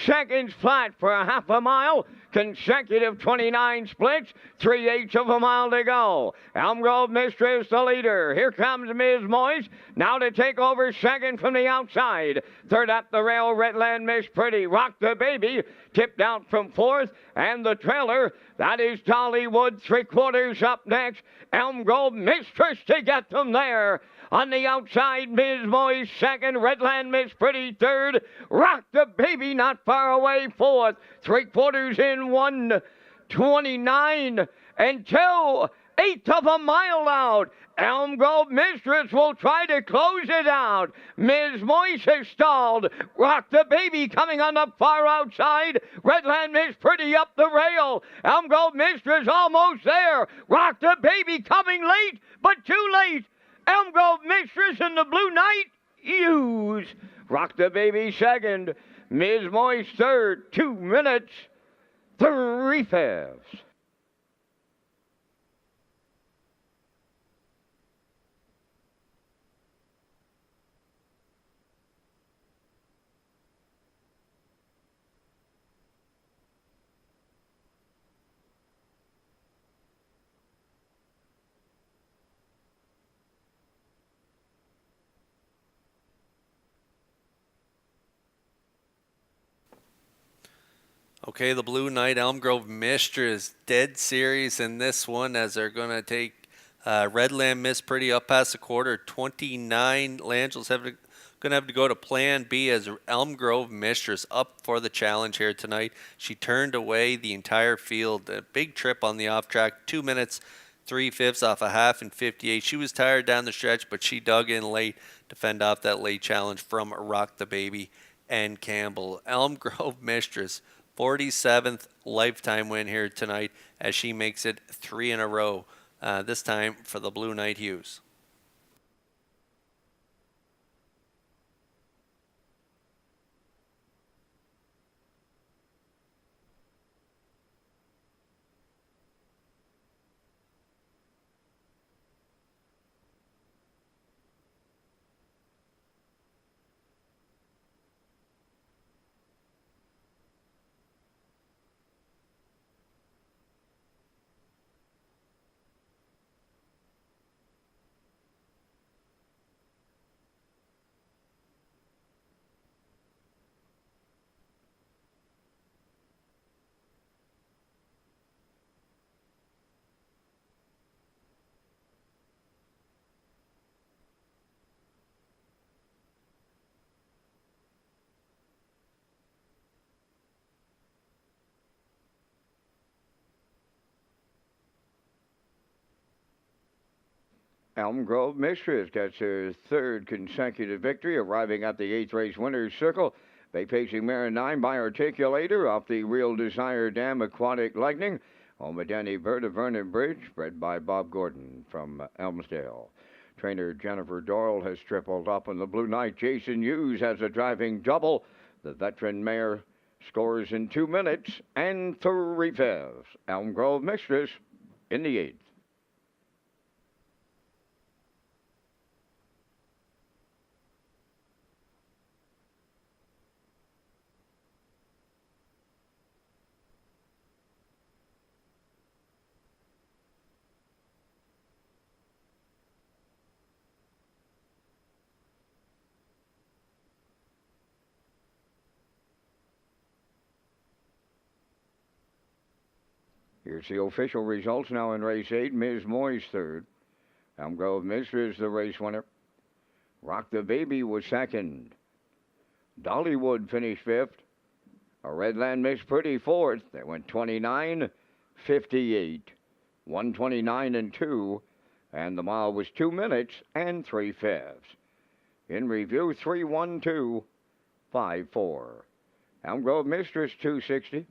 seconds flat for a half a mile. Consecutive 29 splits, 3/8 of a mile to go. Elm Grove Mistress the leader. Here comes Ms. Moise, now to take over second from the outside. Third at the rail, Redland Miss Pretty. Rock the Baby tipped out from fourth, and the trailer, that is Dollywood, 3/4 up next. Elm Grove Mistress to get them there. On the outside, Ms. Moise second, Redland Miss Pretty third. Rock the Baby not far away fourth. 3/4 in 1:29 until 1/8 of a mile out. Elm Grove Mistress will try to close it out. Ms. Moise has stalled. Rock the Baby coming on the far outside. Redland Miss Pretty up the rail. Elm Grove Mistress almost there. Rock the Baby coming late, but too late. Elm Grove Mistress and the Blue Knight, Hughes. Rock the Baby second. Ms. Moise third. 2 minutes, 3/5. Okay, the Blue Knight Elm Grove Mistress dead serious in this one as they're going to take Redland Miss Pretty up past the quarter. 29. Langelo's going to have to go to plan B as Elm Grove Mistress up for the challenge here tonight. She turned away the entire field. A big trip on the off track. 2 minutes, 3/5 off a half and 58. She was tired down the stretch, but she dug in late to fend off that late challenge from Rock the Baby and Campbell. Elm Grove Mistress, 47th lifetime win here tonight as she makes it 3 in a row, this time for the Blue Knight Hughes. Elm Grove Mistress gets her third consecutive victory, arriving at the 8th race winner's circle. They facing mare 9 by Articulator off the Real Desire Dam Aquatic Lightning. Home of Danny Bird of Vernon Bridge, bred by Bob Gordon from Elmsdale. Trainer Jennifer Doyle has tripled up, and the Blue Knight Jason Hughes has a driving double. The veteran mare scores in 2 minutes and 3/5. Elm Grove Mistress in the 8th. Here's the official results now in race 8. Ms. Moy's third. Elm Grove Mistress, the race winner. Rock the Baby was second. Dollywood finished fifth. A Redland Miss Pretty fourth. They went 29, 58, 129 and 2. And the mile was 2 minutes and 3/5. In review, 3:12.54. Elm Grove Mistress 260.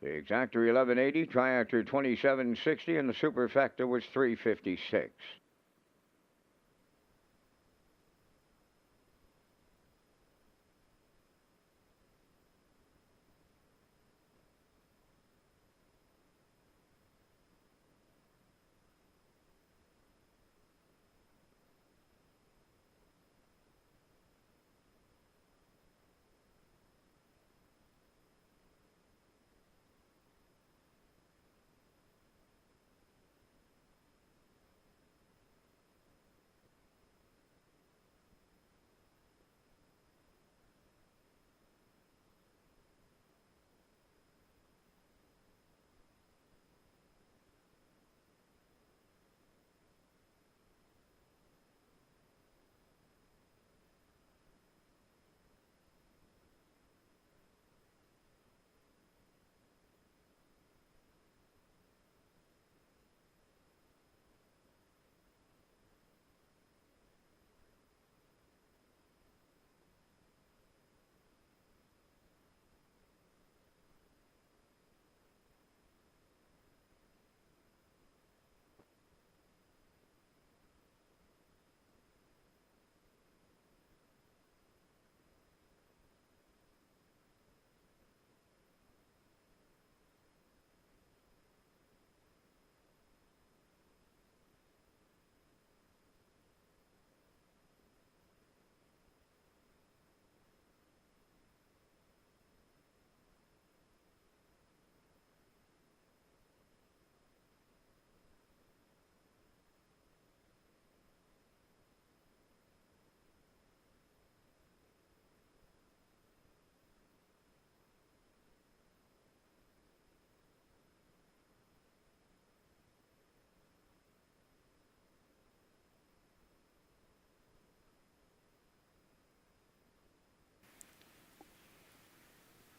The exactor 1180, triactor 2760, and the superfecta was 356.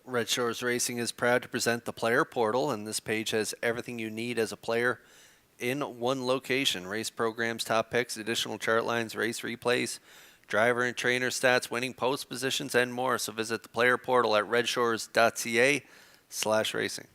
Red Shores Racing is proud to present the Player Portal, and this page has everything you need as a player in one location. Race programs, top picks, additional chart lines, race replays, driver and trainer stats, winning post positions, and more. So visit the Player Portal at Redshores.ca/racing.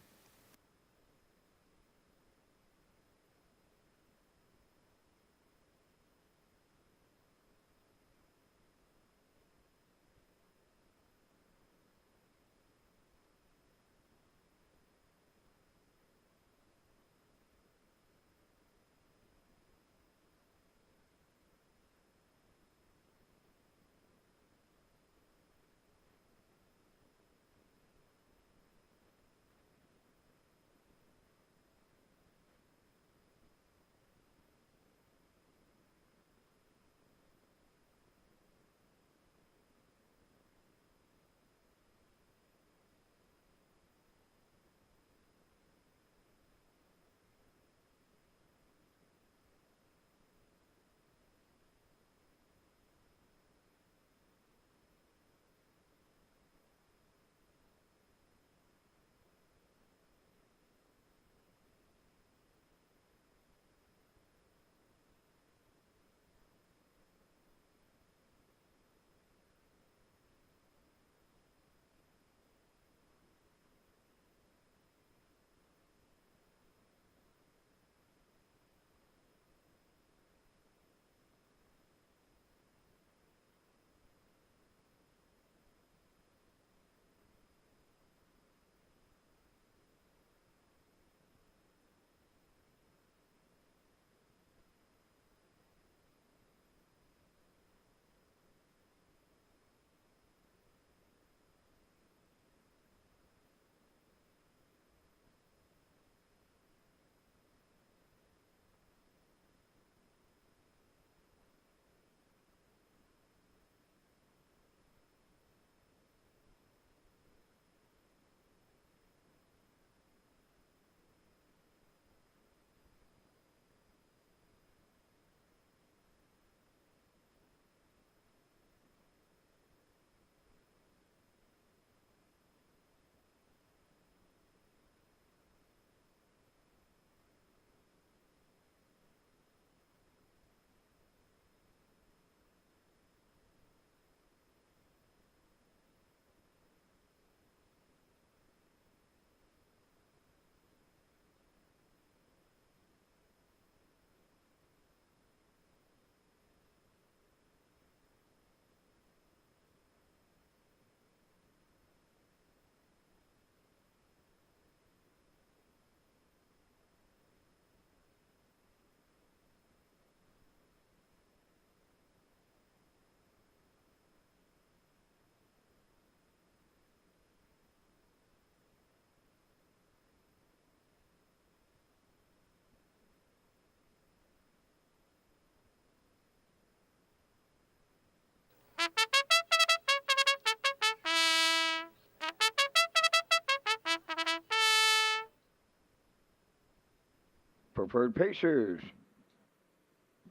Preferred Pacers.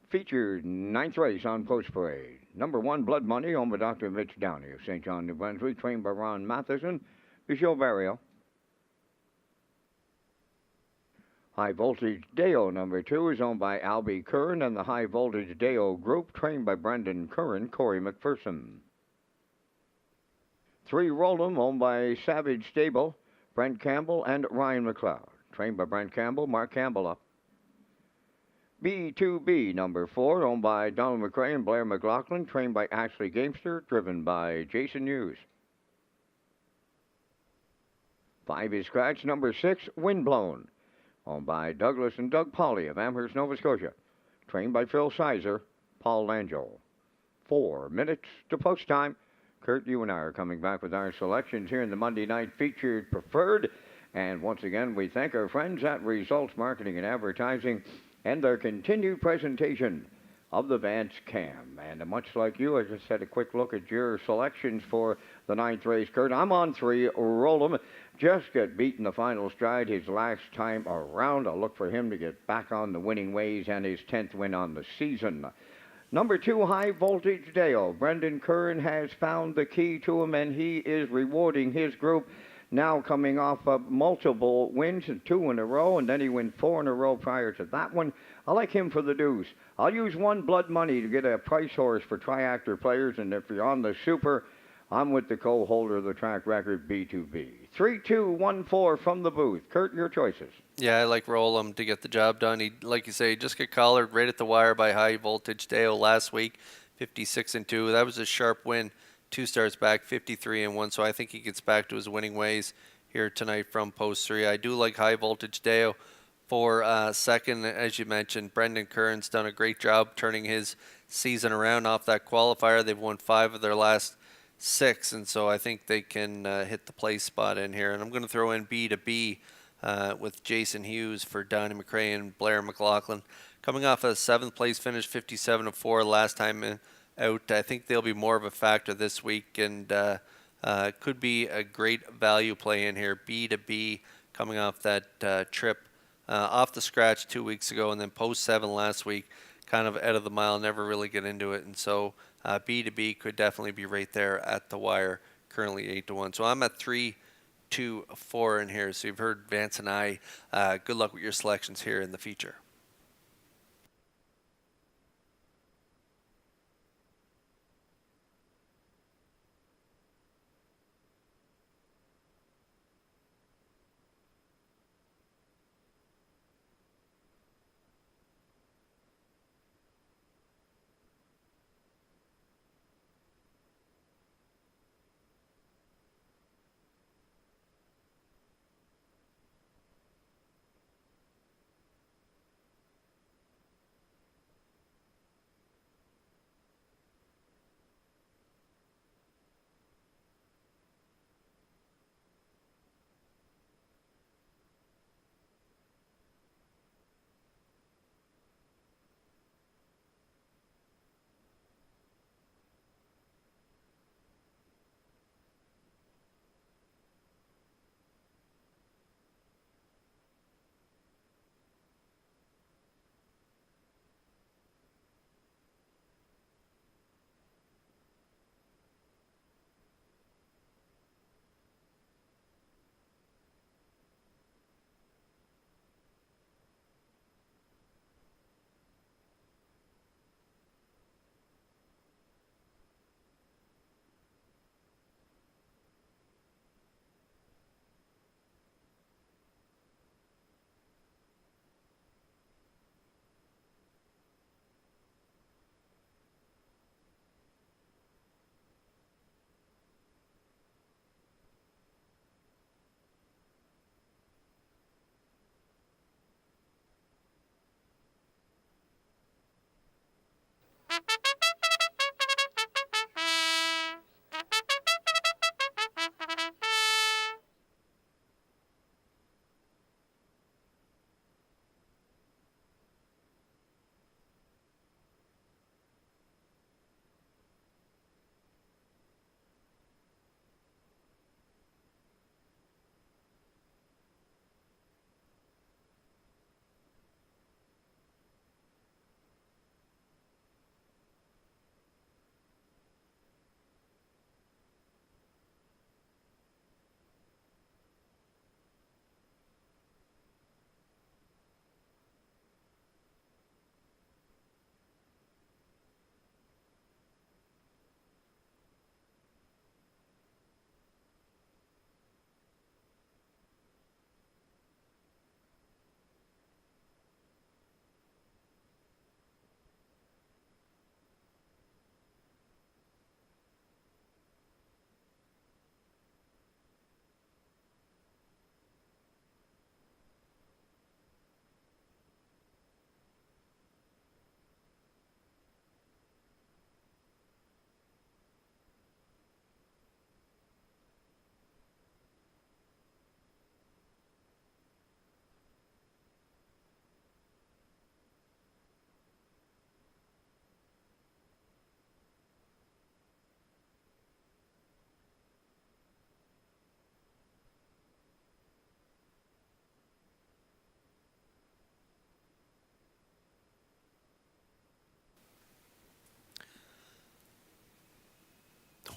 Featured ninth race on Post Parade. Number 1, Blood Money, owned by Dr. Mitch Downey of St. John, New Brunswick, trained by Ron Matheson, Michelle Barrio. High Voltage Deo, number 2, is owned by Albie Curran and the High Voltage Deo Group, trained by Brendan Curran, Corey McPherson. 3, Roll'em, owned by Savage Stable, Brent Campbell and Ryan McLeod, trained by Brent Campbell, Mark Campbell up. B2B, number 4, owned by Donald McRae and Blair McLaughlin, trained by Ashley Gamester, driven by Jason Hughes. 5 is scratch number 6, Windblown, owned by Douglas and Doug Pauley of Amherst, Nova Scotia, trained by Phil Sizer, Paul Langeau. 4 minutes to post time. Kurt, you and I are coming back with our selections here in the Monday Night Featured Preferred. And once again, we thank our friends at Results Marketing and Advertising and their continued presentation of the Vance Cam. And much like you, I just had a quick look at your selections for the 9th race, Kurt. I'm on 3, Roll'em. Just got beaten the final stride his last time around. I'll look for him to get back on the winning ways and his 10th win on the season. Number 2, High Voltage Dale. Brendan Curran has found the key to him, and he is rewarding his group. Now coming off of multiple wins, 2 in a row, and then he went 4 in a row prior to that one. I like him for the deuce. I'll use 1, Blood Money, to get a price horse for triactor players, and if you're on the super, I'm with the co-holder of the track record, B2B. 3-2-1-4 from the booth. Kurt, your choices. Yeah, I like Roll'em to get the job done. He, like you say, just got collared right at the wire by High Voltage Deo last week, 56-2. That was a sharp win. 2 starts back, 53-1. So I think he gets back to his winning ways here tonight from Post 3. I do like High Voltage Deo for second. As you mentioned, Brendan Curran's done a great job turning his season around off that qualifier. They've won 5 of their last 6, and so I think they can hit the place spot in here. And I'm going to throw in B2B with Jason Hughes for Donnie McRae and Blair McLaughlin. Coming off a 7th place finish, 57-4 last time out. I think they'll be more of a factor this week, and could be a great value play in here. B2B coming off that trip off the scratch 2 weeks ago, and then post 7 last week, kind of out of the mile, never really get into it. And so B2B could definitely be right there at the wire, currently 8-1. So I'm at 3-2-4 in here. So you've heard Vance and I. Good luck with your selections here in the feature.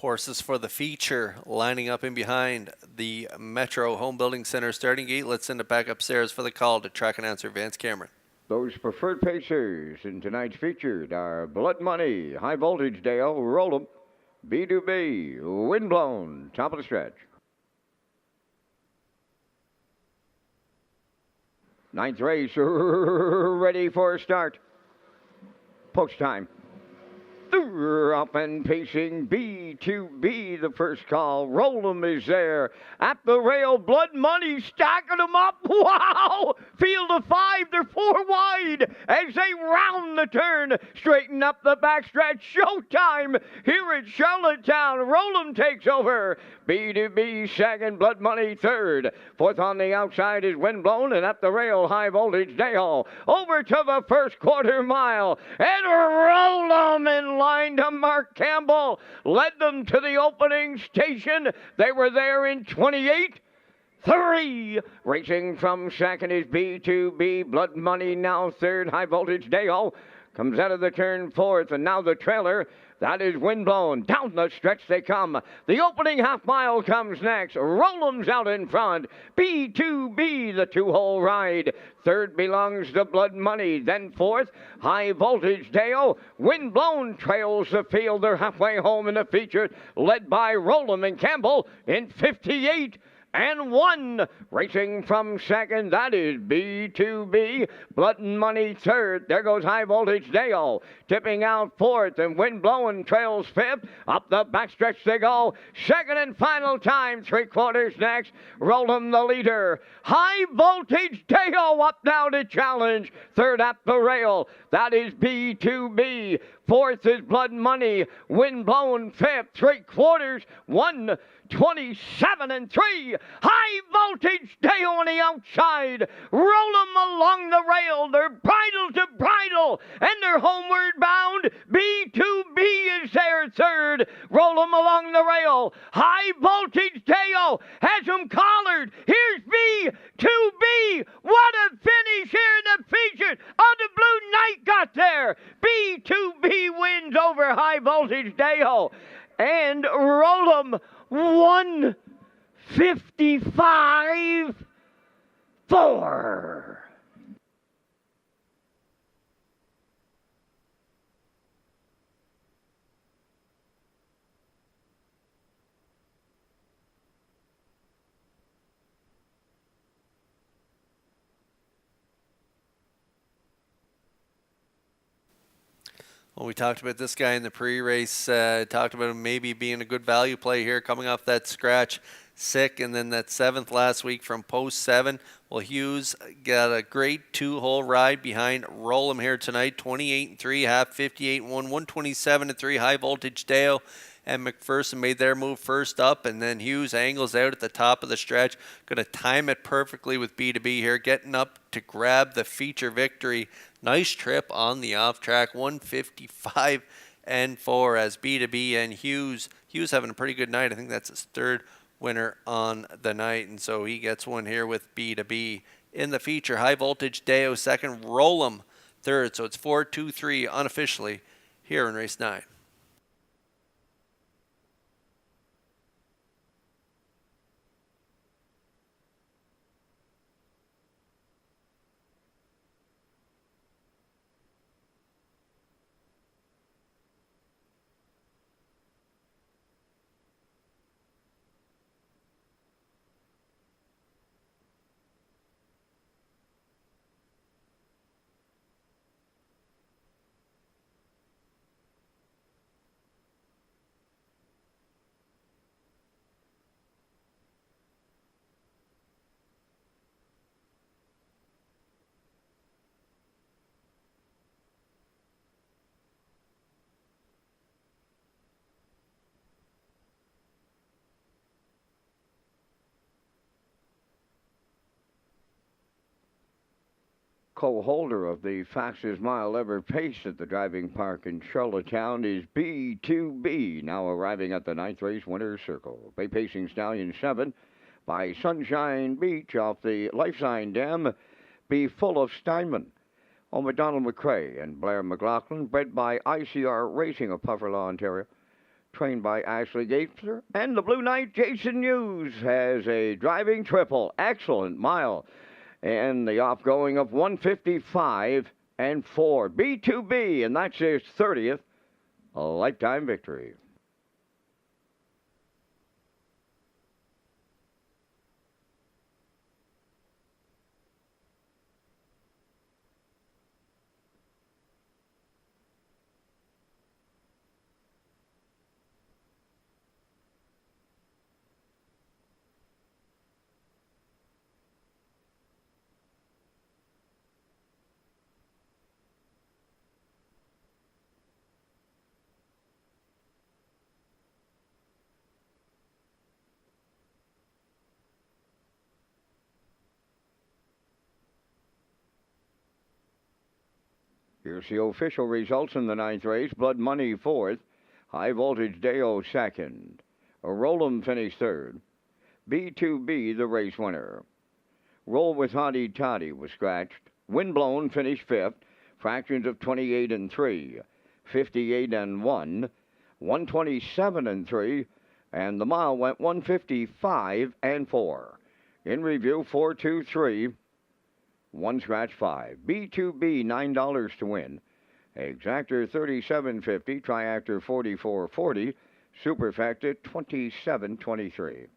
Horses for the feature lining up in behind the Metro Home Building Center starting gate. Let's send it back upstairs for the call to track announcer Vance Cameron. Those preferred pacers in tonight's featured are Blood Money, High Voltage Dale, Roll 'em, B2B, Windblown, top of the stretch. Ninth race, ready for a start. Post time. Up and pacing, B2B, the first call. Roll 'em is there. At the rail, Blood Money stacking them up. Wow! Field of five, they're four wide as they round the turn. Straighten up the backstretch. Showtime here at Charlottetown. Roll 'em takes over. B2B second, Blood Money third. Fourth on the outside is Windblown, and at the rail, High Voltage Dale. Over to the first quarter mile, and Roll 'em in line to Mark Campbell. Led them to the opening station. They were there in 28-3. Racing from second is B2B. Blood Money now third. High Voltage Dale comes out of the turn fourth, and now the trailer. That is Windblown. Down the stretch they come. The opening half mile comes next. Roll 'em's out in front. B2B, the two-hole ride. Third belongs to Blood Money. Then fourth, High Voltage Dale. Windblown trails the field. They're halfway home in the feature, led by Roll 'em and Campbell in 58-1. Racing from second, that is B2B. Blood Money third. There goes High Voltage Dale. Tipping out fourth, and Windblown trails fifth. Up the backstretch they go. Second and final time, three quarters next. Roll 'em the leader. High Voltage Dale up now to challenge. Third at the rail. That is B2B. Fourth is Blood Money. Windblown fifth. Three quarters. 1:27-3. High Voltage Dale on the outside. Roll 'em along the rail. They're bridle to bridle, and they're homeward bound. B2B is there third. Roll 'em along the rail. High Voltage Dale has them collared. Here's B2B. What a finish here in the feature. Oh, the Blue Knight got there. B2B wins over High Voltage Dale. And Roll 'em 1:55.4. Well, we talked about this guy in the pre-race, talked about him maybe being a good value play here, coming off that scratch sick, and then that seventh last week from post 7. Well, Hughes got a great two-hole ride behind Roll 'em here tonight, 28-3, half 58-1, 127-3, High Voltage Dale and McPherson made their move first up, and then Hughes angles out at the top of the stretch. Going to time it perfectly with B2B here, getting up to grab the feature victory. Nice trip on the off-track, 1:55.4 as B2B and Hughes having a pretty good night. I think that's his third winner on the night, and so he gets one here with B2B in the feature. High Voltage Deo second, Roll 'em third, so it's 4-2-3 unofficially here in race 9. Co-holder of the fastest mile ever paced at the driving park in Charlottetown is B2B, now arriving at the 9th race winner's circle. Bay Pacing Stallion 7 by Sunshine Beach off the Life Sign Dam, Be Full of Steinman. On McDonald McCrae and Blair McLaughlin, bred by ICR Racing of Pufferlaw, Ontario. trained by Ashley Gaither. And the Blue Knight, Jason Hughes, has a driving triple. Excellent mile. And the off-going of 155 and 4. B2B, and that's his 30th lifetime victory. Here's the official results in the ninth race. Blood Money fourth. High Voltage Deo second. Roll'em finished third. B2B the race winner. Roll with Hottie Toddy was scratched. Windblown finished fifth. Fractions of 28 and 3. 58 and 1. 127 and 3. And the mile went 155 and 4. In review, 423. One scratch 5. B2B $9 to win. Exactor $37.50. Triactor $44.40. Superfecta $27.23.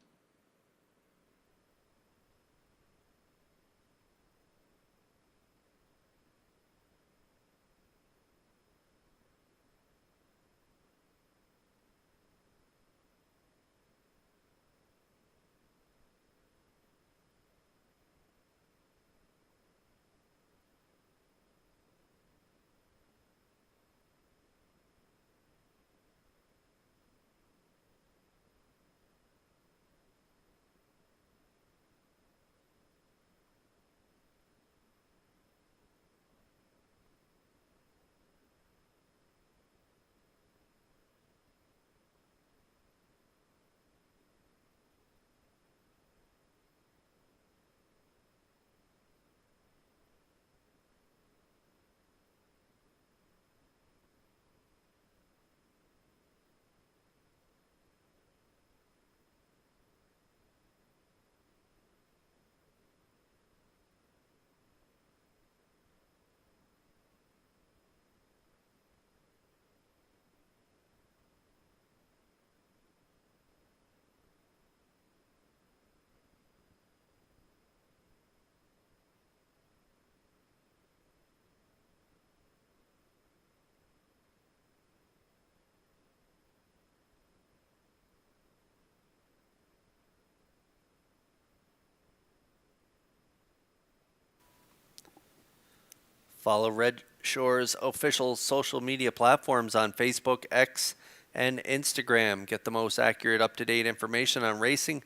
Follow Red Shore's official social media platforms on Facebook, X, and Instagram. Get the most accurate, up-to-date information on racing,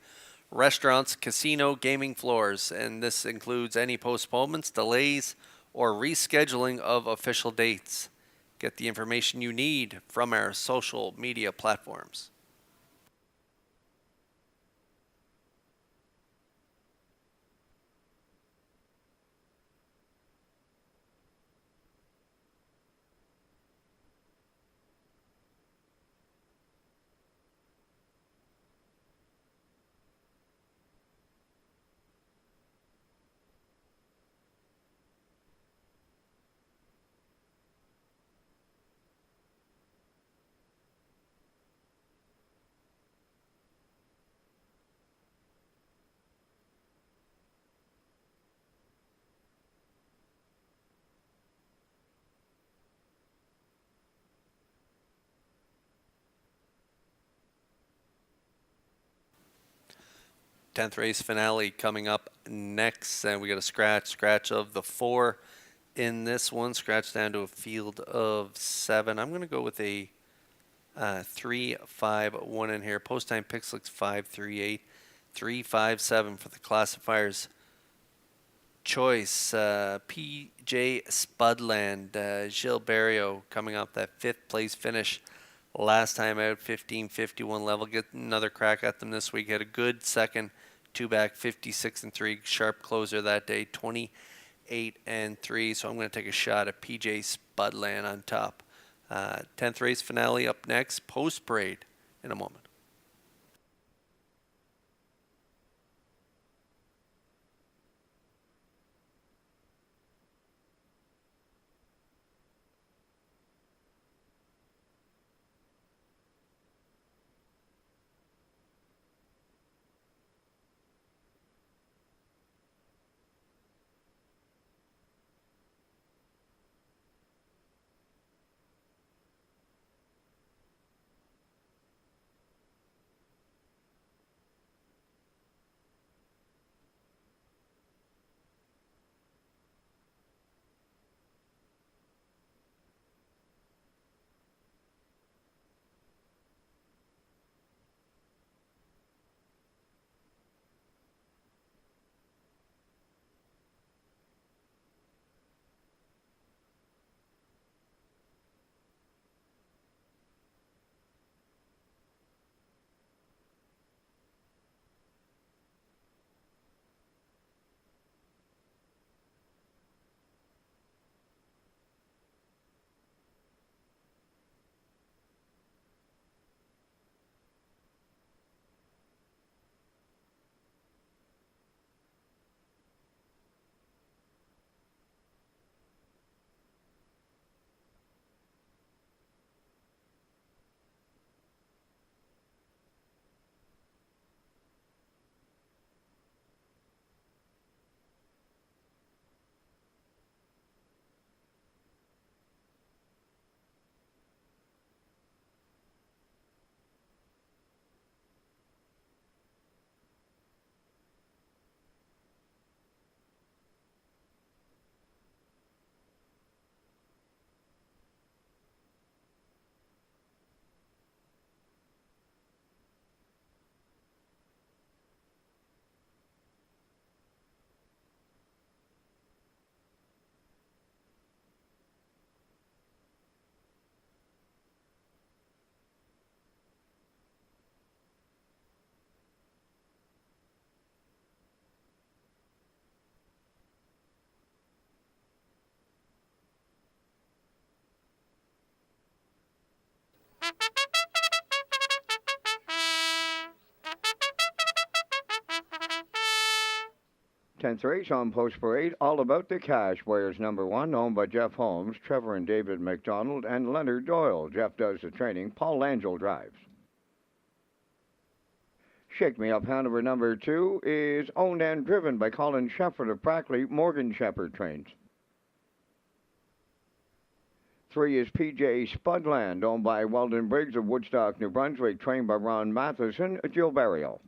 restaurants, casino, gaming floors, and this includes any postponements, delays, or rescheduling of official dates. Get the information you need from our social media platforms. Tenth race finale coming up next, and we got a scratch of the 4 in this one. Scratch down to a field of 7. I'm going to go with a 3-5-1 in here. Post time picks looks 5-3-8, 3-5-7 for the classifiers. Choice PJ Spudland, Gilles Barrio coming off that 5th place finish last time out, 15:51 level. Get another crack at them this week. Had a good second, 2 back, 56 and 3. Sharp closer that day, 28 and 3. So I'm going to take a shot at PJ Spudland on top. 10th race finale up next. Post Parade in a moment. Tenth race on Post Parade, All About the Cash, wears number 1, owned by Jeff Holmes, Trevor and David McDonald, and Leonard Doyle. Jeff does the training. Paul Langell drives. Shake Me Up Hanover number 2 is owned and driven by Colin Shepard of Brackley. Morgan Shepard trains. 3 is PJ Spudland, owned by Weldon Briggs of Woodstock, New Brunswick, trained by Ron Matheson, Jill Barrio.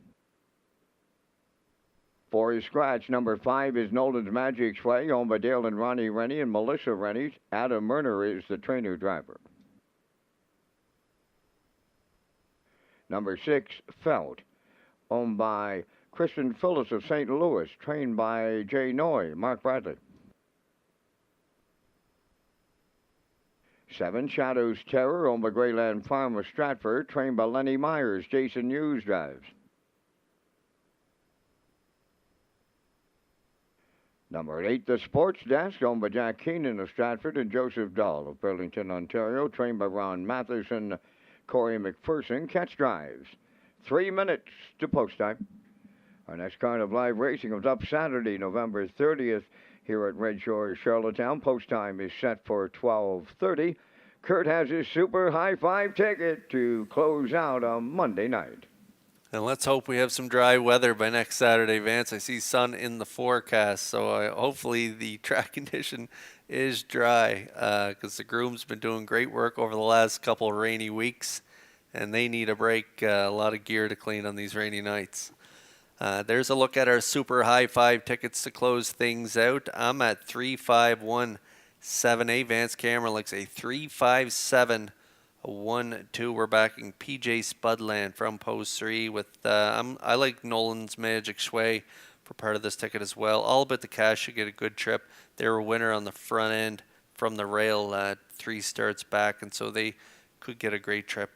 4 is Scratch. Number 5 is Nolan's Magic Sway, owned by Dale and Ronnie Rennie and Melissa Rennie. Adam Murner is the trainer driver. Number 6, Felt, owned by Kristen Phillips of St. Louis, trained by Jay Noy, Mark Bradley. 7, Shadows Terror, owned by Greyland Farm of Stratford, trained by Lenny Myers. Jason Hughes drives. Number 8, The Sports Desk, owned by Jack Keenan of Stratford and Joseph Dahl of Burlington, Ontario, trained by Ron Matheson, Corey McPherson. Catch drives. 3 minutes to post time. Our next card of live racing comes up Saturday, November 30th, here at Red Shores, Charlottetown. Post time is set for 12:30. Kurt has his super high five ticket to close out on Monday night. And let's hope we have some dry weather by next Saturday, Vance. I see sun in the forecast, so hopefully the track condition is dry because the groom's been doing great work over the last couple of rainy weeks, and they need a break. A lot of gear to clean on these rainy nights. There's a look at our super high five tickets to close things out. I'm at 35178. Vance Cameron looks a 357. 1-2. We're backing PJ Spudland from Post 3 with I like Nolan's Magic Sway for part of this ticket as well. All About the Cash should get a good trip. They were a winner on the front end from the rail 3 starts back, and so they could get a great trip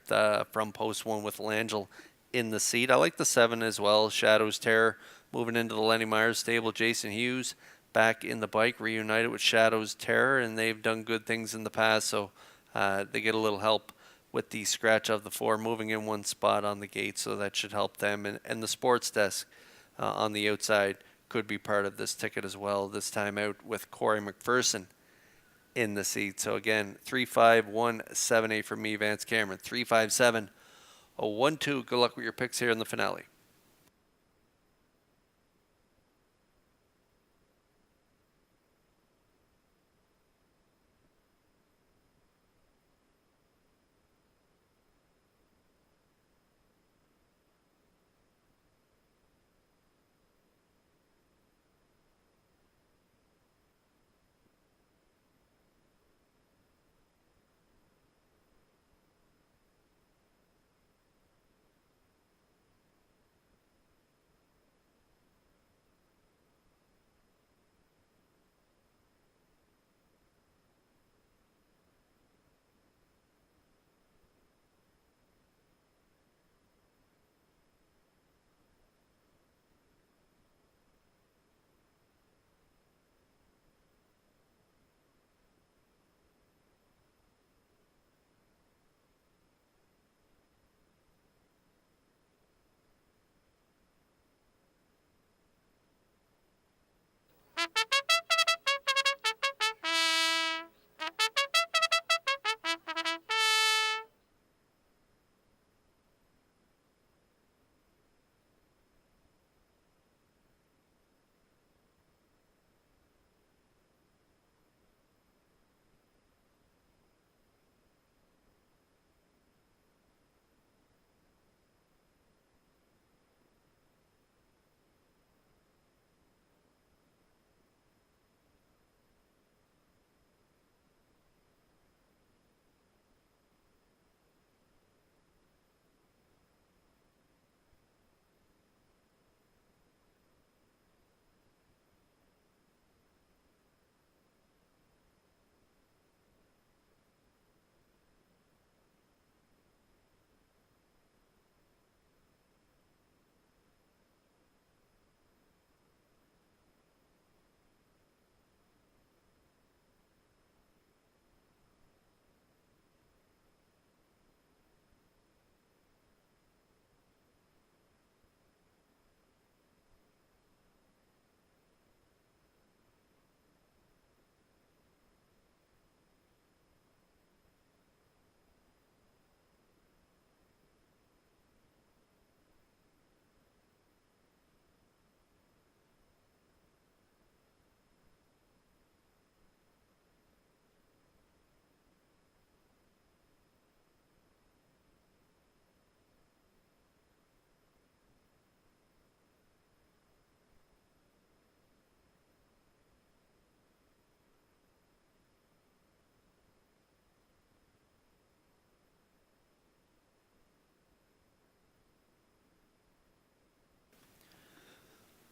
from Post 1 with Langell in the seat. I like the 7 as well. Shadows Terror moving into the Lenny Myers stable. Jason Hughes back in the bike, reunited with Shadows Terror, and they've done good things in the past, so they get a little help with the scratch of the 4 moving in one spot on the gate, so that should help them. And the sports desk on the outside could be part of this ticket as well, this time out with Corey McPherson in the seat. So again, 35178 for me, Vance Cameron. 357-12. Good luck with your picks here in the finale.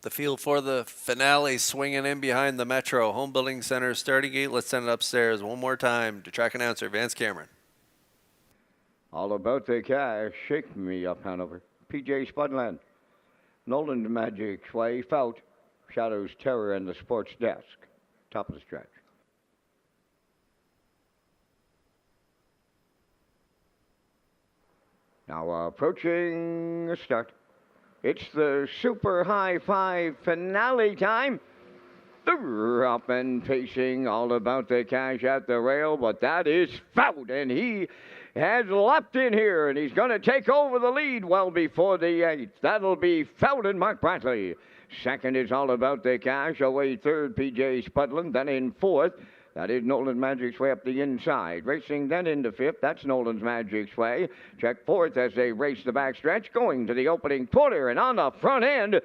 The field for the finale swinging in behind the Metro Home Building Center starting gate. Let's send it upstairs one more time to track announcer Vance Cameron. All about the cash. Shake me up, Hanover. PJ Spudland. Nolan Magic Sway. Fout. Shadows Terror and the sports desk. Top of the stretch. Now approaching the start. It's the Super High Five finale time. They're up and pacing, all about the cash at the rail, but that is Fout, and he has leapt in here, and he's going to take over the lead well before the 8th. That'll be Fout and Mark Bradley. Second is all about the cash, away third, PJ Spudland, then in fourth. That is Nolan's Magic Sway up the inside. Racing then into fifth. That's Nolan's Magic Sway. Check fourth as they race the backstretch. Going to the opening quarter. And on the front end,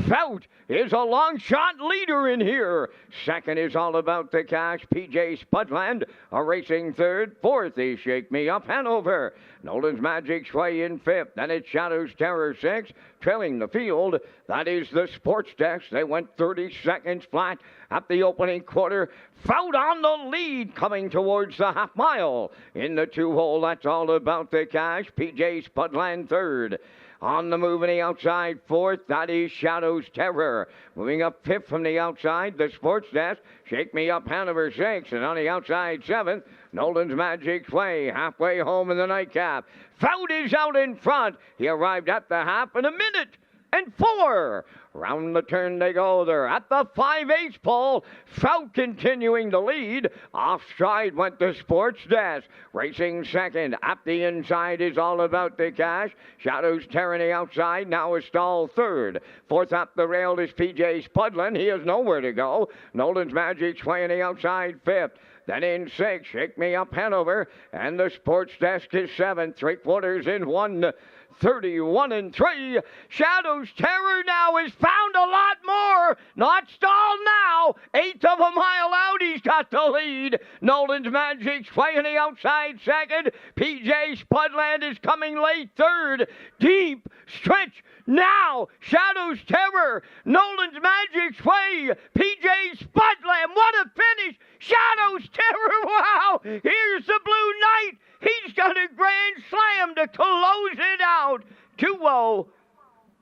Fout is a long shot leader in here. Second is all about the cash. PJ Spudland a racing third. Fourth is Shake Me Up Hanover. Nolan's Magic Sway in fifth. Then it's Shadows Terror sixth. Trailing the field, that is the sports desk. They went 30 seconds flat at the opening quarter. Fout on the lead coming towards the half mile. In the 2-hole, that's all about the cash. PJ Spudland third. On the move in the outside fourth, that is Shadows Terror. Moving up fifth from the outside, the Sports Desk. Shake Me Up Hanover 6. And on the outside seventh, Nolan's Magic's Way. Halfway home in the nightcap. Fout is out in front. He arrived at the half in a minute and 4. Round the turn they go. They're at the 5/8 pole. Fout continuing the lead. Off stride went the Sports Desk. Racing second. At the inside is All About the Cash. Shadows tearing the outside. Now a stall third. Fourth up the rail is PJ Spudlin. He has nowhere to go. Nolan's Magic swaying the outside fifth. Then in 6, Shake Me Up Hanover. And the Sports Desk is 7. 3/4 in 1. 31 and 3. Shadows Terror now has found a lot more. Not stalled now. 1/8 of a mile out. He's got the lead. Nolan's Magic swaying the outside second. PJ Spudland is coming late third. Deep stretch now. Shadows Terror. Nolan's Magic sway. PJ Spudland. What a finish. Shadows Terror. Wow. Here's the Blue Knight. He's got a grand slam to close it out. 2-0,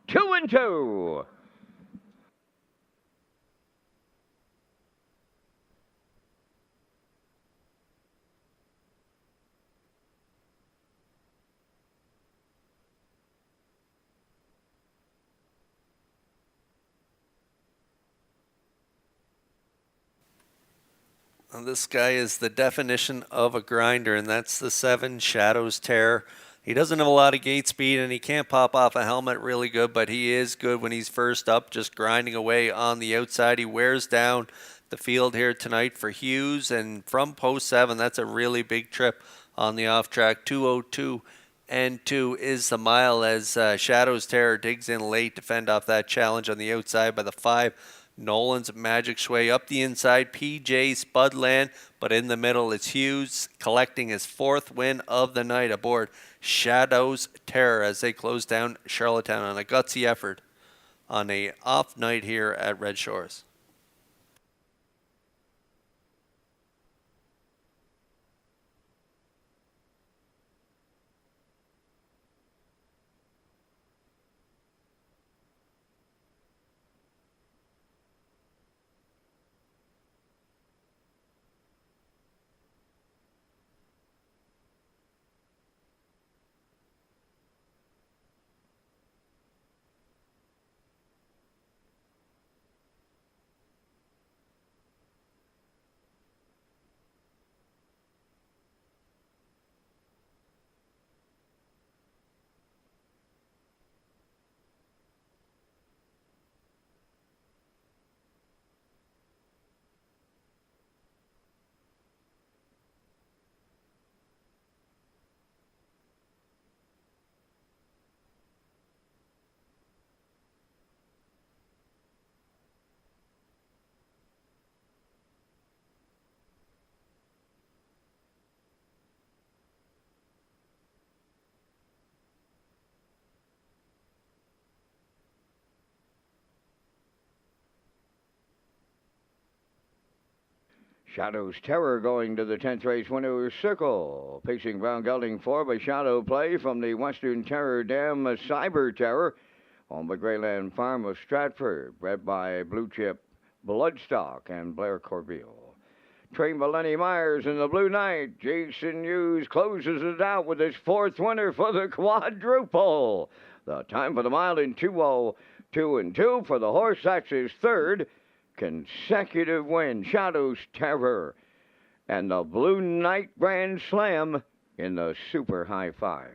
2-2. Well, this guy is the definition of a grinder, and that's the 7, Shadows Terror. He doesn't have a lot of gate speed, and he can't pop off a helmet really good, but he is good when he's first up, just grinding away on the outside. He wears down the field here tonight for Hughes, and from post 7, that's a really big trip on the off-track. 2:02 and 2 is the mile as Shadows Terror digs in late to fend off that challenge on the outside by the 5. Nolan's Magic Sway up the inside, PJ Spudland, but in the middle it's Hughes collecting his 4th win of the night aboard Shadows Terror as they close down Charlottetown on a gutsy effort on a off night here at Red Shores. Shadow's Terror going to the 10th race winner's circle. Pacing Brown Gelding 4 by Shadow Play from the Western Terror Dam, Cyber Terror, on the Greyland Farm of Stratford, bred by Blue Chip Bloodstock and Blair Corbeil. Trained by Lenny Myers in the Blue Knight, Jason Hughes closes it out with his 4th winner for the quadruple. The time for the mile in 2:02 and 2 for the horse. That's his 3rd consecutive win. Shadows Terror and the Blue Knight Grand Slam in the Super High 5.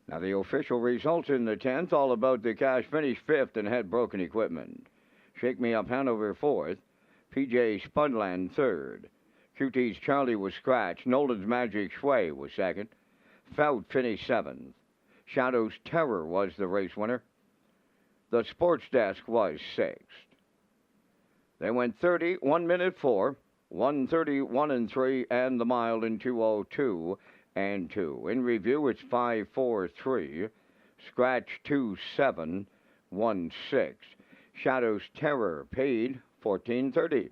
Now, the official results in the 10th, all about the cash, finished 5th and had broken equipment. Shake Me Up Hanover 4th. PJ Spudland 3rd. QT's Charlie was scratched. Nolan's Magic Sway was 2nd. Fout finished 7th. Shadow's Terror was the race winner. The Sports Desk was 6th. They went 30, 1 minute 4, 1:31 and 3, and the mile in 2:02 and 2. In review, it's 5:43. Scratch 2:7, 1:6. Shadow's Terror paid 14.30.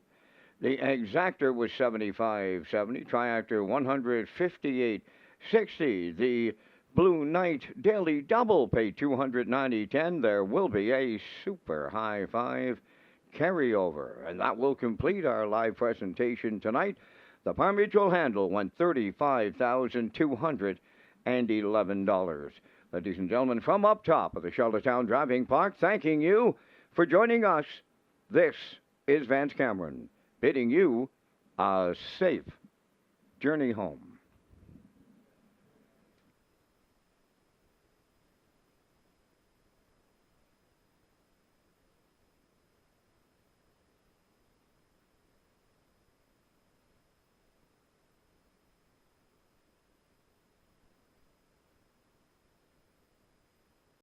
The Exactor was 75.70. Triactor 158.60. The Blue Knight Daily Double paid 290.10. There will be a super high five carryover, and that will complete our live presentation tonight. The Par Mutual handle went $35,211. Ladies and gentlemen, from up top of the Charlottetown Driving Park, thanking you for joining us. This is Vance Cameron, bidding you a safe journey home.